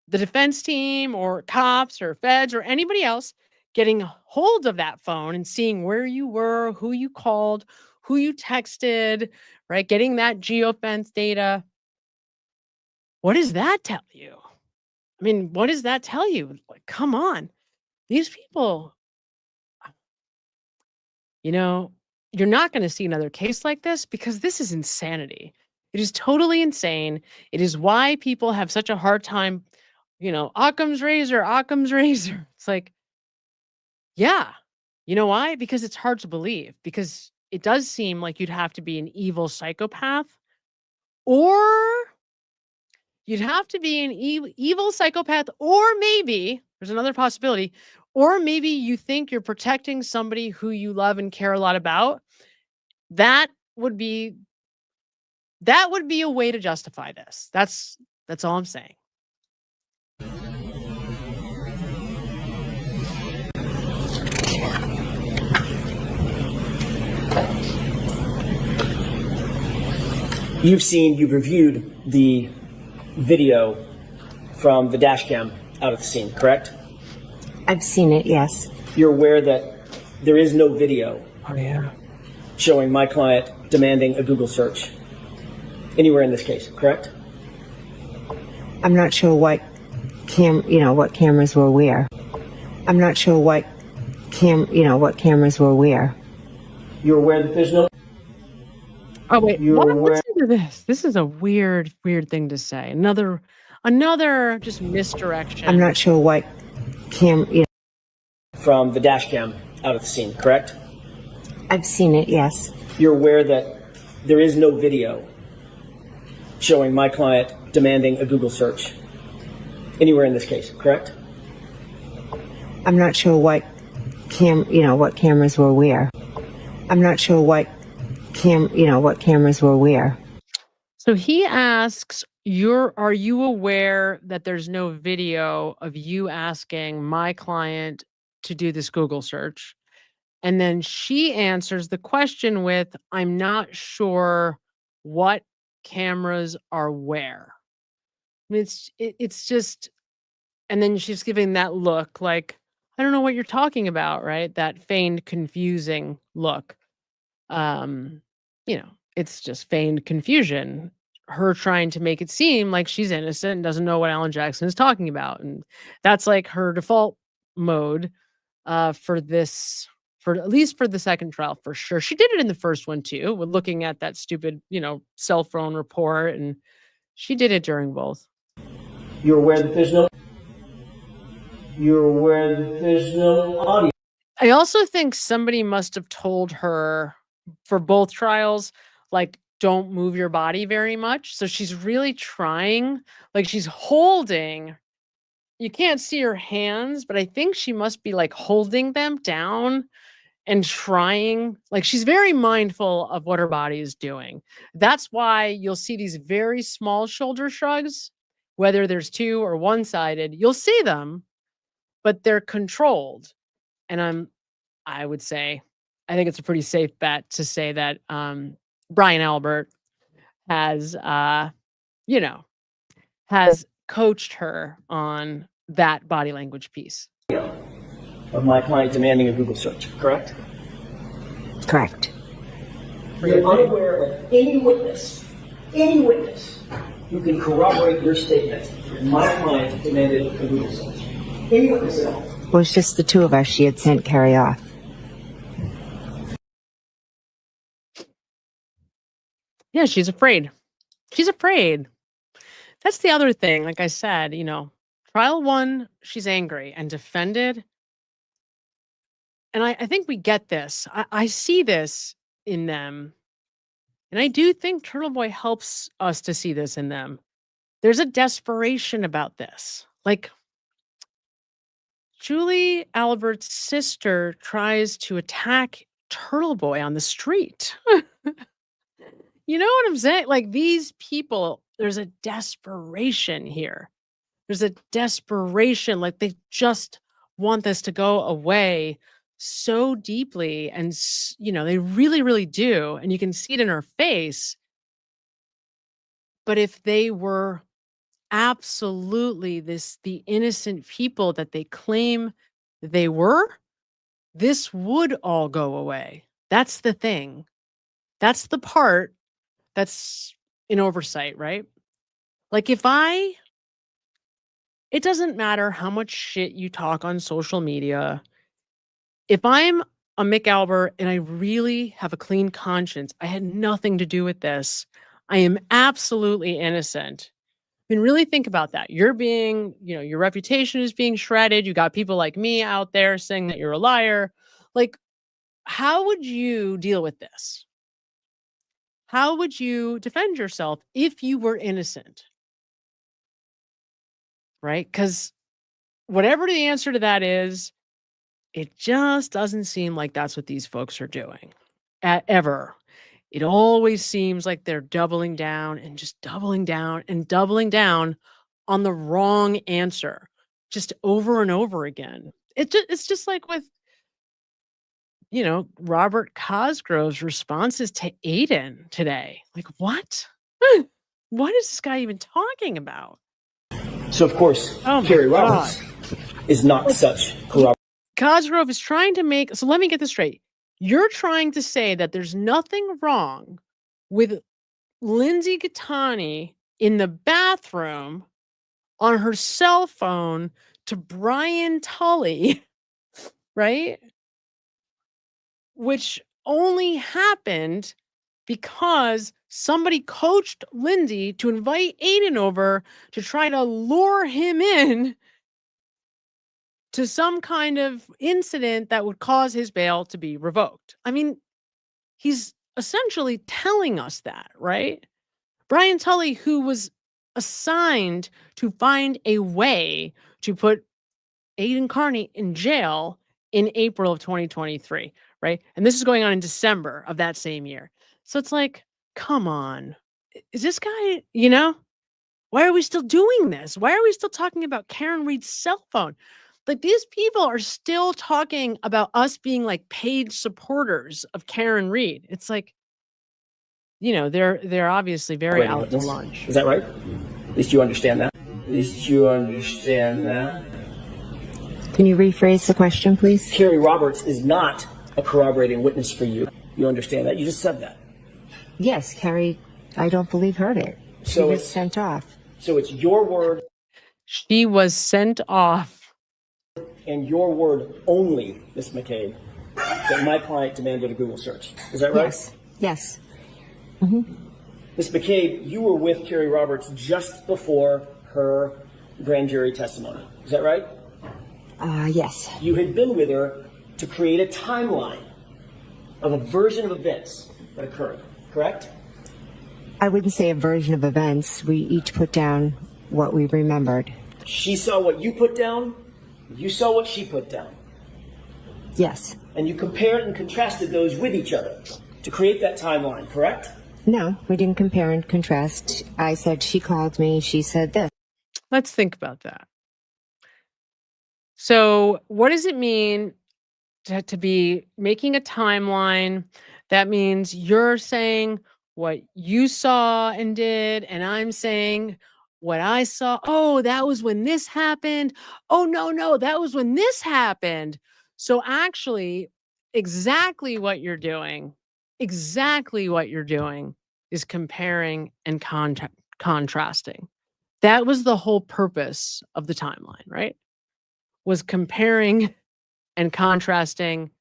the defense team or cops or feds or anybody else getting hold of that phone and seeing where you were, who you called, who you texted, right? Getting that geofence data. What does that tell you? I mean, what does that tell you? Like, come on. These people, you're not going to see another case like this, because this is insanity. It is totally insane. It is why people have such a hard time, Occam's razor. It's like, yeah. You know why? Because it's hard to believe, because it does seem like you'd have to be an evil psychopath, or you'd have to be an evil psychopath, or maybe there's another possibility, or maybe you think you're protecting somebody who you love and care a lot about. That would be a way to justify this. That's all I'm saying. You've reviewed the video from the dash cam out of the scene, correct? I've seen it, yes. You're aware that there is no video showing my client demanding a Google search anywhere in this case, correct? I'm not sure what cameras were where. I'm not sure what cameras were where. You're aware that there's no... Oh wait, listen to this. This is a weird thing to say. Another just misdirection. I'm not sure what from the dash cam out of the scene, correct? I've seen it, yes. You're aware that there is no video showing my client demanding a Google search anywhere in this case, correct? I'm not sure what cameras were where. I'm not sure what cameras were where. So he asks, are you aware that there's no video of you asking my client to do this Google search? And then she answers the question with, I'm not sure what cameras are where. I mean, it's just, and then she's giving that look like, I don't know what you're talking about, right? That feigned confusing look. It's just feigned confusion. Her trying to make it seem like she's innocent and doesn't know what Alan Jackson is talking about. And that's like her default mode for this, at least for the second trial, for sure. She did it in the first one too, with looking at that stupid, cell phone report, and she did it during both. You're aware that there's no audio. I also think somebody must have told her for both trials, like, don't move your body very much. So she's really trying, like she's holding, you can't see her hands, but I think she must be like holding them down and trying, like she's very mindful of what her body is doing. That's why you'll see these very small shoulder shrugs, whether there's two or one-sided, you'll see them, but they're controlled. And I would say, I think it's a pretty safe bet to say that Brian Albert has, has coached her on that body language piece. Of my client demanding a Google search, correct? Correct. You're unaware of any witness who can corroborate your statement that my client demanded a Google search. Any witness at all. It was just the two of us she had sent Carrie off. Yeah, she's afraid. She's afraid. That's the other thing. Like I said, trial one, she's angry and defended. And I think we get this. I see this in them. And I do think Turtle Boy helps us to see this in them. There's a desperation about this. Like, Julie Albert's sister tries to attack Turtle Boy on the street. You know what I'm saying? Like, these people, there's a desperation here. There's a desperation. Like, they just want this to go away so deeply. And, they really, really do. And you can see it in her face. But if they were absolutely the innocent people that they claim they were, this would all go away. That's the thing. That's the part that's in oversight, right? Like, it doesn't matter how much shit you talk on social media. If I'm a Mick Albert and I really have a clean conscience, I had nothing to do with this, I am absolutely innocent. I mean, really think about that. You're being, your reputation is being shredded. You got people like me out there saying that you're a liar. Like, how would you deal with this? How would you defend yourself if you were innocent? Right? Because whatever the answer to that is, it just doesn't seem like that's what these folks are doing ever. It always seems like they're doubling down and just doubling down and doubling down on the wrong answer, just over and over again. It's just like with, Robert Cosgrove's responses to Aiden today. Like, what? What is this guy even talking about? So, of course, Oh my Carrie God. Roberts is not such corroboration. Cosgrove is trying to make, so let me get this straight. You're trying to say that there's nothing wrong with Lindsay Gattani in the bathroom on her cell phone to Brian Tully, right? Which only happened because somebody coached Lindsay to invite Aiden over to try to lure him in to some kind of incident that would cause his bail to be revoked. I mean, he's essentially telling us that, right? Brian Tully, who was assigned to find a way to put Aiden Carney in jail in April of 2023, right? And this is going on in December of that same year. So it's like, come on. Is this guy, why are we still doing this? Why are we still talking about Karen Reed's cell phone? Like, these people are still talking about us being like paid supporters of Karen Reed. It's like, they're obviously very out to lunch. Is that right? At least you understand that. At least you understand that. Can you rephrase the question, please? Carrie Roberts is not a corroborating witness for you. You understand that? You just said that. Yes, Carrie, I don't believe heard it. She was sent off. So it's your word. She was sent off. And your word only, Ms. McCabe, that my client demanded a Google search. Is that right? Yes. Yes. Mm-hmm. Ms. McCabe, you were with Carrie Roberts just before her grand jury testimony. Is that right? Yes. You had been with her to create a timeline of a version of events that occurred, correct? I wouldn't say a version of events. We each put down what we remembered. She saw what you put down. You saw what she put down. Yes. And you compared and contrasted those with each other to create that timeline, correct? No, we didn't compare and contrast. I said she called me, she said this. Let's think about that. So what does it mean to be making a timeline? That means you're saying what you saw and did, and I'm saying what I saw. Oh, that was when this happened. Oh, no, that was when this happened. So actually, exactly what you're doing is comparing and contrasting. That was the whole purpose of the timeline, right? Was comparing and contrasting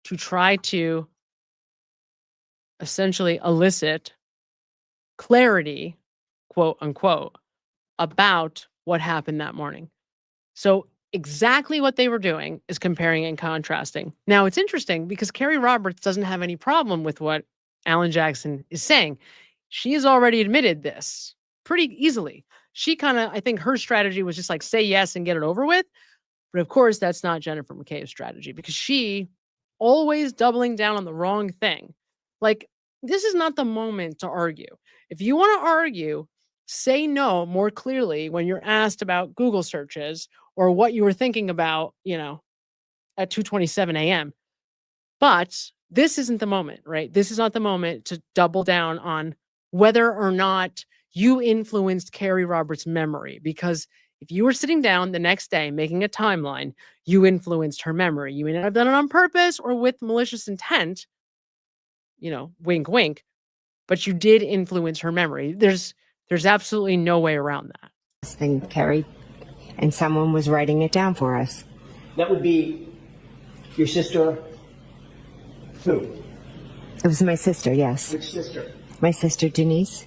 to try to essentially elicit clarity, quote unquote, about what happened that morning. So exactly what they were doing is comparing and contrasting. Now, it's interesting because Carrie Roberts doesn't have any problem with what Alan Jackson is saying. She has already admitted this pretty easily. She I think her strategy was just like say yes and get it over with. But of course, that's not Jennifer McCabe's strategy because she always doubling down on the wrong thing. Like, this is not the moment to argue. If you want to argue, say no more clearly when you're asked about Google searches or what you were thinking about, at 2:27 a.m. But this isn't the moment, right? This is not the moment to double down on whether or not you influenced Carrie Roberts' memory, because if you were sitting down the next day making a timeline, you influenced her memory. You may not have done it on purpose or with malicious intent, wink, wink, but you did influence her memory. There's absolutely no way around that. Thing, Carrie, and someone was writing it down for us. That would be your sister. Who? It was my sister, yes. Which sister? My sister, Denise.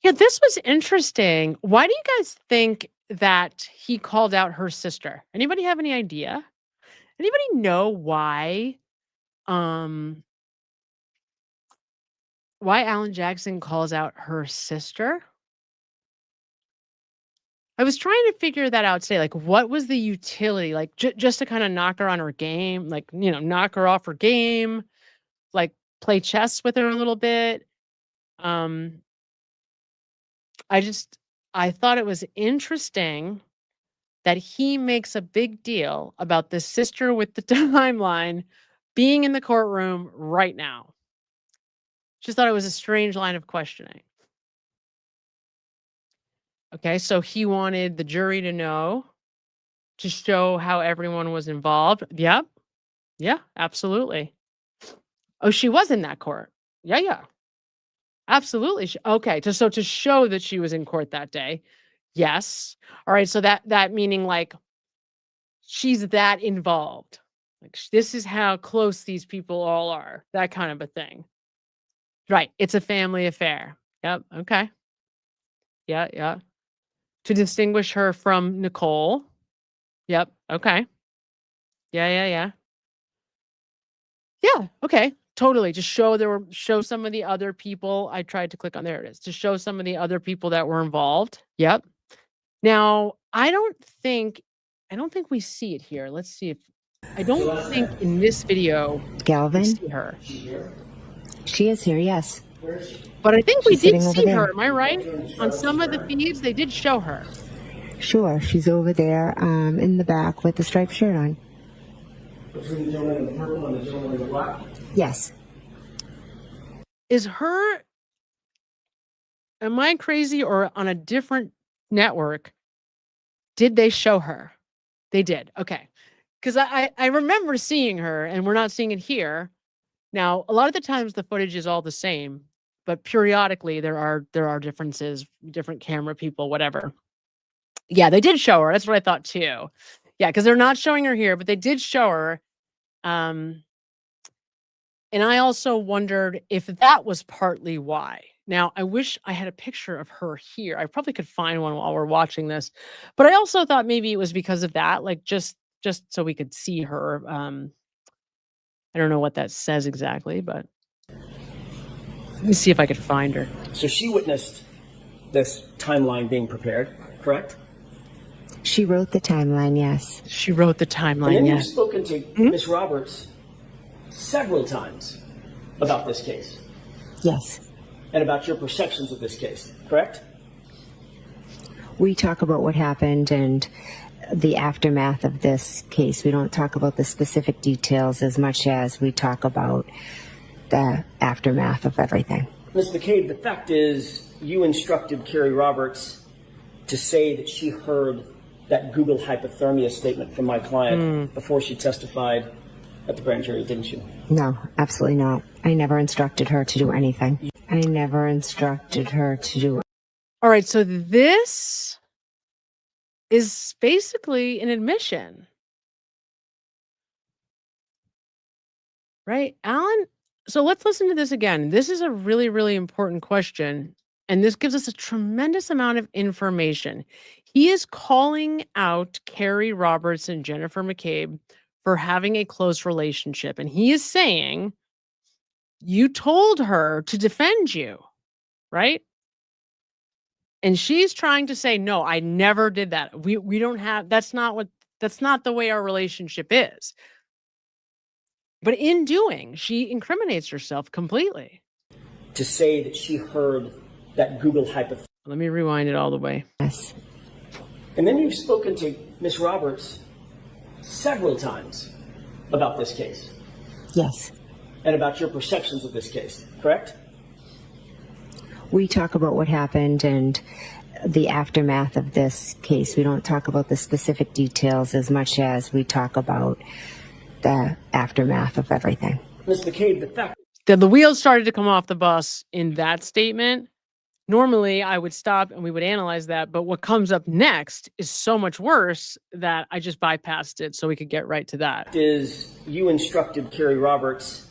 Yeah, this was interesting. Why do you guys think that he called out her sister? Anybody have any idea? Anybody know why Alan Jackson calls out her sister? I was trying to figure that out today. Like, what was the utility? Like, just to kind of knock her on her game, like, knock her off her game, like play chess with her a little bit. I thought it was interesting that he makes a big deal about the sister with the timeline being in the courtroom right now. Just thought it was a strange line of questioning. Okay, so he wanted the jury to know, to show how everyone was involved. Yep. Yeah, absolutely. Oh, she was in that court. Yeah, yeah. Absolutely. Okay, to show that she was in court that day. Yes. All right, so that meaning like she's that involved. Like this is how close these people all are. That kind of a thing. Right. It's a family affair. Yep. Okay. Yeah, yeah. To distinguish her from Nicole. Yep. Okay. Yeah, yeah, yeah. Yeah, okay. Totally. Just show some of the other people. I tried to click on, there it is. To show some of the other people that were involved. Yep. Now, I don't think we see it here. Let's see if I don't think in this video Galvin? we see her. She is here, yes. But I think we She's did sitting over see there. her. Am I right? On some of the feeds, they did show her. Sure, she's over there in the back with the striped shirt on. Between the gentleman in the purple and the gentleman in the black? Yes. Is her, am I crazy, or on a different network, did they show her? They did. Okay. Because I remember seeing her, and we're not seeing it here. Now, a lot of the times the footage is all the same, but periodically there are differences, different camera people, whatever. Yeah, they did show her. That's what I thought too. Yeah, because they're not showing her here, but they did show her. And I also wondered if that was partly why. Now, I wish I had a picture of her here. I probably could find one while we're watching this. But I also thought maybe it was because of that, like just so we could see her. I don't know what that says exactly, but let me see if I could find her. So she witnessed this timeline being prepared, correct? She wrote the timeline, yes. She wrote the timeline, And then you've yes. spoken to Miss Roberts several times about this case. Yes. And about your perceptions of this case, correct? We talk about what happened and the aftermath of this case. We don't talk about the specific details as much as we talk about the aftermath of everything. Ms. McCabe, the fact is you instructed Carrie Roberts to say that she heard that Google hypothermia statement from my client before she testified at the grand jury, didn't you? No, absolutely not. I never instructed her to do anything. I never instructed her to do. All right, so this is basically an admission. Right, Alan? So let's listen to this again. This is a really, really important question, and this gives us a tremendous amount of information. He is calling out Carrie Roberts and Jennifer McCabe for having a close relationship, and he is saying, you told her to defend you, right? And she's trying to say, no, I never did that. We don't have, that's not the way our relationship is. But in doing, she incriminates herself completely. To say that she heard that Google hypothermia. Let me rewind it all the way. Yes. And then you've spoken to Miss Roberts several times about this case. Yes. And about your perceptions of this case, correct? We talk about what happened and the aftermath of this case. We don't talk about the specific details as much as we talk about the aftermath of everything. Ms. McCabe, the fact that the wheels started to come off the bus in that statement, normally I would stop and we would analyze that. But what comes up next is so much worse that I just bypassed it so we could get right to that. Is you instructed Carrie Roberts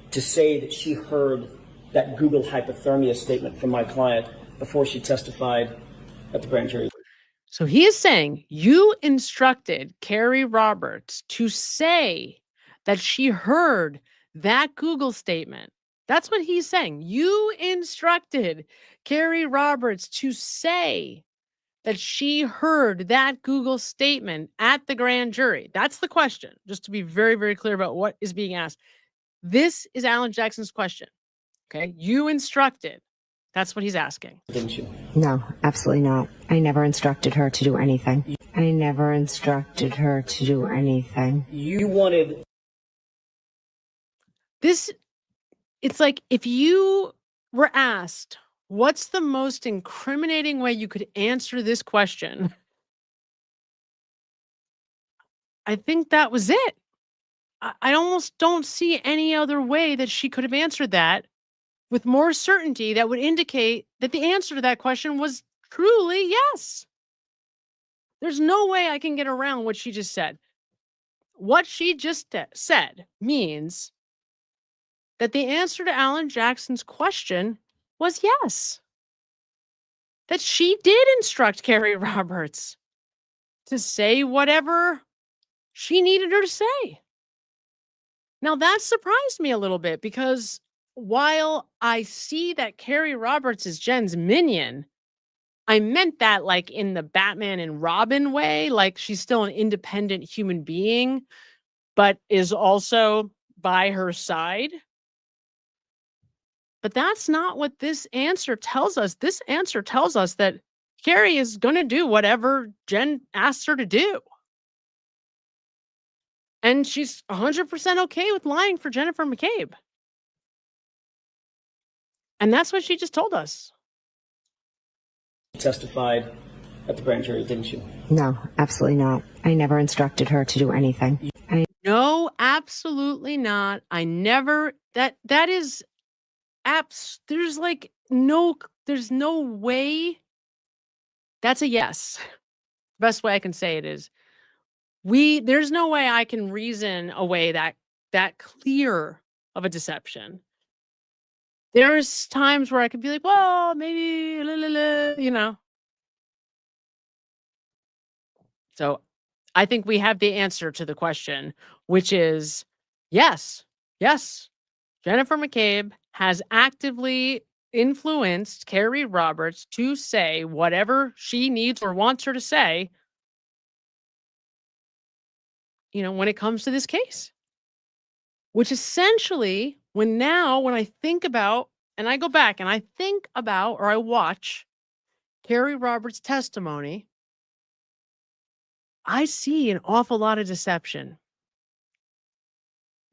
to say that she heard that Google hypothermia statement from my client before she testified at the grand jury. So he is saying you instructed Carrie Roberts to say that she heard that Google statement. That's what he's saying. You instructed Carrie Roberts to say that she heard that Google statement at the grand jury. That's the question, just to be very, very clear about what is being asked. This is Alan Jackson's question. Okay, you instructed. That's what he's asking. Didn't you? No, absolutely not. I never instructed her to do anything. I never instructed her to do anything. You wanted... This, it's like if you were asked, what's the most incriminating way you could answer this question? I think that was it. I almost don't see any other way that she could have answered that with more certainty that would indicate that the answer to that question was truly yes. There's no way I can get around what she just said. What she just said means that the answer to Alan Jackson's question was yes. That she did instruct Carrie Roberts to say whatever she needed her to say. Now, that surprised me a little bit because while I see that Carrie Roberts is Jen's minion, I meant that like in the Batman and Robin way, like she's still an independent human being, but is also by her side. But that's not what this answer tells us. This answer tells us that Carrie is going to do whatever Jen asks her to do. And she's 100% okay with lying for Jennifer McCabe. And that's what she just told us. Testified at the grand jury, didn't you? No, absolutely not. I never instructed her to do anything. No, absolutely not. I never, that is, there's no way. That's a yes. Best way I can say it is, there's no way I can reason away that clear of a deception. There's times where I could be like, well, maybe, you know. So I think we have the answer to the question, which is yes. Jennifer McCabe has actively influenced Carrie Roberts to say whatever she needs or wants her to say, you know, when it comes to this case. Which essentially, when I think about, and I go back and I think about, or I watch Carrie Roberts' testimony, I see an awful lot of deception.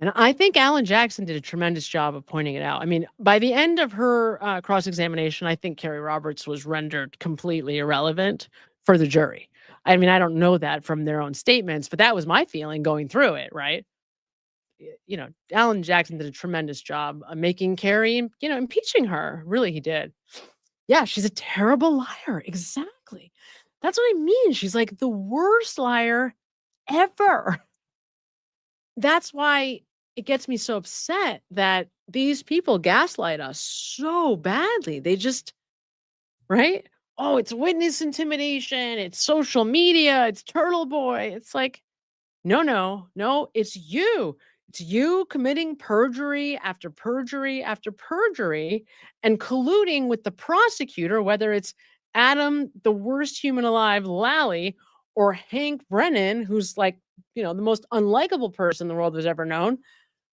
And I think Alan Jackson did a tremendous job of pointing it out. I mean, by the end of her cross-examination, I think Carrie Roberts was rendered completely irrelevant for the jury. I mean, I don't know that from their own statements, but that was my feeling going through it, right? You know, Alan Jackson did a tremendous job of making Carrie, you know, impeaching her. Really, he did. Yeah, she's a terrible liar. Exactly. That's what I mean. She's like the worst liar ever. That's why it gets me so upset that these people gaslight us so badly. They just, right? Oh, it's witness intimidation. It's social media. It's Turtle Boy. It's like, no, it's you. It's you committing perjury after perjury after perjury and colluding with the prosecutor, whether it's Adam, the worst human alive, Lally, or Hank Brennan, who's like, you know, the most unlikable person the world has ever known.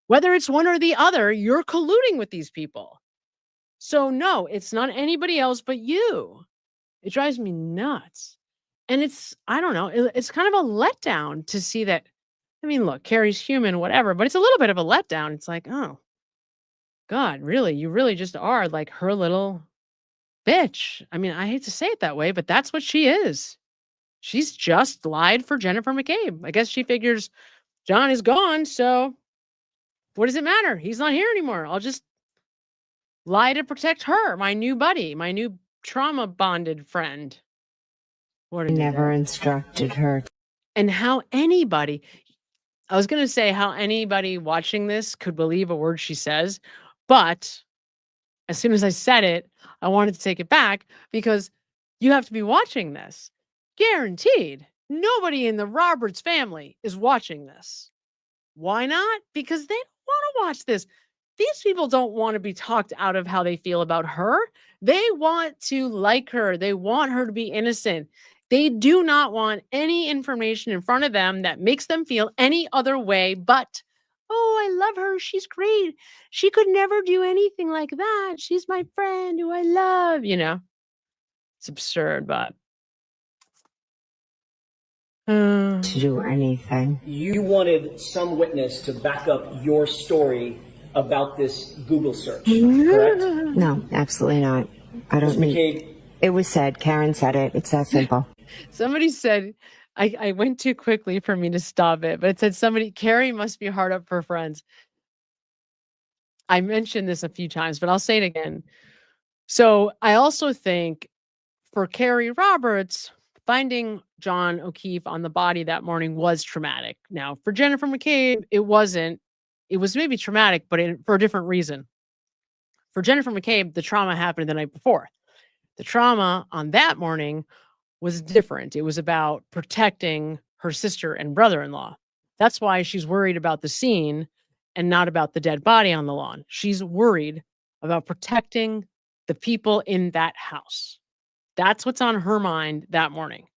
Whether it's one or the other, you're colluding with these people. So no, it's not anybody else but you. It drives me nuts. And I don't know, it's kind of a letdown to see that. I mean, look, Carrie's human, whatever, but it's a little bit of a letdown. It's like, oh, God, really? You really just are like her little bitch. I mean, I hate to say it that way, but that's what she is. She's just lied for Jennifer McCabe. I guess she figures John is gone, so what does it matter? He's not here anymore. I'll just lie to protect her, my new buddy, my new trauma bonded friend. I never instructed her. And how anybody, I was going to say how anybody watching this could believe a word she says, but as soon as I said it, I wanted to take it back because you have to be watching this. Guaranteed, nobody in the Roberts family is watching this. Why not? Because they don't want to watch this. These people don't want to be talked out of how they feel about her. They want to like her. They want her to be innocent. They do not want any information in front of them that makes them feel any other way but, oh, I love her. She's great. She could never do anything like that. She's my friend who I love, you know. It's absurd, but. To do anything. You wanted some witness to back up your story about this Google search, correct? No, absolutely not. I don't Mrs. need. McCabe, It was said. Karen said it. It's that simple. Somebody said, I went too quickly for me to stop it, but it said Carrie must be hard up for friends. I mentioned this a few times, but I'll say it again. So I also think for Carrie Roberts, finding John O'Keefe on the body that morning was traumatic. Now, for Jennifer McCabe, it wasn't. It was maybe traumatic, but for a different reason. For Jennifer McCabe, the trauma happened the night before. The trauma on that morning was different. It was about protecting her sister and brother-in-law. That's why she's worried about the scene and not about the dead body on the lawn. She's worried about protecting the people in that house. That's what's on her mind that morning.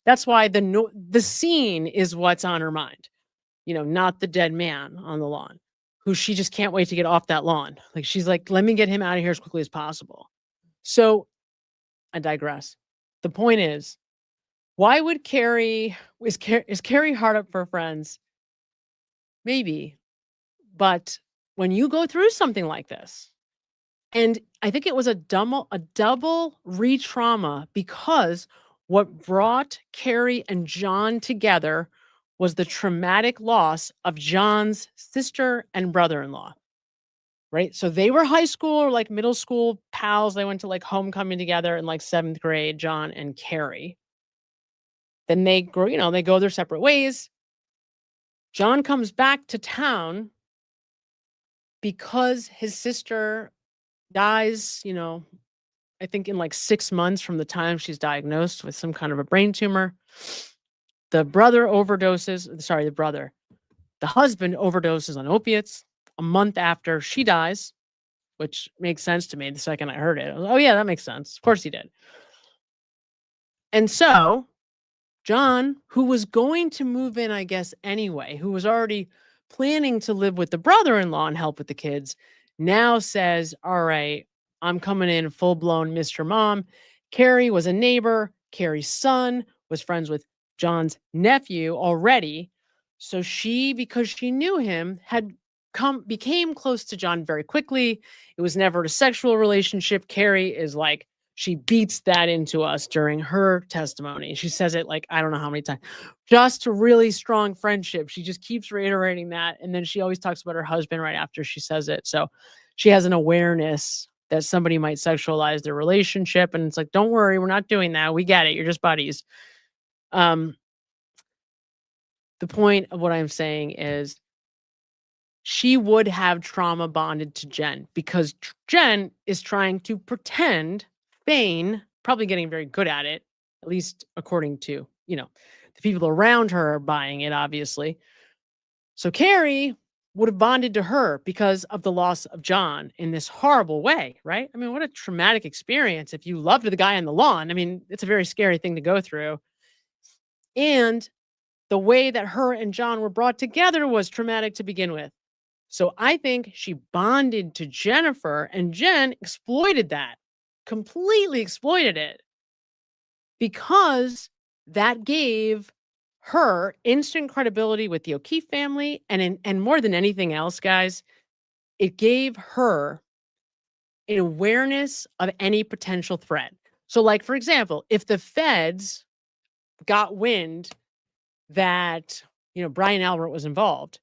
That's why the scene is what's on her mind. Not the dead man on the lawn, who she just can't wait to get off that lawn. Like, she's like, let me get him out of here as quickly as possible. So I digress. The point is, why would is Carrie hard up for friends? Maybe. But when you go through something like this, and I think it was a double re-trauma, because what brought Carrie and John together was the traumatic loss of John's sister and brother-in-law. Right? So they were high school or like middle school pals. They went to like homecoming together in like 7th grade, John and Carrie. Then they grow, they go their separate ways. John comes back to town because his sister dies, I think in like 6 months from the time she's diagnosed with some kind of a brain tumor. The husband overdoses on opiates a month after she dies, which makes sense to me the second I heard it. I was like, oh yeah, that makes sense. Of course he did. And so John, who was going to move in, I guess, anyway, who was already planning to live with the brother-in-law and help with the kids, now says, all right, I'm coming in full-blown Mr. Mom. Carrie was a neighbor. Carrie's son was friends with John's nephew already. So she, because she knew him, became close to John very quickly. It was never a sexual relationship. Carrie is like, she beats that into us during her testimony. She says it like, I don't know how many times. Just a really strong friendship. She just keeps reiterating that. And then she always talks about her husband right after she says it. So she has an awareness that somebody might sexualize their relationship. And it's like, don't worry, we're not doing that. We get it. You're just buddies. The point of what I'm saying is, she would have trauma bonded to Jen, because Jen is trying to feign, probably getting very good at it, at least according to, the people around her are buying it, obviously. So Carrie would have bonded to her because of the loss of John in this horrible way, right? I mean, what a traumatic experience. If you loved the guy on the lawn, I mean, it's a very scary thing to go through. And the way that her and John were brought together was traumatic to begin with. So I think she bonded to Jennifer, and Jen exploited that, completely exploited it, because that gave her instant credibility with the O'Keefe family. And more than anything else, guys, it gave her an awareness of any potential threat. So like, for example, if the feds got wind that, Brian Albert was involved,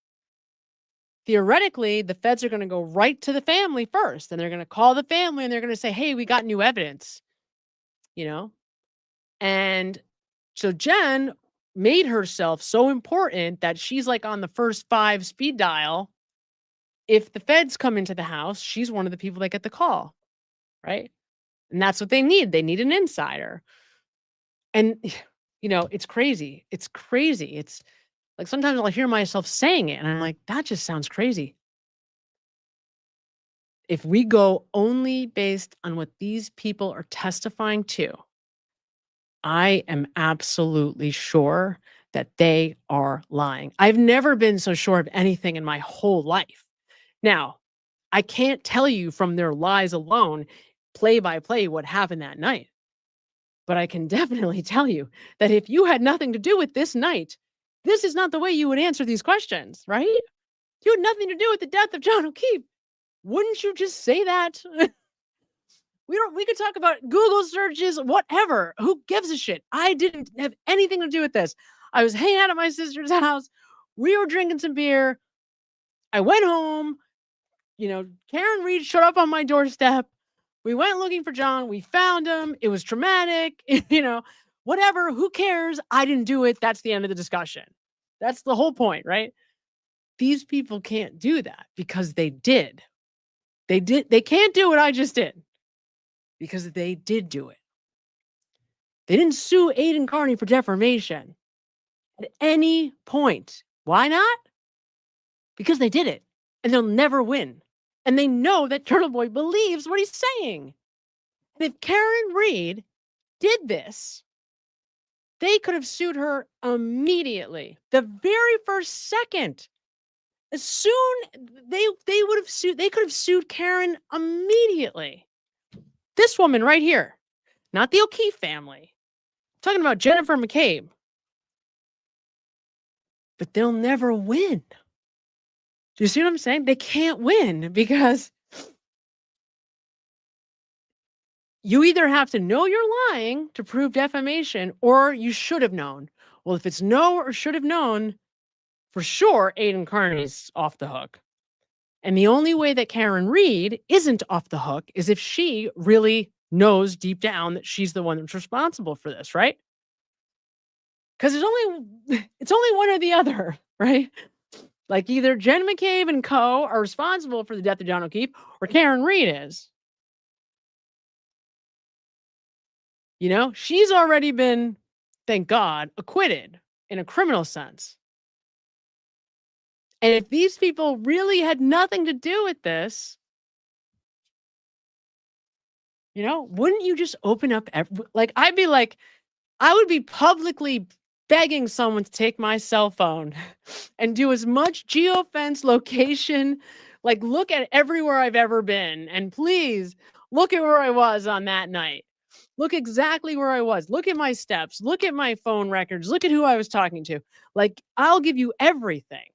theoretically, the feds are going to go right to the family first, and they're going to call the family and they're going to say, hey, we got new evidence, And so Jen made herself so important that she's like on the first 5 speed dial. If the feds come into the house, she's one of the people that get the call, right? And that's what they need. They need an insider. And, it's crazy. It's crazy. It's like, sometimes I'll hear myself saying it and I'm like, that just sounds crazy. If we go only based on what these people are testifying to, I am absolutely sure that they are lying. I've never been so sure of anything in my whole life. Now, I can't tell you from their lies alone, play by play, what happened that night. But I can definitely tell you that if you had nothing to do with this night, this is not the way you would answer these questions, right? You had nothing to do with the death of John O'Keefe. Wouldn't you just say that? We could talk about Google searches, whatever. Who gives a shit? I didn't have anything to do with this. I was hanging out at my sister's house. We were drinking some beer. I went home. Karen Reed showed up on my doorstep. We went looking for John. We found him. It was traumatic. Whatever. Who cares? I didn't do it. That's the end of the discussion. That's the whole point, right? These people can't do that because they did. They can't do what I just did because they did do it. They didn't sue Aiden Carney for defamation at any point. Why not? Because they did it and they'll never win. And they know that Turtle Boy believes what he's saying. And if Karen Reed did this, they could have sued her immediately. The very first second. As soon they would have sued, they could have sued Karen immediately. This woman right here, not the O'Keefe family. I'm talking about Jennifer McCabe. But they'll never win. Do you see what I'm saying? They can't win because you either have to know you're lying to prove defamation or you should have known. Well, if it's no or should have known, for sure, Aiden Carney's off the hook. And the only way that Karen Reed isn't off the hook is if she really knows deep down that she's the one that's responsible for this, right? Because it's only one or the other, right? Like either Jen McCabe and co. are responsible for the death of John O'Keefe or Karen Reed is. She's already been, thank God, acquitted in a criminal sense. And if these people really had nothing to do with this, wouldn't you just open up? I would be publicly begging someone to take my cell phone and do as much geofence location, look at everywhere I've ever been. And please look at where I was on that night. Look exactly where I was. Look at my steps. Look at my phone records. Look at who I was talking to. I'll give you everything.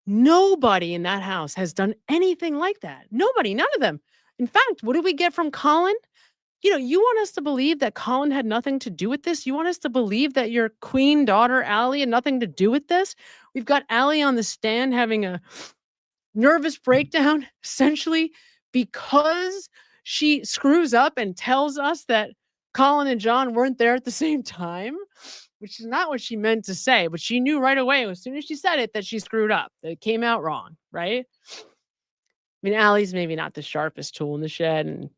Nobody in that house has done anything like that. Nobody, none of them. In fact, what did we get from Colin? You want us to believe that Colin had nothing to do with this? You want us to believe that your queen daughter, Allie, had nothing to do with this? We've got Allie on the stand having a nervous breakdown, essentially, because she screws up and tells us that Colin and John weren't there at the same time. Which is not what she meant to say, but she knew right away as soon as she said it that she screwed up, that it came out wrong, right? Allie's maybe not the sharpest tool in the shed and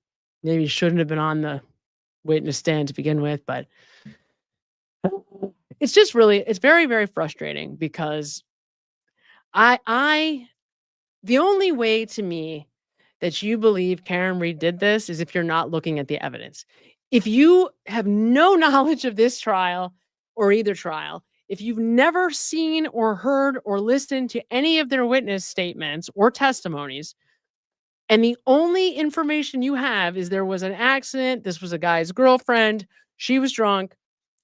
maybe shouldn't have been on the witness stand to begin with, but it's very, very frustrating because the only way to me that you believe Karen Reed did this is if you're not looking at the evidence. If you have no knowledge of this trial, or either trial, if you've never seen or heard or listened to any of their witness statements or testimonies, and the only information you have is there was an accident, this was a guy's girlfriend, she was drunk,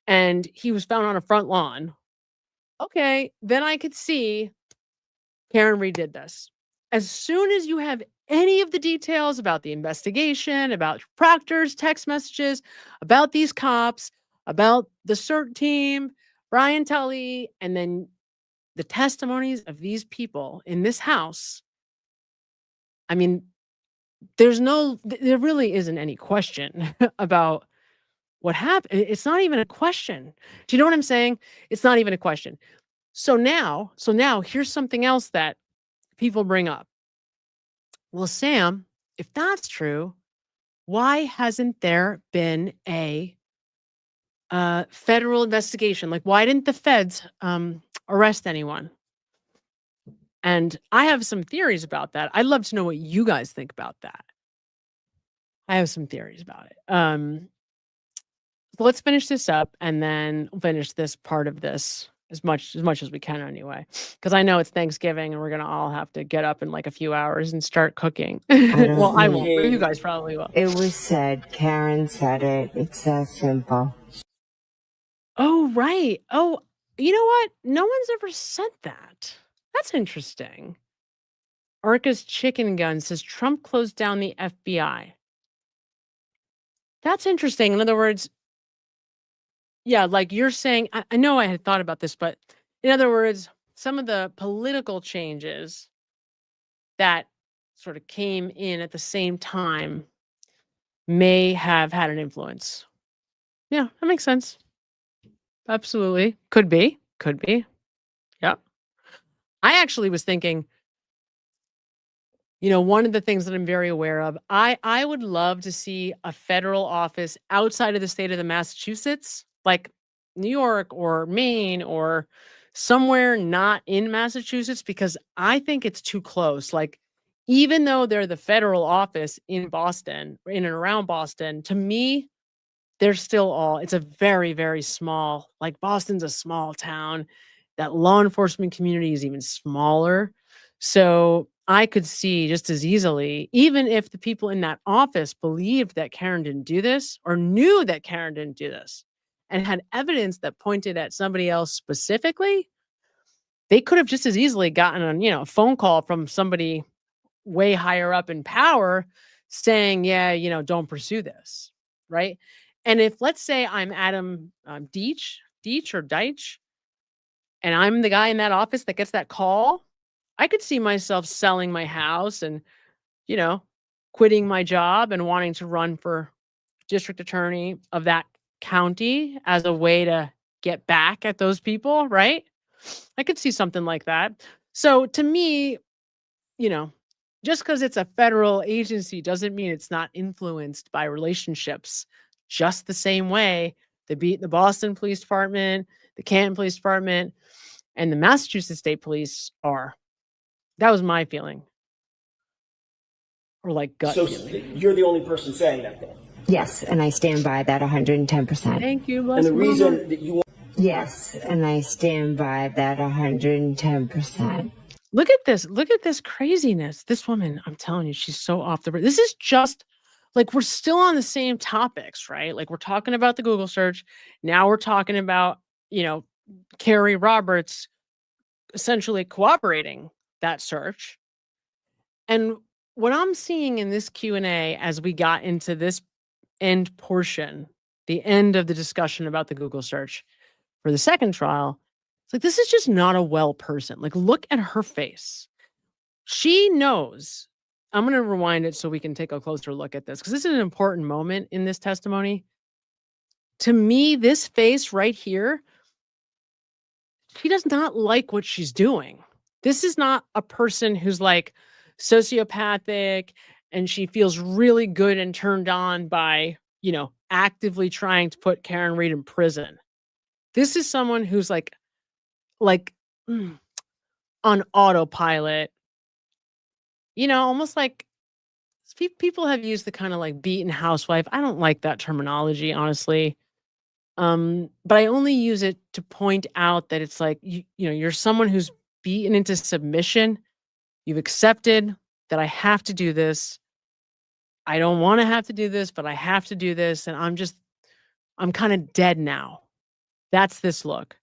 and he was found on a front lawn, okay, then I could see Karen Reed did this. As soon as you have any of the details about the investigation, about Proctor's text messages, about these cops, about the CERT team, Brian Tully, and then the testimonies of these people in this house, there really isn't any question about what happened. It's not even a question. Do you know what I'm saying? It's not even a question. So now here's something else that people bring up. Well, Sam, if that's true, why hasn't there been a federal investigation? Why didn't the feds arrest anyone? And I have some theories about that. I'd love to know what you guys think about that. I have some theories about it. So let's finish this up and then finish this part of this as much as we can anyway, because I know it's Thanksgiving and we're gonna all have to get up in a few hours and start cooking. Well, I won't, but you guys probably will. It was said. Karen said it. It's that simple. Oh, right. Oh, you know what? No one's ever said that. That's interesting. Arca's Chicken Gun says Trump closed down the FBI. That's interesting. In other words, yeah, like you're saying, I know I had thought about this, but in other words, some of the political changes that sort of came in at the same time may have had an influence. Yeah, that makes sense. Absolutely. Could be. Could be. Yeah. I actually was thinking, one of the things that I'm very aware of, I would love to see a federal office outside of the state of the Massachusetts, like New York or Maine or somewhere not in Massachusetts, because I think it's too close. Like, even though they're the federal office in Boston, in and around Boston, to me, they're still it's a very, very small, like Boston's a small town. That law enforcement community is even smaller. So I could see just as easily, even if the people in that office believed that Karen didn't do this or knew that Karen didn't do this and had evidence that pointed at somebody else specifically, they could have just as easily gotten a phone call from somebody way higher up in power saying, yeah, don't pursue this. Right. And if, let's say, I'm Adam Deitch or Deitch, and I'm the guy in that office that gets that call, I could see myself selling my house and, quitting my job and wanting to run for district attorney of that county as a way to get back at those people, right? I could see something like that. So to me, just because it's a federal agency doesn't mean it's not influenced by relationships just the same way the Boston Police Department, the Canton Police Department, and the Massachusetts State Police are. That was my feeling. Or like gut feeling. You're the only person saying that, though. Yes, and I stand by that 110%. Thank you. And the reason that you want... Yes, and I stand by that 110%. Look at this. Look at this craziness. This woman, I'm telling you, she's so off the... This is just like, we're still on the same topics, right? Like, we're talking about the Google search. Now we're talking about, Carrie Roberts essentially cooperating that search. And what I'm seeing in this Q&A as we got into this end portion, the end of the discussion about the Google search for the second trial, it's like, this is just not a well person. Like, look at her face. She knows. I'm going to rewind it so we can take a closer look at this, because this is an important moment in this testimony. To me, this face right here, she does not like what she's doing. This is not a person who's like sociopathic and she feels really good and turned on by, actively trying to put Karen Read in prison. This is someone who's like on autopilot, almost like people have used the kind of like beaten housewife. I don't like that terminology, honestly. But I only use it to point out that it's like, you're someone who's beaten into submission. You've accepted that I have to do this. I don't want to have to do this, but I have to do this. And I'm kind of dead now. That's this look.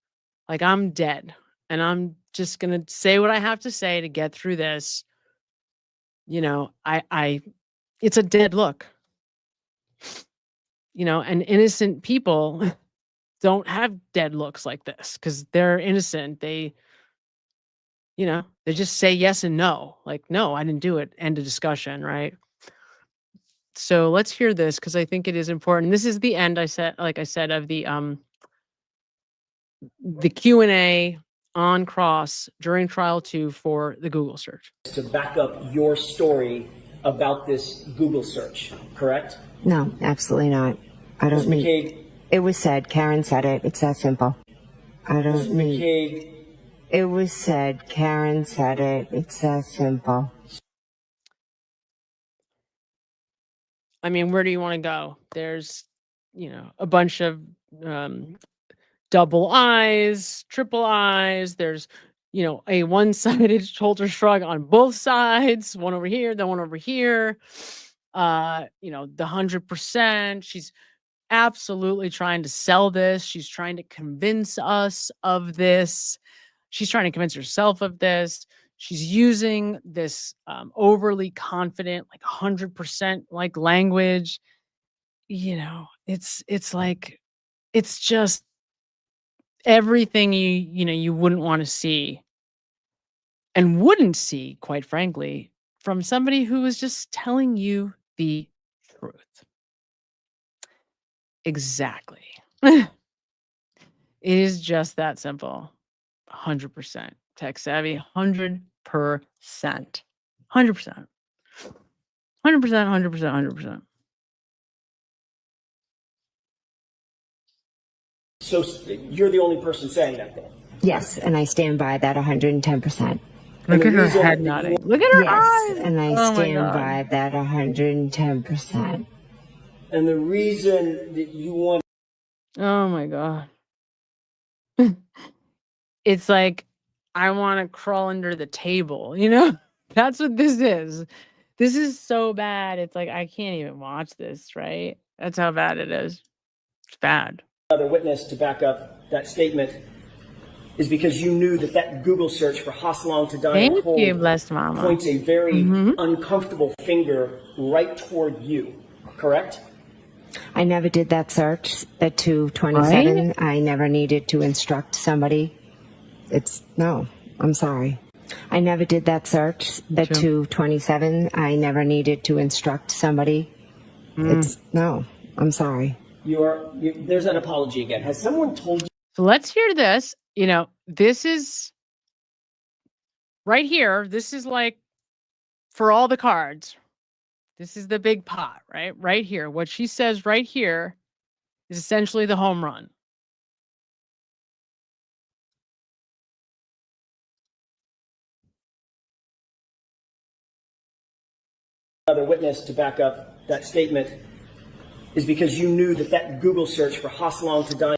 Like, I'm dead and I'm just going to say what I have to say to get through this. It's a dead look. And innocent people don't have dead looks like this because they're innocent. They just say yes and no. Like, no, I didn't do it. End of discussion, right? So let's hear this because I think it is important. This is the end, of the Q&A on cross during trial 2 for the Google search. To back up your story about this Google search, correct? No, absolutely not. I don't Ms. need... McCabe, It was said. Karen said it. It's that simple. I don't Ms. need... McCabe, It was said. Karen said it. It's that simple. I mean, where do you want to go? There's, a bunch of double I's, triple I's. There's, a one-sided shoulder shrug on both sides, one over here, then one over here. The 100%. She's absolutely trying to sell this. She's trying to convince us of this. She's trying to convince herself of this. She's using this overly confident, like 100% like language. it's like, it's just everything you wouldn't want to see and wouldn't see, quite frankly, from somebody who is just telling you the truth. Exactly. It is just that simple. 100% tech savvy, 100%. 100%. 100%, 100%, 100%. So you're the only person saying that, then? Yes, and I stand by that 110%. Look at her head nodding. Look at her eyes. And I Oh my stand God. by that 110%. And the reason that you want... Oh my God. It's like, I want to crawl under the table, That's what this is. This is so bad. It's like, I can't even watch this, right? That's how bad it is. It's bad. Another witness to back up that statement is because you knew that Google search for Hosselong to Diane Thank Cole you, blessed mama. points a very uncomfortable finger right toward you, correct? I never did that search at 227. Right? I never needed to instruct somebody. No, I'm sorry. I never did that search at 227. I never needed to instruct somebody. No, I'm sorry. There's an apology again. Has someone told you? So let's hear this. This is right here. This is like for all the cards. This is the big pot, right? Right here. What she says right here is essentially the home run. Another witness to back up that statement is because you knew that Google search for Hosselong to Diane.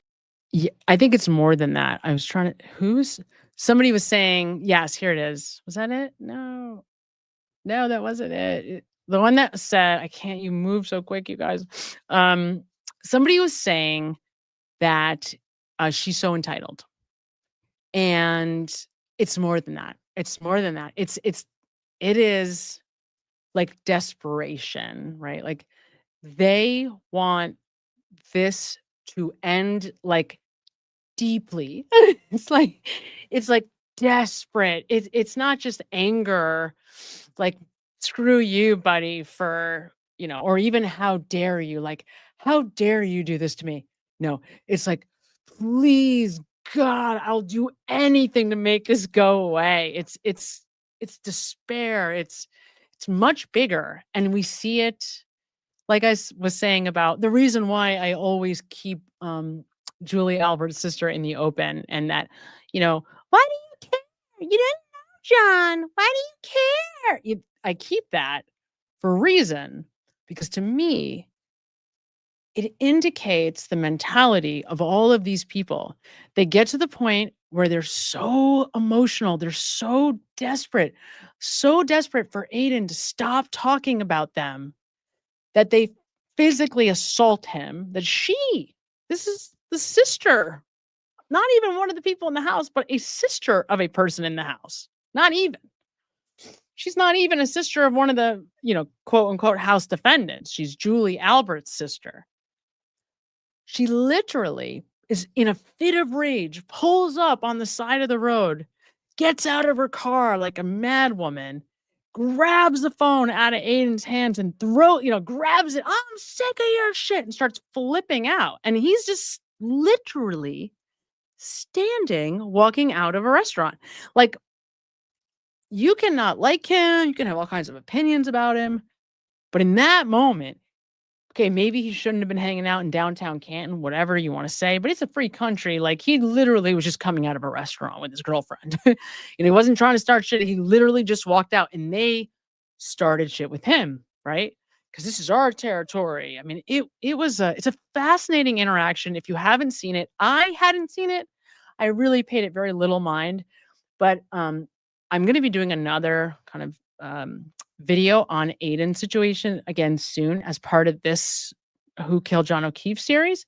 Yeah, I think it's more than that. I was trying to, somebody was saying, yes, here it is. Was that it? No, that wasn't it. The one that said, you move so quick, you guys. Somebody was saying that she's so entitled. And it's more than that. It's more than that. It is like desperation, right? Like they want this to end like deeply. it's like desperate. It's not just anger, like screw you, buddy, for or even how dare you, like how dare you do this to me? No, it's like, please God, I'll do anything to make this go away. It's despair. It's much bigger, and we see it. Like I was saying about the reason why I always keep Julie Albert's sister in the open, and that, why do you care? You didn't know, John. Why do you care? I keep that for a reason, because to me, it indicates the mentality of all of these people. They get to the point where they're so emotional, they're so desperate for Aiden to stop talking about them, that they physically assault him, this is the sister, not even one of the people in the house, but a sister of a person in the house. Not even. She's not even a sister of one of the, quote unquote house defendants. She's Julie Albert's sister. She literally is in a fit of rage, pulls up on the side of the road, gets out of her car like a mad woman, grabs the phone out of Aiden's hands and grabs it. I'm sick of your shit, and starts flipping out. And he's just literally walking out of a restaurant. Like, you cannot like him. You can have all kinds of opinions about him. But in that moment, okay, maybe he shouldn't have been hanging out in downtown Canton, whatever you want to say, but it's a free country. Like, he literally was just coming out of a restaurant with his girlfriend. And he wasn't trying to start shit. He literally just walked out, and they started shit with him, right? Because this is our territory. I mean, it's a fascinating interaction. If you haven't seen it, I hadn't seen it. I really paid it very little mind. But I'm going to be doing another kind of video on Aiden's situation again soon as part of this Who Killed John O'Keefe series.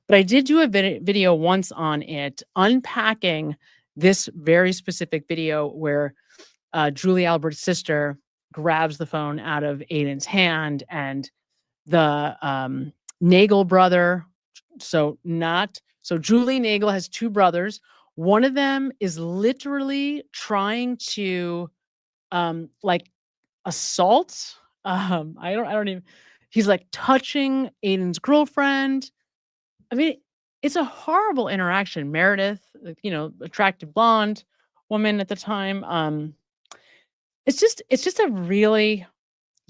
But I did do a video once on it, unpacking this very specific video where Julie Albert's sister grabs the phone out of Aiden's hand, and the Nagel brother. So Julie Nagel has two brothers. One of them is literally trying to like assault. I don't even, he's like touching Aiden's girlfriend. I mean, it's a horrible interaction. Meredith, attractive blonde woman at the time. It's just a really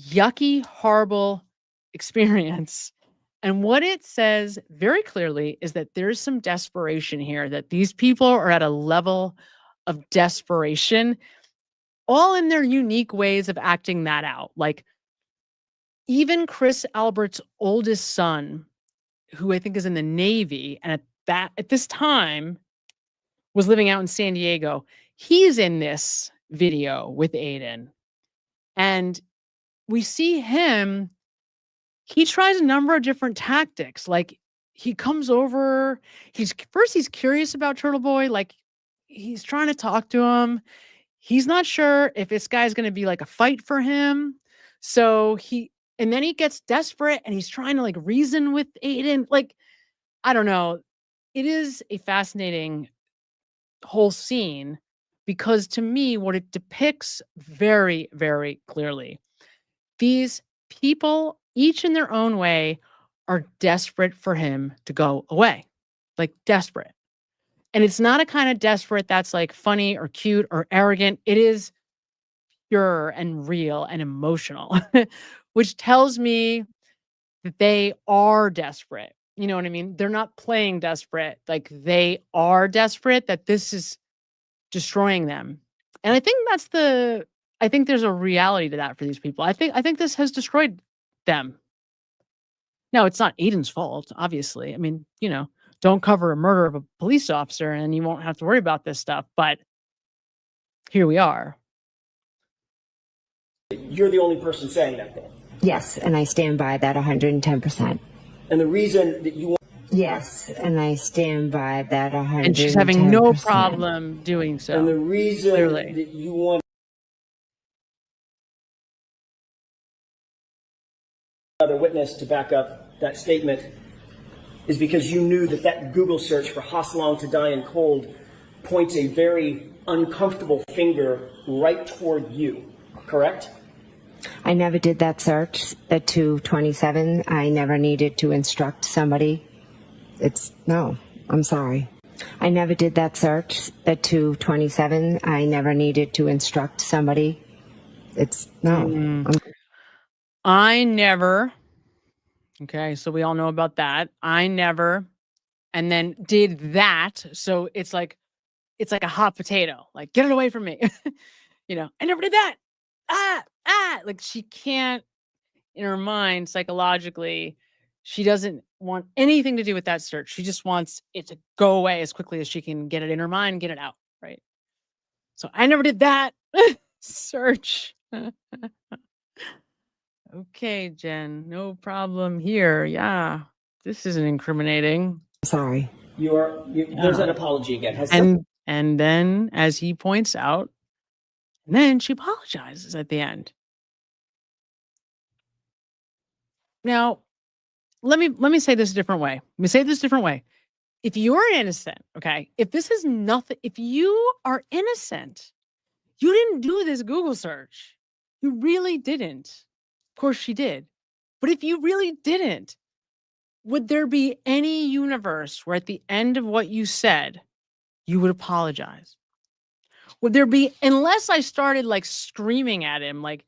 yucky, horrible experience. And what it says very clearly is that there's some desperation here, that these people are at a level of desperation, all in their unique ways of acting that out. Like even Chris Albert's oldest son, who I think is in the Navy, and at this time was living out in San Diego, he's in this video with Aiden. And we see him, he tries a number of different tactics. Like he comes over, he's curious about Turtle Boy, like he's trying to talk to him. He's not sure if this guy's going to be like a fight for him. And then he gets desperate and he's trying to like reason with Aiden. Like, I don't know. It is a fascinating whole scene because to me, what it depicts very, very clearly, these people, each in their own way, are desperate for him to go away. Like desperate. And it's not a kind of desperate that's like funny or cute or arrogant. It is pure and real and emotional, which tells me that they are desperate. You know what I mean? They're not playing desperate. Like they are desperate, that this is destroying them. And I think there's a reality to that for these people. I think this has destroyed them. Now, it's not Aiden's fault, obviously. I mean, don't cover a murder of a police officer and you won't have to worry about this stuff. But here we are. You're the only person saying that, though. Yes, and I stand by that 110%. And the reason that you want... Yes, and I stand by that 110%. And she's having no problem doing so. And the reason clearly that you want another witness to back up that statement is because you knew that Google search for Hosslong to die in cold points a very uncomfortable finger right toward you, correct? I never did that search at 227. I never needed to instruct somebody. No, I'm sorry. I never did that search at 227. I never needed to instruct somebody. I never. Okay, so we all know about that. I never, and then did that. So it's like a hot potato. Like, get it away from me. I never did that. Like she can't, in her mind, psychologically, she doesn't want anything to do with that search. She just wants it to go away as quickly as she can get it in her mind and get it out. Right. So I never did that search. Okay, Jen, no problem here. Yeah, this isn't incriminating. Sorry. There's an apology again. And then, as he points out, and then she apologizes at the end. Now, let me say this a different way. If you're innocent, okay, if this is nothing, if you are innocent, you didn't do this Google search. You really didn't. Of course she did. But if you really didn't, would there be any universe where at the end of what you said, you would apologize? Would there be, unless I started like screaming at him, like,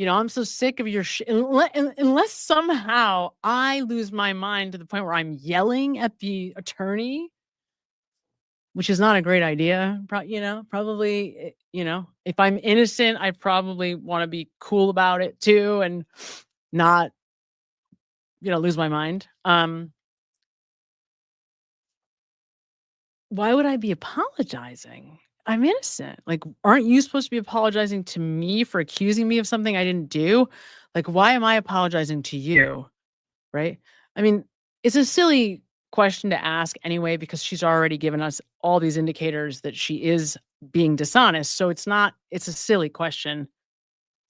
I'm so sick of your shit. Unless somehow I lose my mind to the point where I'm yelling at the attorney, which is not a great idea. Probably, if I'm innocent, I probably want to be cool about it too and not, lose my mind. Why would I be apologizing? I'm innocent. Like, aren't you supposed to be apologizing to me for accusing me of something I didn't do? Like, why am I apologizing to you? Right? I mean, it's a silly question to ask anyway, because she's already given us all these indicators that she is being dishonest. So it's a silly question.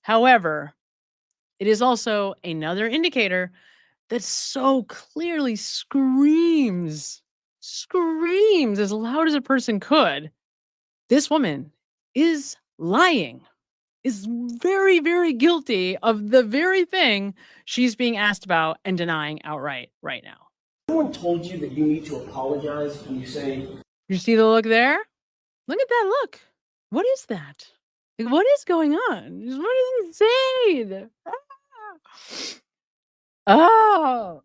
However, it is also another indicator that so clearly screams as loud as a person could, this woman is lying, is very, very guilty of the very thing she's being asked about and denying outright right now. Someone told you that you need to apologize when you say... You see the look there? Look at that look. What is that? Like, what is going on? What is insane? Oh.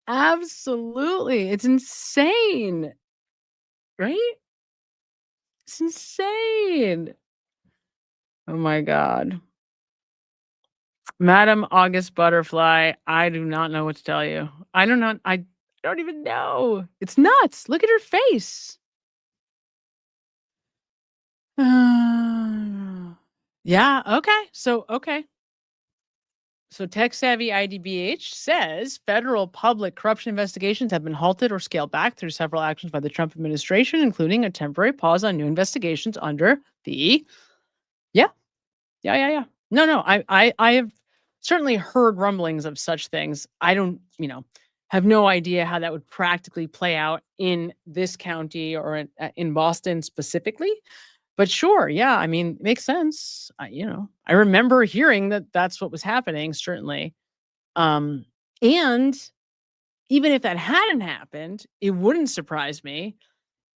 Absolutely. It's insane. Right? It's insane. Oh my God. Madam August Butterfly, I do not know what to tell you. I don't even know. It's nuts. Look at her face. Yeah, okay. So Tech Savvy IDBH says federal public corruption investigations have been halted or scaled back through several actions by the Trump administration, including a temporary pause on new investigations under the... Yeah. No, I have certainly heard rumblings of such things. I don't, have no idea how that would practically play out in this county or in Boston specifically. But sure, yeah, I mean, it makes sense. I remember hearing that that's what was happening, certainly. And even if that hadn't happened, it wouldn't surprise me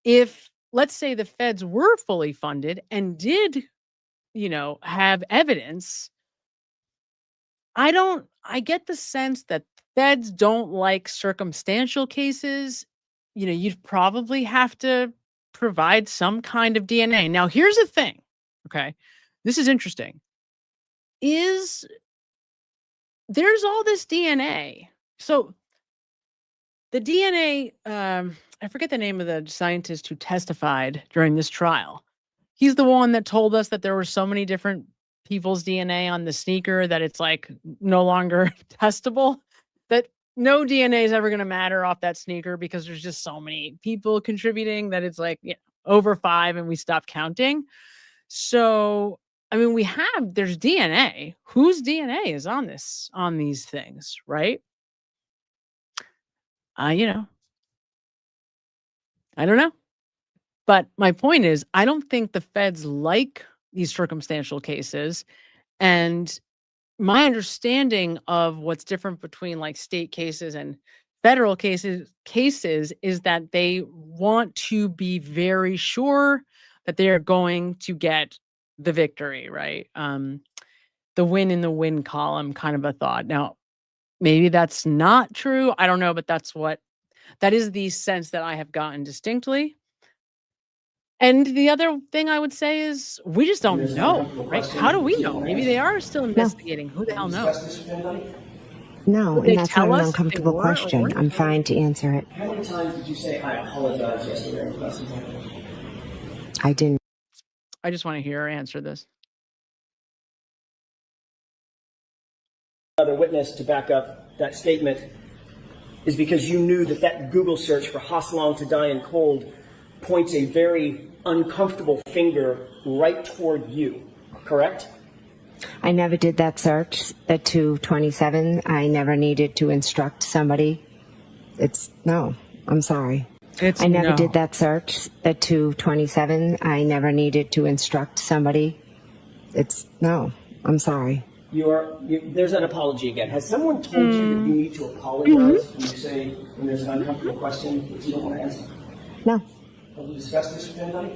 if, let's say, the feds were fully funded and did, have evidence. I get the sense that feds don't like circumstantial cases. You'd probably have to provide some kind of DNA. Now, here's the thing. Okay. This is interesting. There's all this DNA. So the DNA, I forget the name of the scientist who testified during this trial. He's the one that told us that there were so many different people's DNA on the sneaker that it's like no longer testable, that no DNA is ever going to matter off that sneaker because there's just so many people contributing that it's like over 5 and we stop counting. So, I mean, there's DNA. Whose DNA is on these things, right? I don't know. But my point is, I don't think the feds like these circumstantial cases. And my understanding of what's different between like state cases and federal cases is that they want to be very sure that they are going to get the victory, right? The win in the win column kind of a thought. Now, maybe that's not true. I don't know, but that is the sense that I have gotten distinctly. And the other thing I would say is we just don't know, right? How do we know? Maybe they are still investigating. Who the hell knows? No, and that's not an uncomfortable question. I'm fine to answer it. How many times did you say, I apologize yesterday? I didn't. I just want to hear her answer this. Another witness to back up that statement is because you knew that Google search for Hosslong to die in cold points a very uncomfortable finger right toward you, correct? I never did that search at 227. I never needed to instruct somebody. I'm sorry. I never did that search at 227. I never needed to instruct somebody. I'm sorry. There's an apology again. Has someone told you that you need to apologize when there's an uncomfortable question that you don't want to answer? No. Have you discussed this with anybody?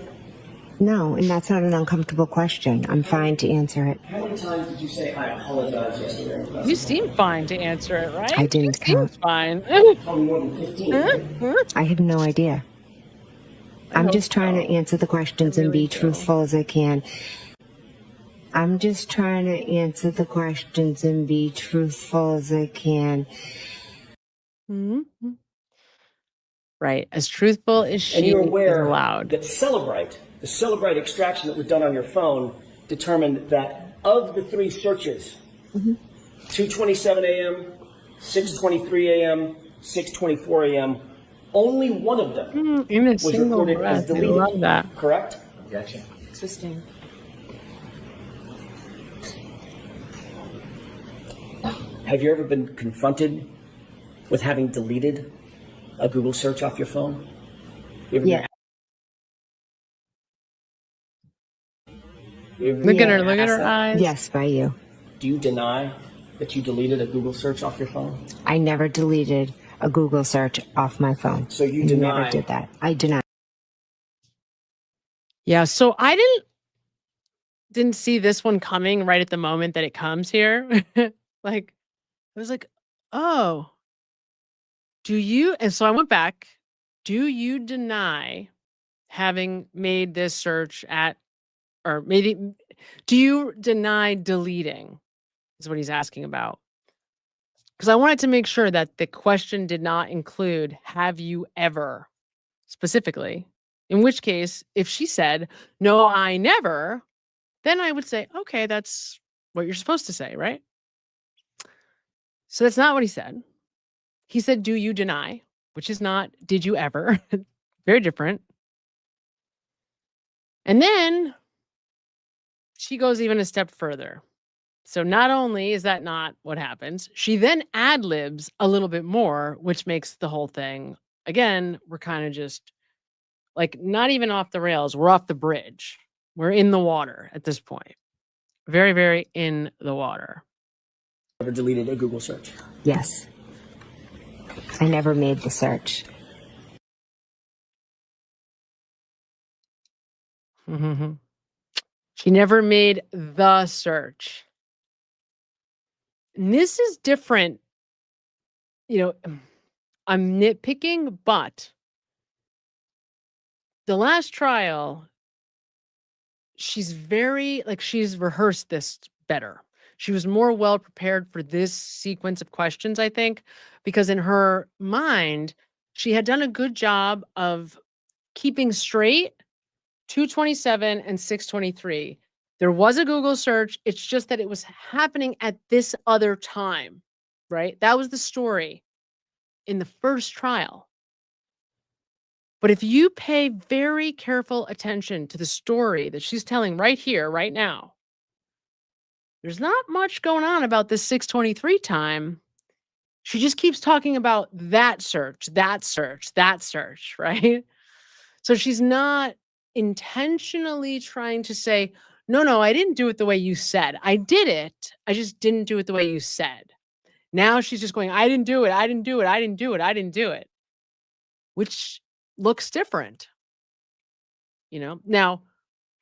No, and that's not an uncomfortable question. I'm fine to answer it. How many times did you say, I apologize yesterday? You seem fine to answer it, right? I didn't count. Fine. Probably more than 15. I have no idea. I'm just trying to answer the questions and be truthful as I can. Mm-hmm. Right. As truthful as she and you're aware is allowed. That the Celebrite extraction that was done on your phone determined that of the 3 searches, 2:27 a.m., 6:23 a.m., 6:24 a.m., only one of them was reported as deleted. I love that. Correct? Gotcha. Interesting. Have you ever been confronted with having deleted a Google search off your phone? Yeah. Look at her. Look at her eyes. Yes, by you. Do you deny that you deleted a Google search off your phone? I never deleted a Google search off my phone. So you I deny? never did that. I deny. Yeah, so I didn't see this one coming right at the moment that it comes here. Like, I was like, oh, do you? And so I went back. Do you deny having made this search at, or maybe, do you deny deleting? Is what he's asking about. Because I wanted to make sure that the question did not include, have you ever, specifically? In which case, if she said, no, I never, then I would say, okay, that's what you're supposed to say, right? So that's not what he said. He said, do you deny? Which is not, did you ever? Very different. And then she goes even a step further. So not only is that not what happens, she then ad-libs a little bit more, which makes the whole thing, again, we're kind of just like not even off the rails. We're off the bridge. We're in the water at this point. Very, very in the water. Ever deleted a Google search? Yes. I never made the search. Mm-hmm. She never made the search. And this is different. You know, I'm nitpicking, but the last trial, she's very, like, she's rehearsed this better. She was more well prepared for this sequence of questions, I think, because in her mind, she had done a good job of keeping straight 227 and 623. There was a Google search. It's just that it was happening at this other time, right? That was the story in the first trial. But if you pay very careful attention to the story that she's telling right here, right now, there's not much going on about this 623 time. She just keeps talking about that search, that search, that search, right? So she's not intentionally trying to say, no, I didn't do it the way you said. I did it. I just didn't do it the way you said. Now she's just going, I didn't do it. I didn't do it. I didn't do it. I didn't do it. Which looks different. You know, now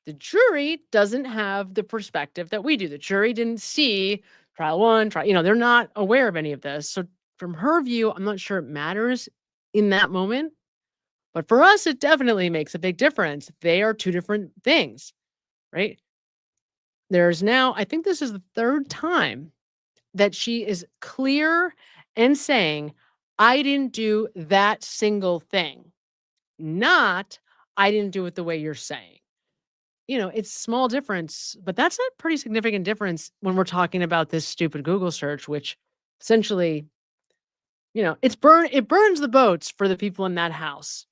the jury doesn't have the perspective that we do. The jury didn't see trial one, they're not aware of any of this. So from her view, I'm not sure it matters in that moment. But for us, it definitely makes a big difference. They are two different things, right? There's now, I think this is the third time that she is clear and saying, I didn't do that single thing. Not, I didn't do it the way you're saying. You know, it's small difference, but that's a pretty significant difference when we're talking about this stupid Google search, which essentially, it burns the boats for the people in that house.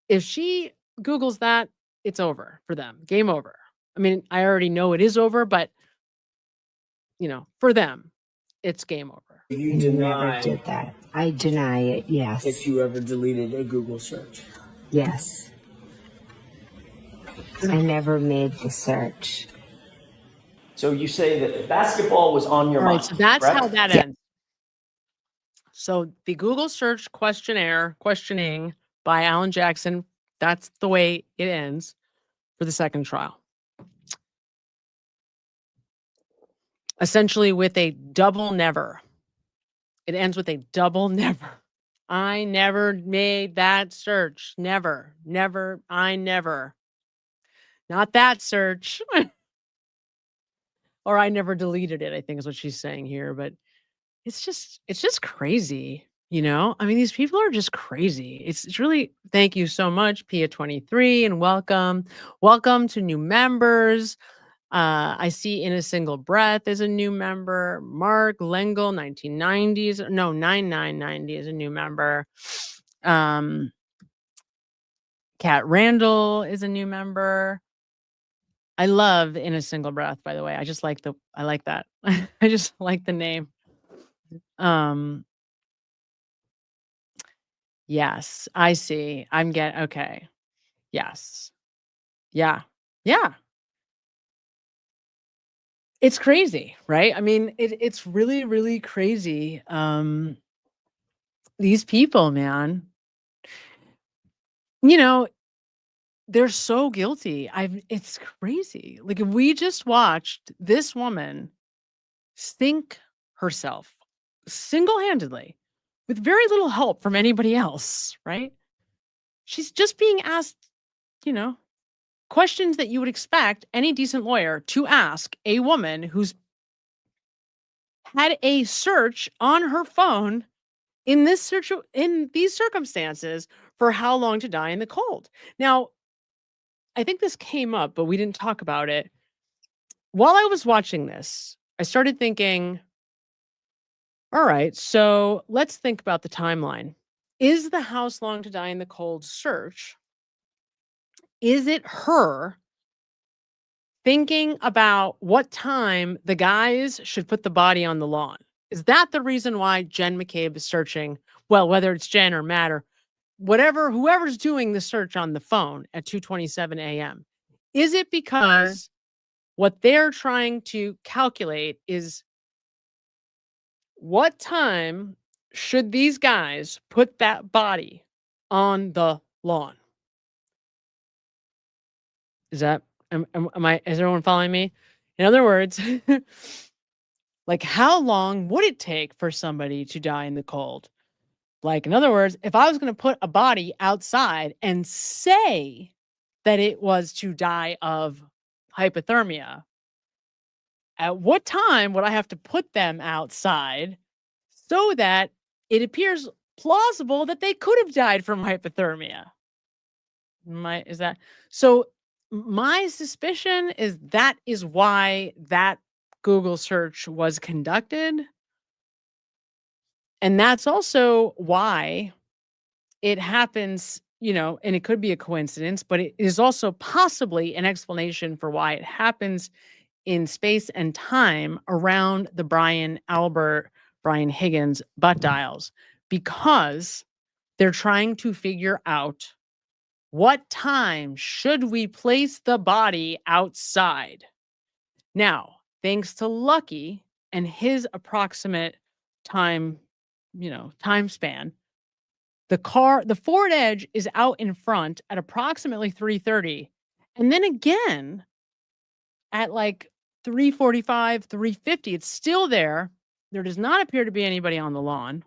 If she Googles that, it's over for them. Game over. I mean, I already know it is over, but, for them, it's game over. You never did that. I deny it, yes. If you ever deleted a Google search? Yes. I never made the search. So you say that the basketball was on your mind. Right, so that's correct? how that ends. So the Google search questioning by Alan Jackson, that's the way it ends for the second trial. Essentially with a double never. It ends with a double never. I never made that search. Never. I never. Not that search. Or I never deleted it, I think is what she's saying here. But it's just crazy. I mean, these people are just crazy. It's really, thank you so much, Pia23, and welcome. Welcome to new members. I see In a Single Breath is a new member. Mark Lengel, 9990 is a new member. Kat Randall is a new member. I love In a Single Breath, by the way. I like that. I just like the name. Yes, I see. Okay. Yes. Yeah. Yeah. It's crazy, right? I mean, it's really, really crazy. These people, man, you know, they're so guilty. It's crazy. Like if we just watched this woman sink herself single-handedly with very little help from anybody else, right? She's just being asked, you know, questions that you would expect any decent lawyer to ask a woman who's had a search on her phone in these circumstances for how long to die in the cold. Now, I think this came up, but we didn't talk about it. While I was watching this, I started thinking, all right, so let's think about the timeline. Is the house long to die in the cold search? Is it her thinking about what time the guys should put the body on the lawn? Is that the reason why Jen McCabe is searching? Well, whether it's Jen or Matt or whoever's doing the search on the phone at 2:27 a.m. Is it because what they're trying to calculate is what time should these guys put that body on the lawn? Is everyone following me? In other words, like how long would it take for somebody to die in the cold? Like, in other words, if I was going to put a body outside and say that it was to die of hypothermia, at what time would I have to put them outside so that it appears plausible that they could have died from hypothermia? Is that so? My suspicion is that is why that Google search was conducted. And that's also why it happens, and it could be a coincidence, but it is also possibly an explanation for why it happens in space and time around the Brian Higgins butt dials, because they're trying to figure out what time should we place the body outside. Now, thanks to Lucky and his approximate time span, the Ford Edge is out in front at approximately 3:30, and then again at like 3:45, 3:50. It's still there. There does not appear to be anybody on the lawn.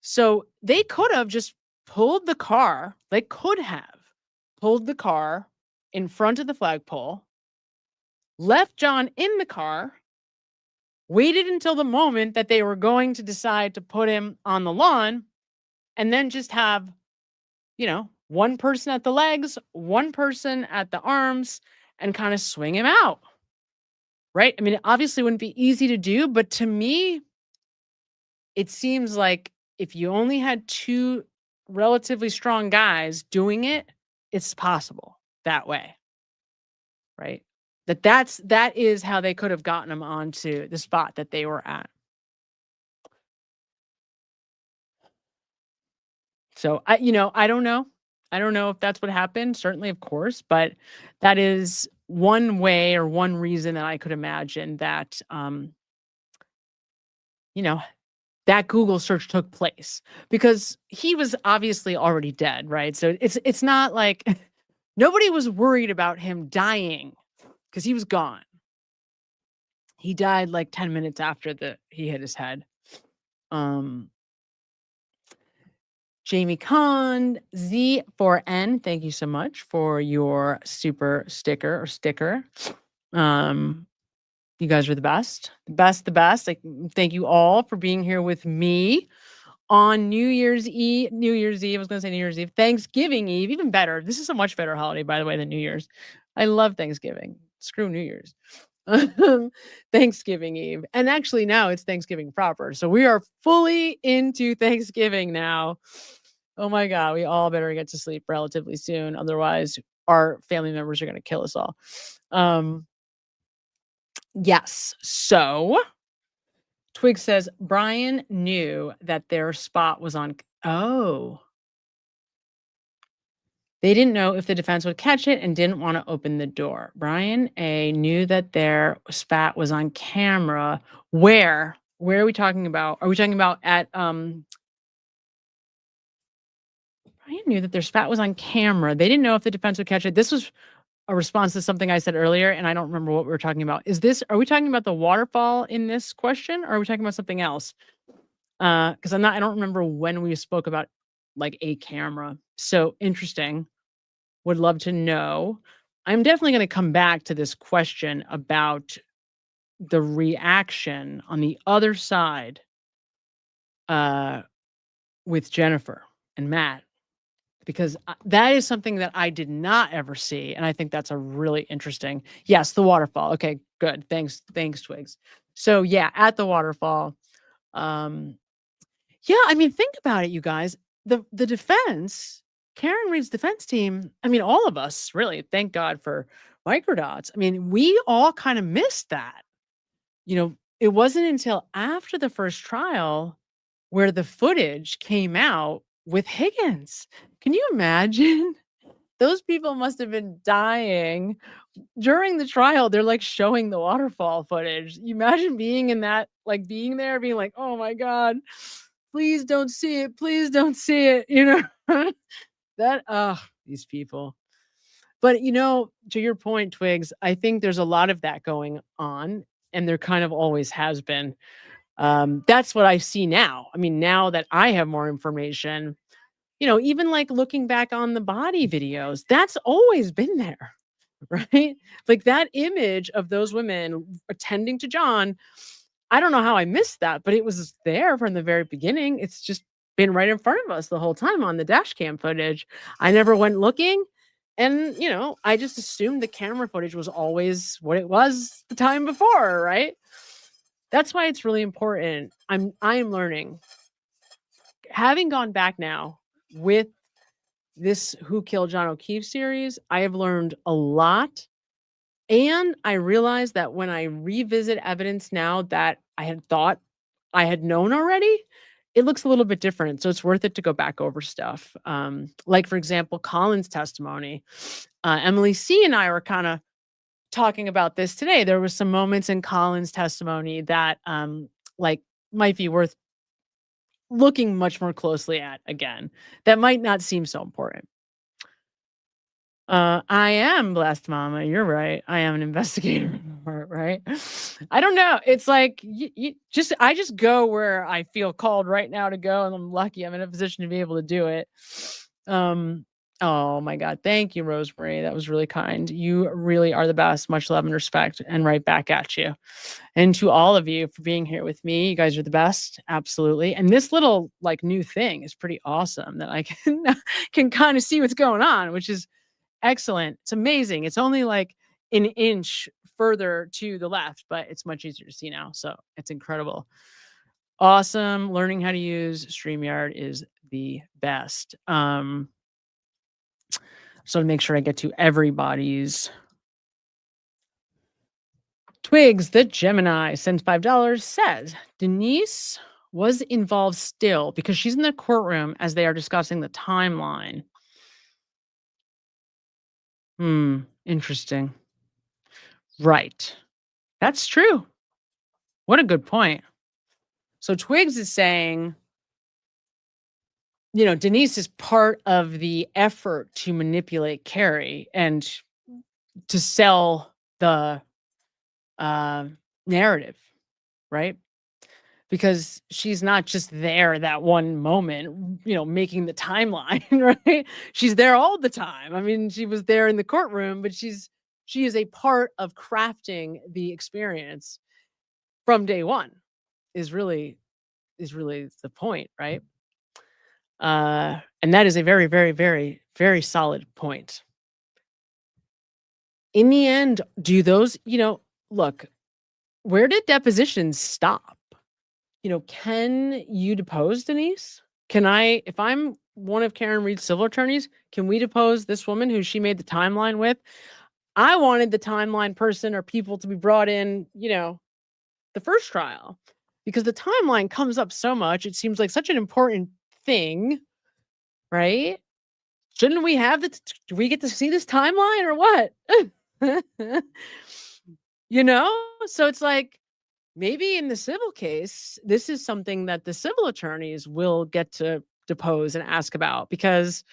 So they could have just pulled the car. They could have pulled the car in front of the flagpole, left John in the car, waited until the moment that they were going to decide to put him on the lawn, and then just have, one person at the legs, one person at the arms, and kind of swing him out. Right? I mean, it obviously wouldn't be easy to do, but to me, it seems like if you only had two relatively strong guys doing it, it's possible that way. Right? That is how they could have gotten him onto the spot that they were at. So I don't know. I don't know if that's what happened, certainly, of course, but that is one way or one reason that I could imagine that, that Google search took place, because he was obviously already dead, right? So it's not like nobody was worried about him dying because he was gone. He died like 10 minutes after he hit his head. Jamie Kahn, Z4N, thank you so much for your super sticker. You guys are the best. The best. Thank you all for being here with me on New Year's Eve. I was going to say New Year's Eve. Thanksgiving Eve, even better. This is a much better holiday, by the way, than New Year's. I love Thanksgiving. Screw New Year's. Thanksgiving Eve. And actually now it's Thanksgiving proper. So we are fully into Thanksgiving now. Oh my God, we all better get to sleep relatively soon. Otherwise, our family members are going to kill us all. Yes. So Twig says Brian knew that their spot was on. Oh. They didn't know if the defense would catch it and didn't want to open the door. Brian A. knew that their spat was on camera. Where? Where are we talking about? Are we talking about at Brian knew that their spat was on camera. They didn't know if the defense would catch it. This was a response to something I said earlier, and I don't remember what we were talking about. Are we talking about the waterfall in this question, or are we talking about something else? Because I don't remember when we spoke about like a camera. So interesting. Would love to know. I'm definitely going to come back to this question about the reaction on the other side with Jennifer and Matt, because that is something that I did not ever see. And I think that's a really interesting. Yes, the waterfall. Okay, good. Thanks, Twigs. So yeah, at the waterfall. Yeah, I mean, think about it, you guys. The defense, Karen Reed's defense team, I mean, all of us really, thank God for microdots. I mean, we all kind of missed that. You know, it wasn't until after the first trial where the footage came out with Higgins. Can you imagine? Those people must have been dying during the trial. They're like showing the waterfall footage. You imagine being in that, like being there, being like, oh my God, please don't see it. Please don't see it. You know, these people. But, you know, to your point, Twigs, I think there's a lot of that going on, and there kind of always has been. That's what I see now. I mean, now that I have more information, you know, even like looking back on the body videos, that's always been there, right? Like that image of those women attending to John. I don't know how I missed that, but it was there from the very beginning. It's just been right in front of us the whole time on the dash cam footage. I never went looking. And, you know, I just assumed the camera footage was always what it was the time before, right? That's why it's really important. I am learning. Having gone back now with this Who Killed John O'Keefe series, I have learned a lot. And I realized that when I revisit evidence now that I had thought I had known already, it looks a little bit different. So it's worth it to go back over stuff. Like, for example, Colin's testimony. Emily C. and I were kind of talking about this today. There was some moments in Colin's testimony that like might be worth looking much more closely at again. That might not seem so important. I am blessed, Mama. You're right. I am an investigator, right? I don't know. It's like I just go where I feel called right now to go, and I'm lucky I'm in a position to be able to do it. Oh my God. Thank you, Rosemary. That was really kind. You really are the best. Much love and respect, and right back at you. And to all of you for being here with me. You guys are the best. Absolutely. And this little like new thing is pretty awesome that I can kind of see what's going on, which is excellent. It's amazing. It's only like an inch further to the left, but it's much easier to see now. So it's incredible. Awesome. Learning how to use StreamYard is the best. So to make sure I get to everybody's. Twigs, the Gemini, sends $5, says Denise was involved still because she's in the courtroom as they are discussing the timeline. Interesting. Right. That's true. What a good point. So Twigs is saying, you know, Denise is part of the effort to manipulate Carrie and to sell the narrative, right? Because she's not just there that one moment, you know, making the timeline, right? She's there all the time. I mean, she was there in the courtroom, but she is a part of crafting the experience from day one is really the point, right? And that is a very, very, very, very solid point. In the end, do those, you know, look, where did depositions stop? You know, can you depose Denise? Can I, if I'm one of Karen Reed's civil attorneys, can we depose this woman who she made the timeline with? I wanted the timeline person or people to be brought in, you know, the first trial. because the timeline comes up so much. It seems like such an important thing, right? Shouldn't we have do we get to see this timeline or what? So it's like, maybe in the civil case, this is something that the civil attorneys will get to depose and ask about, because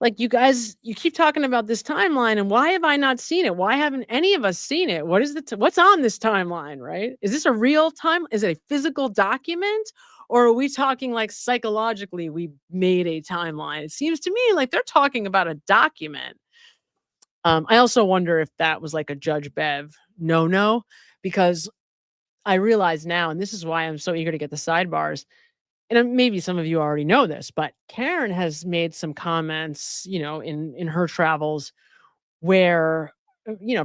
like, you guys, you keep talking about this timeline, and why have I not seen it? Why haven't any of us seen it? What is what's on this timeline, right? Is this a real time? Is it a physical document? Or are we talking like psychologically we made a timeline? It seems to me like they're talking about a document. I also wonder if that was like a Judge Bev no, because I realize now, and this is why I'm so eager to get the sidebars, and maybe some of you already know this, but Karen has made some comments, in her travels where,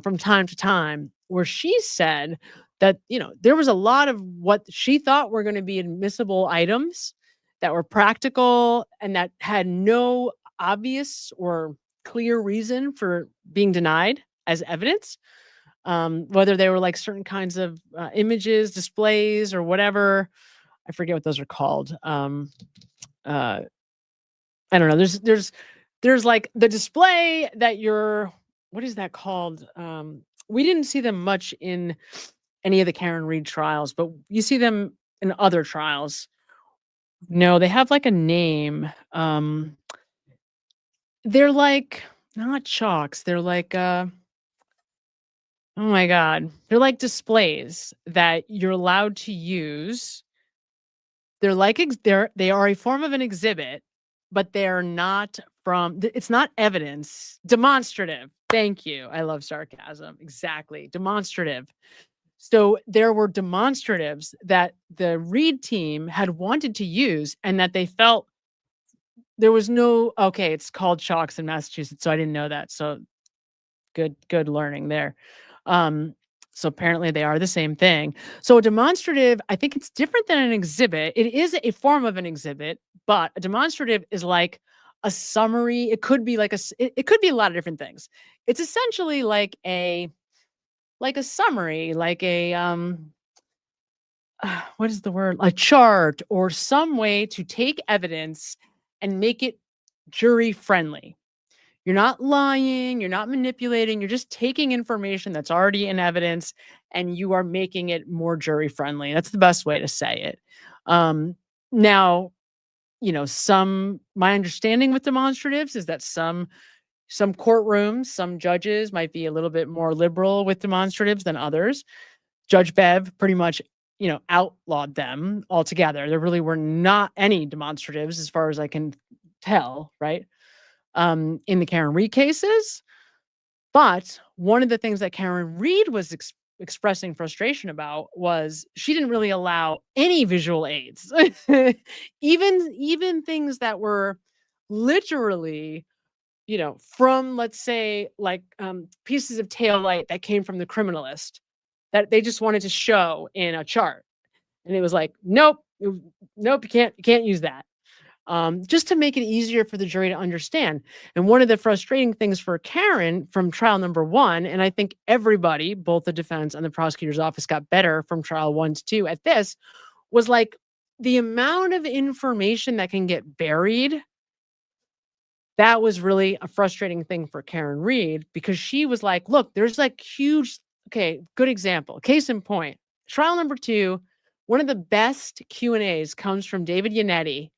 from time to time, where she said that, there was a lot of what she thought were going to be admissible items that were practical and that had no obvious or clear reason for being denied as evidence. Whether they were like certain kinds of images, displays, or whatever. I forget what those are called. I don't know. There's like the display that what is that called? We didn't see them much in any of the Karen Reed trials, but you see them in other trials. No, they have like a name. They're like not chalks. They're like oh my God. They're like displays that you're allowed to use. They're like they are a form of an exhibit, but they're not it's not evidence. Demonstrative. Thank you. I love sarcasm. Exactly. Demonstrative. So there were demonstratives that the Reed team had wanted to use, and that they felt there was okay, it's called chalks in Massachusetts, so I didn't know that. So good learning there. So apparently they are the same thing. So a demonstrative, I think it's different than an exhibit. It is a form of an exhibit, but a demonstrative is like a summary. It could be like it could be a lot of different things. It's essentially like a summary, like a what is the word? A chart, or some way to take evidence and make it jury friendly. You're not lying, you're not manipulating, you're just taking information that's already in evidence and you are making it more jury friendly. That's the best way to say it. Now, my understanding with demonstratives is that some courtrooms, some judges might be a little bit more liberal with demonstratives than others. Judge Bev pretty much, outlawed them altogether. There really were not any demonstratives as far as I can tell, right? In the Karen Reed cases. But one of the things that Karen Reed was expressing frustration about was she didn't really allow any visual aids, even things that were literally, from, let's say, like pieces of tail light that came from the criminalist that they just wanted to show in a chart. And it was like, nope, you can't use that. Just to make it easier for the jury to understand. And one of the frustrating things for Karen from trial number 1, and I think everybody, both the defense and the prosecutor's office, got better from trial 1 to 2 at this, was like the amount of information that can get buried. That was really a frustrating thing for Karen Reed, because she was like, look, there's like huge, okay, good example. Case in point, trial number 2, one of the best Q&As comes from David Yannetti,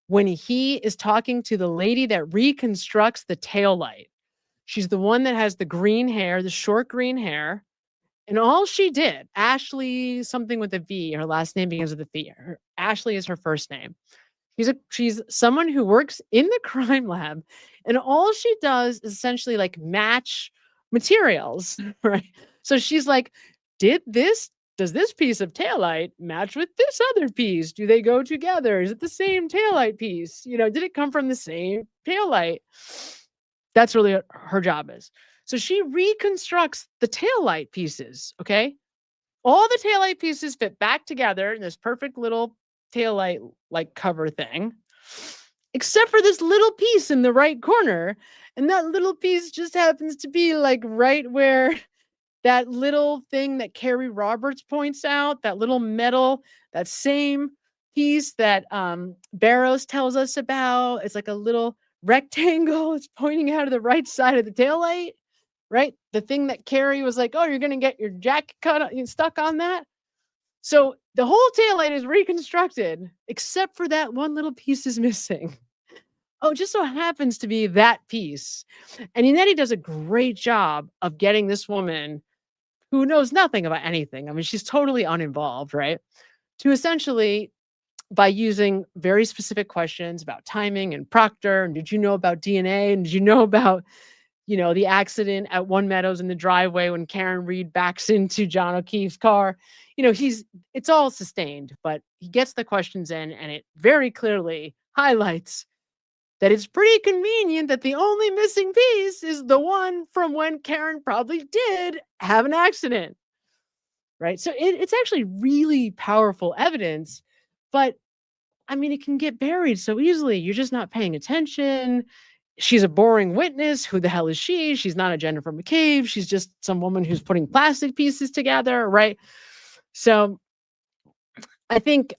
when he is talking to the lady that reconstructs the taillight. She's the one that has the green hair, the short green hair. And all she did, Ashley, something with a V, her last name begins with a V. Ashley is her first name. She's someone who works in the crime lab. And all she does is essentially like match materials, right? So she's like, does this piece of taillight match with this other piece? Do they go together? Is it the same taillight piece? Did it come from the same taillight? That's really what her job is. So she reconstructs the taillight pieces, okay? All the taillight pieces fit back together in this perfect little taillight like cover thing, except for this little piece in the right corner. And that little piece just happens to be like right where that little thing that Carrie Roberts points out, that little metal that same piece that Barrows tells us about. It's like a little rectangle. It's pointing out of the right side of the taillight, right? The thing that Carrie was like, oh, you're going to get your jacket stuck on that. So the whole taillight is reconstructed, except for that one little piece is missing. Oh, it just so happens to be that piece. And Inetti does a great job of getting this woman who knows nothing about anything. I mean, she's totally uninvolved, right? To essentially, by using very specific questions about timing and Proctor, and did you know about DNA, and did you know about, the accident at One Meadows in the driveway when Karen Reed backs into John O'Keefe's car? It's all sustained, but he gets the questions in, and it very clearly highlights that it's pretty convenient that the only missing piece is the one from when Karen probably did have an accident, right? So it's actually really powerful evidence, but I mean, it can get buried so easily. You're just not paying attention. She's a boring witness. Who the hell is she? She's not a Jennifer McCabe. She's just some woman who's putting plastic pieces together, right? So I think,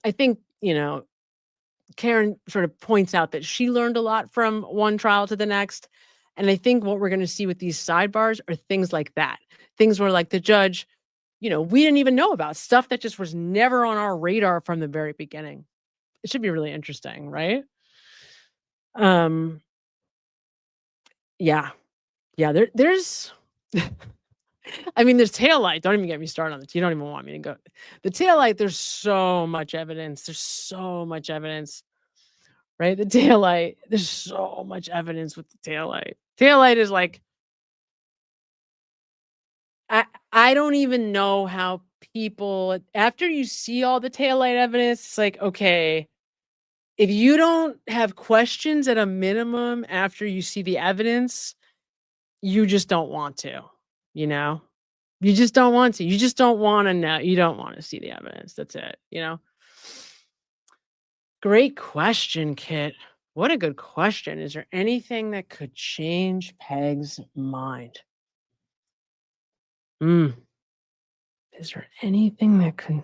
Karen sort of points out that she learned a lot from one trial to the next. And I think what we're going to see with these sidebars are things like that. Things where like the judge, we didn't even know about stuff that just was never on our radar from the very beginning. It should be really interesting, right? Yeah. There's I mean, there's taillight. Don't even get me started on this. You don't even want me to go. The taillight, there's so much evidence. Right? The taillight, there's so much evidence with the taillight. Taillight is like, I don't even know how people, after you see all the taillight evidence, it's like, okay, if you don't have questions at a minimum after you see the evidence, you just don't want to, You just don't want to. You just don't want to know. You don't want to see the evidence. That's it, Great question, Kit. What a good question. Is there anything that could change Peg's mind? Is there anything that could...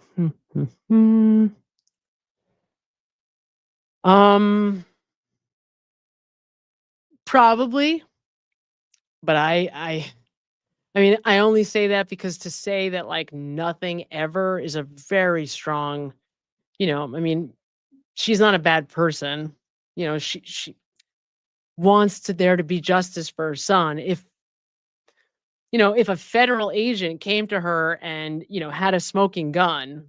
Probably. But I mean, I only say that because to say that like nothing ever is a very strong, I mean, she's not a bad person. She wants there to be justice for her son. If a federal agent came to her and, had a smoking gun,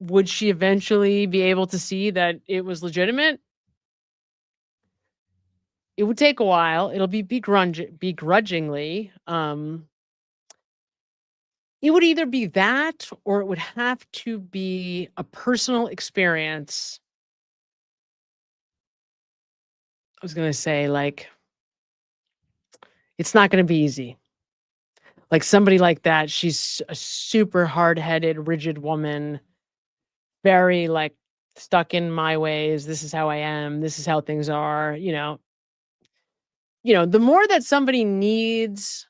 would she eventually be able to see that it was legitimate? It would take a while. It'll be begrudgingly. It would either be that or it would have to be a personal experience. I was going to say, like, it's not going to be easy. Like somebody like that, she's a super hard-headed, rigid woman, very like stuck in my ways. This is how I am. This is how things are, the more that somebody needs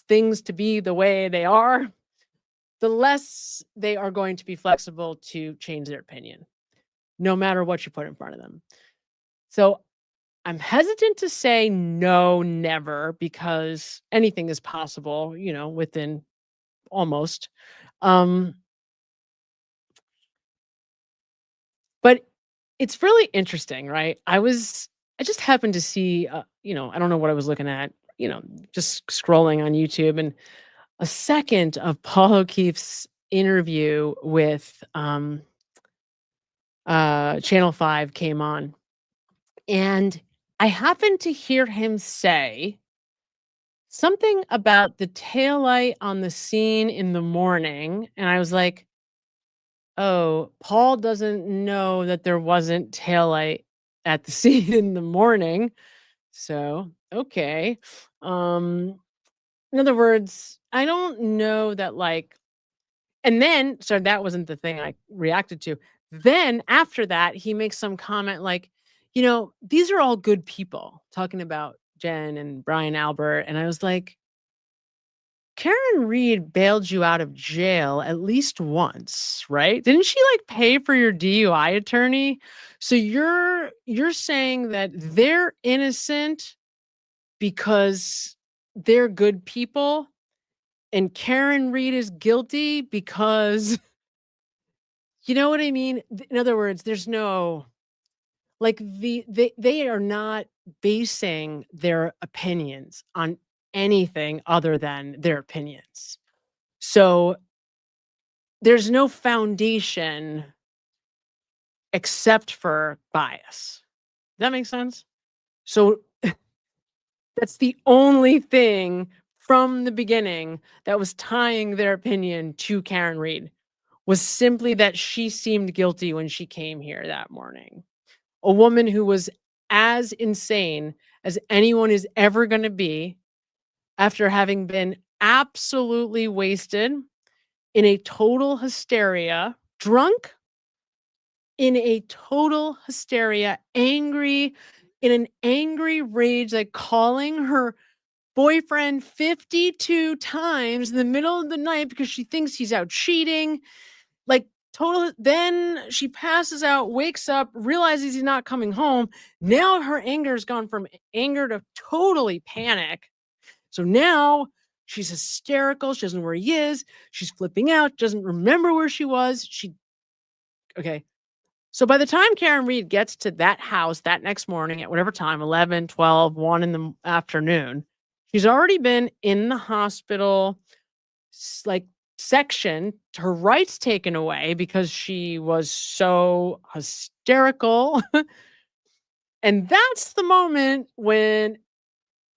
things to be the way they are, the less they are going to be flexible to change their opinion, no matter what you put in front of them. So I'm hesitant to say no, never, because anything is possible, within almost. But it's really interesting, right? I just happened to see, I don't know what I was looking at, just scrolling on YouTube, and a second of Paul O'Keefe's interview with Channel 5 came on. And I happened to hear him say something about the taillight on the scene in the morning. And I was like, oh, Paul doesn't know that there wasn't taillight at the scene in the morning. So, okay. In other words, I don't know that and then, so that wasn't the thing I reacted to. Then after that, he makes some comment like, these are all good people, talking about Jen and Brian Albert. And I was like, Karen Reed bailed you out of jail at least once, right? Didn't she like pay for your DUI attorney? So you're saying that they're innocent because they're good people, and Karen Reed is guilty because you know what I mean? In other words, there's no like they are not basing their opinions on anything other than their opinions. So there's no foundation except for bias. That makes sense? So that's the only thing from the beginning that was tying their opinion to Karen Reed was simply that she seemed guilty when she came here that morning. A woman who was as insane as anyone is ever going to be after having been absolutely wasted in a total hysteria, drunk in a total hysteria, angry, in an angry rage, like calling her boyfriend 52 times in the middle of the night because she thinks he's out cheating. Like total, then she passes out, wakes up, realizes he's not coming home. Now her anger has gone from anger to totally panic. So now she's hysterical. She doesn't know where he is. She's flipping out, doesn't remember where she was. Okay. So by the time Karen Reed gets to that house that next morning at whatever time, 11, 12, 1 in the afternoon, she's already been in the hospital, like section, her rights taken away because she was so hysterical. And that's the moment when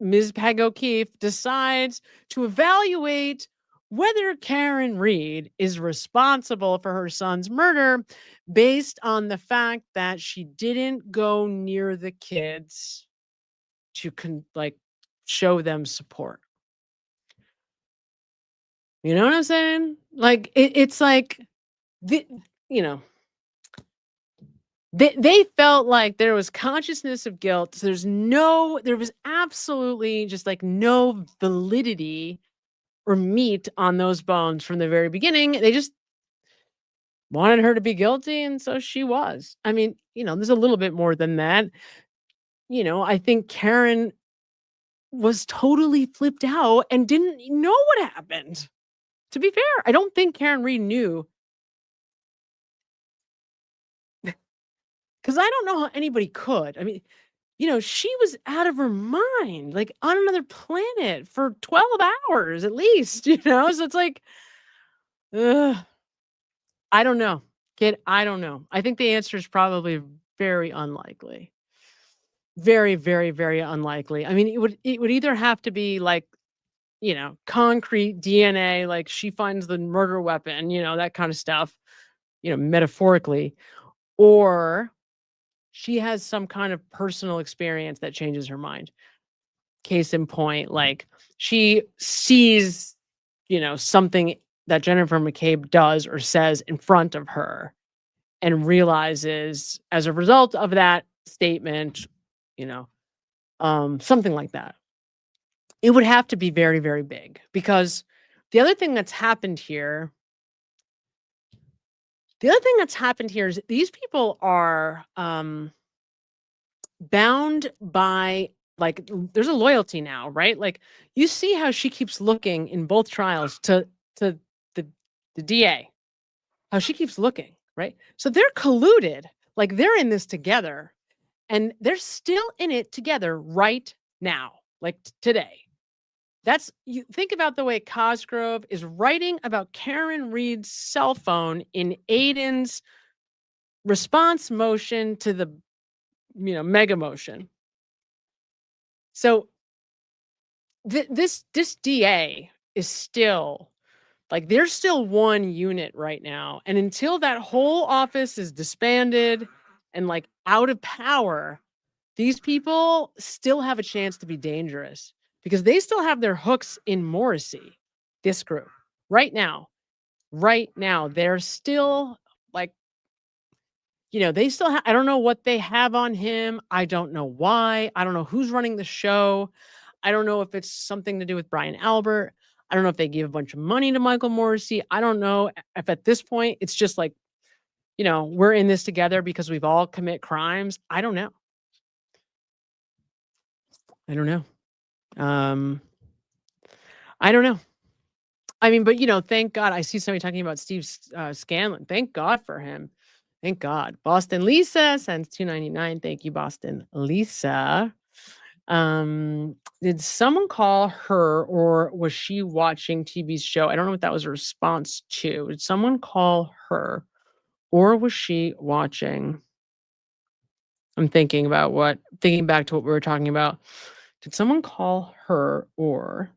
Ms. Peg O'Keefe decides to evaluate whether Karen Reed is responsible for her son's murder based on the fact that she didn't go near the kids to show them support. You know what I'm saying? Like it's like you know, they felt like there was consciousness of guilt. So there was absolutely just like no validity or meat on those bones from the very beginning. They just wanted her to be guilty, and so she was. I mean, there's a little bit more than that. I think Karen was totally flipped out and didn't know what happened. To be fair, I don't think Karen Reed knew. Because I don't know how anybody could. I mean, she was out of her mind, like on another planet for 12 hours at least, So it's like, I don't know, kid. I don't know. I think the answer is probably very unlikely. Very, very, very unlikely. I mean, it would either have to be like, concrete DNA, like she finds the murder weapon, that kind of stuff, metaphorically, or she has some kind of personal experience that changes her mind. Case in point, like she sees, something that Jennifer McCabe does or says in front of her and realizes as a result of that statement, something like that. It would have to be very, very big, because the other thing that's happened here is these people are bound by, like, there's a loyalty now, right? Like, you see how she keeps looking in both trials to the DA, how she keeps looking, right? So they're colluded, like they're in this together, and they're still in it together right now, like today. You think about the way Cosgrove is writing about Karen Reed's cell phone in Aiden's response motion to the, mega motion. So this DA is still, like, they're still one unit right now. And until that whole office is disbanded and like out of power, these people still have a chance to be dangerous, because they still have their hooks in Morrissey, this group. Right now, they're still like, they still I don't know what they have on him. I don't know why. I don't know who's running the show. I don't know if it's something to do with Brian Albert. I don't know if they gave a bunch of money to Michael Morrissey. I don't know if at this point it's just like, we're in this together because we've all commit crimes. I don't know. I don't know. I don't know. I mean, but thank God. I see somebody talking about Steve Scanlon. Thank God for him. Thank God. Boston Lisa sends $2.99. Thank you, Boston Lisa. Did someone call her, or was she watching TV's show? I don't know what that was a response to. Did someone call her, or was she watching? I'm thinking back to what we were talking about. Did someone call her, or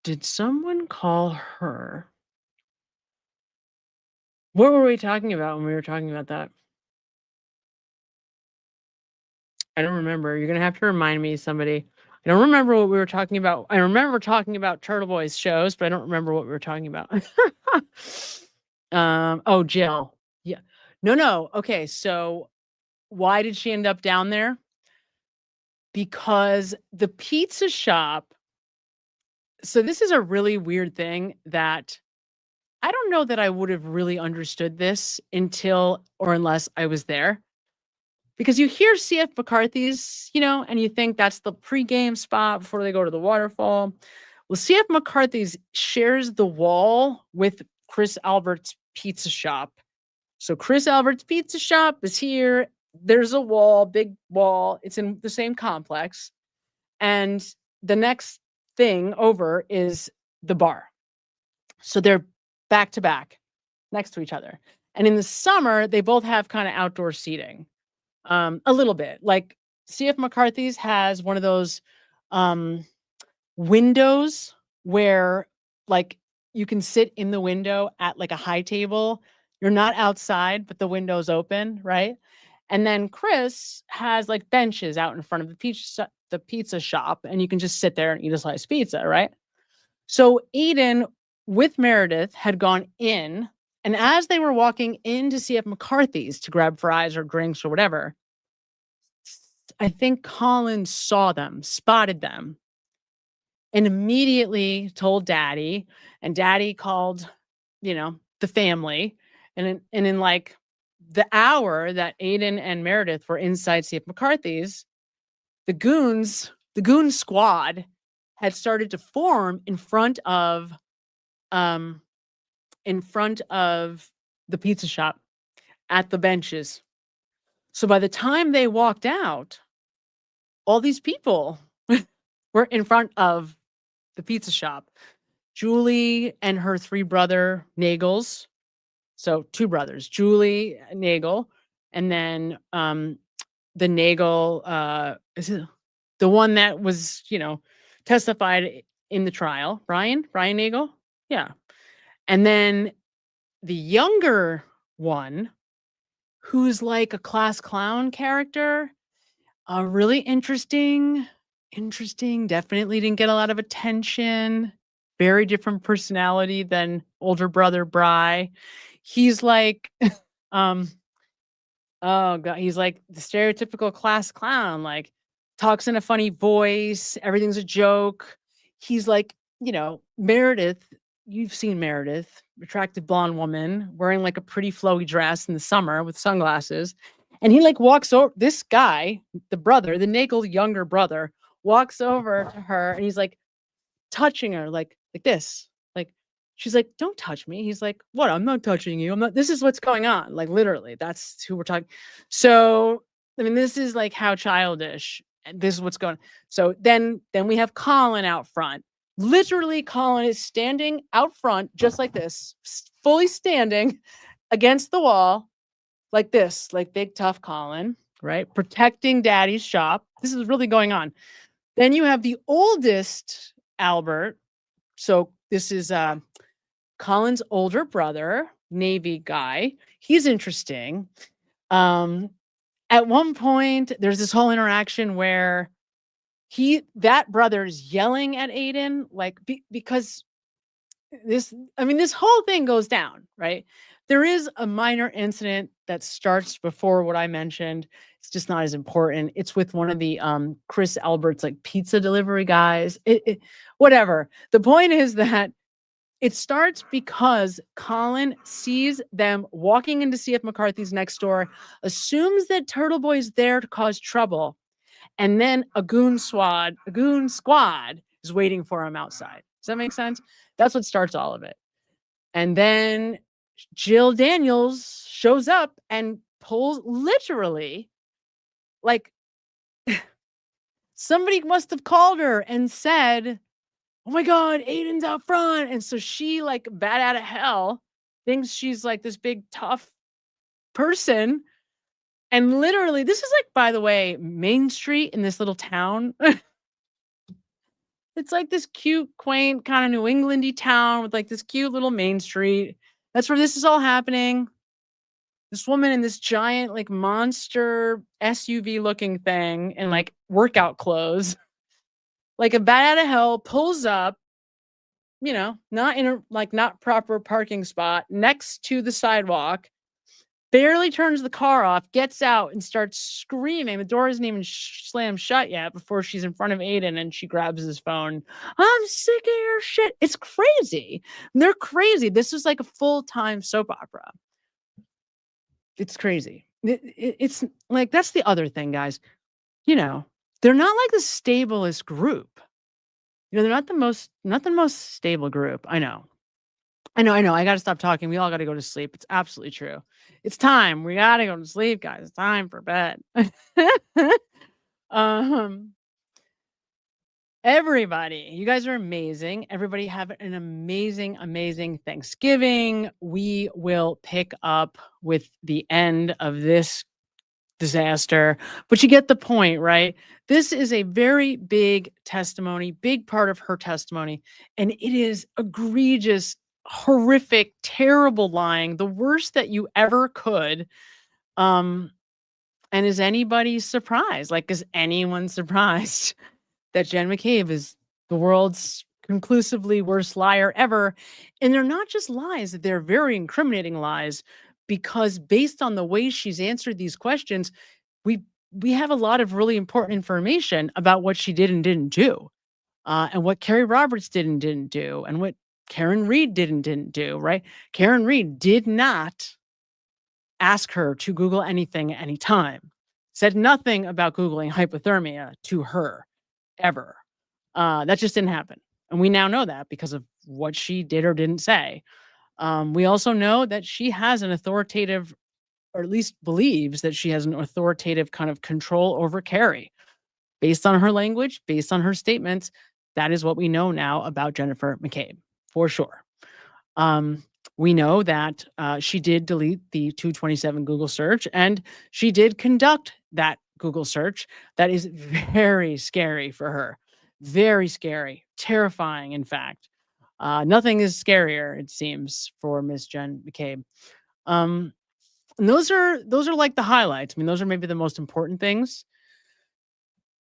did someone call her? What were we talking about when we were talking about that? I don't remember. You're going to have to remind me, somebody. I don't remember what we were talking about. I remember talking about Turtle Boys shows, but I don't remember what we were talking about. Oh, Jill. Yeah. No. Okay. So why did she end up down there? Because the pizza shop. So this is a really weird thing that I don't know that I would have really understood this until or unless I was there. Because you hear C.F. McCarthy's, and you think that's the pregame spot before they go to the waterfall. Well, C.F. McCarthy's shares the wall with Chris Albert's pizza shop. So Chris Albert's pizza shop is here. There's a wall, big wall. It's in the same complex. And the next thing over is the bar. So they're back to back next to each other. And in the summer, they both have kind of outdoor seating. A little bit. Like C.F. McCarthy's has one of those windows where like you can sit in the window at like a high table. You're not outside, but the window's open, right? And then Chris has like benches out in front of the pizza shop, and you can just sit there and eat a slice of pizza, right? So Aiden with Meredith had gone in, and as they were walking into C.F. McCarthy's to grab fries or drinks or whatever, I think Colin saw them, spotted them, and immediately told Daddy, and Daddy called, the family. And in like the hour that Aiden and Meredith were inside C.F. McCarthy's, the goon squad had started to form in front of the pizza shop at the benches. So by the time they walked out, all these people were in front of the pizza shop. Julie and her three brother Nagels. So two brothers, Julie Nagel, and then the Nagel, is it the one that was, testified in the trial, Brian Nagel? Yeah. And then the younger one, who's like a class clown character, really interesting, definitely didn't get a lot of attention, very different personality than older brother Bry. He's like, oh God, he's like the stereotypical class clown, like talks in a funny voice, everything's a joke. He's like, Meredith, you've seen Meredith, attractive blonde woman, wearing like a pretty flowy dress in the summer with sunglasses. And he like walks over, this guy, the brother, the Nagel younger brother, walks over to her and he's like touching her like this. Like she's like, don't touch me. He's like, what? I'm not touching you. I'm not, this is what's going on. Like literally, that's who we're talking. So, I mean, this is like how childish, and this is what's going on. So then we have Colin out front. Literally, Colin is standing out front just like this, fully standing against the wall like this, like big tough Colin, right? Protecting Daddy's shop. This is really going on. Then you have the oldest Albert. So this is Colin's older brother, Navy guy. He's interesting. At one point, there's this whole interaction where that brother's yelling at Aiden, like because this whole thing goes down, right? There is a minor incident that starts before what I mentioned. It's just not as important. It's with one of the Chris Albert's like pizza delivery guys. Whatever. The point is that it starts because Colin sees them walking into CF McCarthy's next door, assumes that Turtle Boy's there to cause trouble, and then a goon squad is waiting for him outside. Does that make sense? That's what starts all of it. And then Jill Daniels shows up and pulls literally, like, somebody must have called her and said, oh my God, Aiden's out front. And so she, like, bat out of hell, thinks she's like this big tough person. And literally, this is like, by the way, Main Street in this little town. It's like this cute, quaint, kind of New England-y town with like this cute little Main Street. That's where this is all happening. This woman in this giant, like, monster SUV looking thing in like workout clothes, like a bat out of hell, pulls up, you know, not in a like not proper parking spot next to the sidewalk, barely turns the car off, gets out and starts screaming. The door isn't even slammed shut yet before she's in front of Aiden and she grabs his phone. I'm sick of your shit. It's crazy. They're crazy. This is like a full-time soap opera. It's crazy. It's like, that's the other thing, guys. You know, they're not like the stablest group. You know, they're not the most stable group. I know. I got to stop talking. We all got to go to sleep. It's absolutely true. It's time. We got to go to sleep, guys. It's time for bed. Everybody, you guys are amazing. Everybody have an amazing, amazing Thanksgiving. We will pick up with the end of this disaster, but you get the point, right? This is a very big testimony, big part of her testimony, and it is egregious, horrific, terrible lying, the worst that you ever could. And is anybody surprised? Like, is anyone surprised that Jen McCabe is the world's conclusively worst liar ever? And they're not just lies, they're very incriminating lies, because based on the way she's answered these questions, we have a lot of really important information about what she did and didn't do, and what Carrie Roberts did and didn't do, and what Karen Reed did and didn't do, right? Karen Reed did not ask her to Google anything at any time, said nothing about Googling hypothermia to her ever. That just didn't happen. And we now know that because of what she did or didn't say. We also know that she has an authoritative, or at least believes that she has an authoritative kind of control over Carrie. Based on her language, based on her statements, that is what we know now about Jennifer McCabe, for sure. We know that she did delete the 227 Google search, and she did conduct that Google search. That is very scary for her. Very scary. Terrifying, in fact. Nothing is scarier, it seems, for Miss Jen McCabe. And those are like the highlights. I mean, those are maybe the most important things.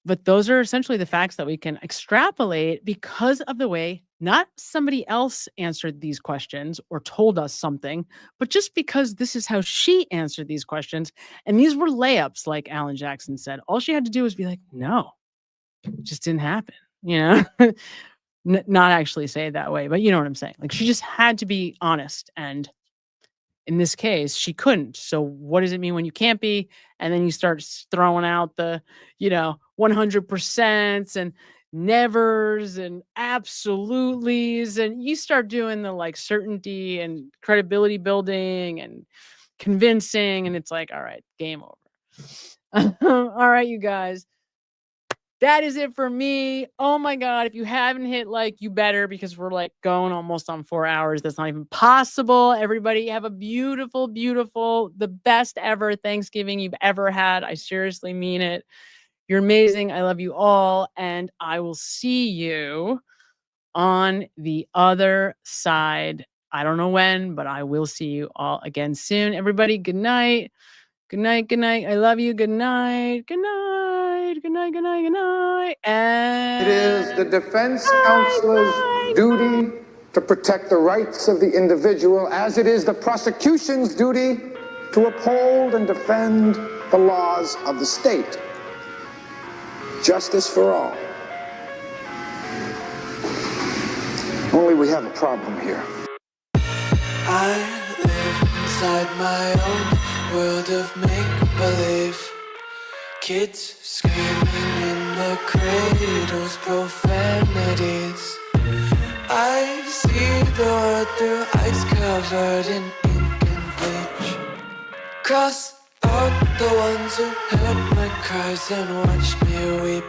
But those are essentially the facts that we can extrapolate because of the way not somebody else answered these questions or told us something, but just because this is how she answered these questions. And these were layups, like Alan Jackson said. All she had to do was be like, no, it just didn't happen. You know, not actually say it that way, but you know what I'm saying? Like, she just had to be honest. And in this case, she couldn't. So what does it mean when you can't be? And then you start throwing out the, 100% and nevers and absolutelys. And you start doing the like certainty and credibility building and convincing. And it's like, all right, game over. All right, you guys. That is it for me. Oh my God. If you haven't hit like, you better, because we're like going almost on 4 hours. That's not even possible. Everybody have a beautiful, beautiful, the best ever Thanksgiving you've ever had. I seriously mean it. You're amazing. I love you all. And I will see you on the other side. I don't know when, but I will see you all again soon. Everybody, good night. Good night. Good night. I love you. Good night. Good night. Good night. Good night. Good night. And it is the defense counselor's duty to protect the rights of the individual, as it is the prosecution's duty to uphold and defend the laws of the state. Justice for all. Only we have a problem here. I live inside my own world of make-believe. Kids screaming in the cradles, profanities. I see the world through ice covered in ink and bleach. Cross out the ones who heard my cries and watched me weep.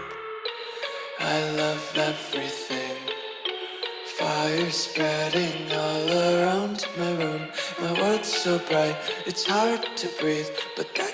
I love everything. Fire spreading all around my room. My world's so bright, it's hard to breathe, but that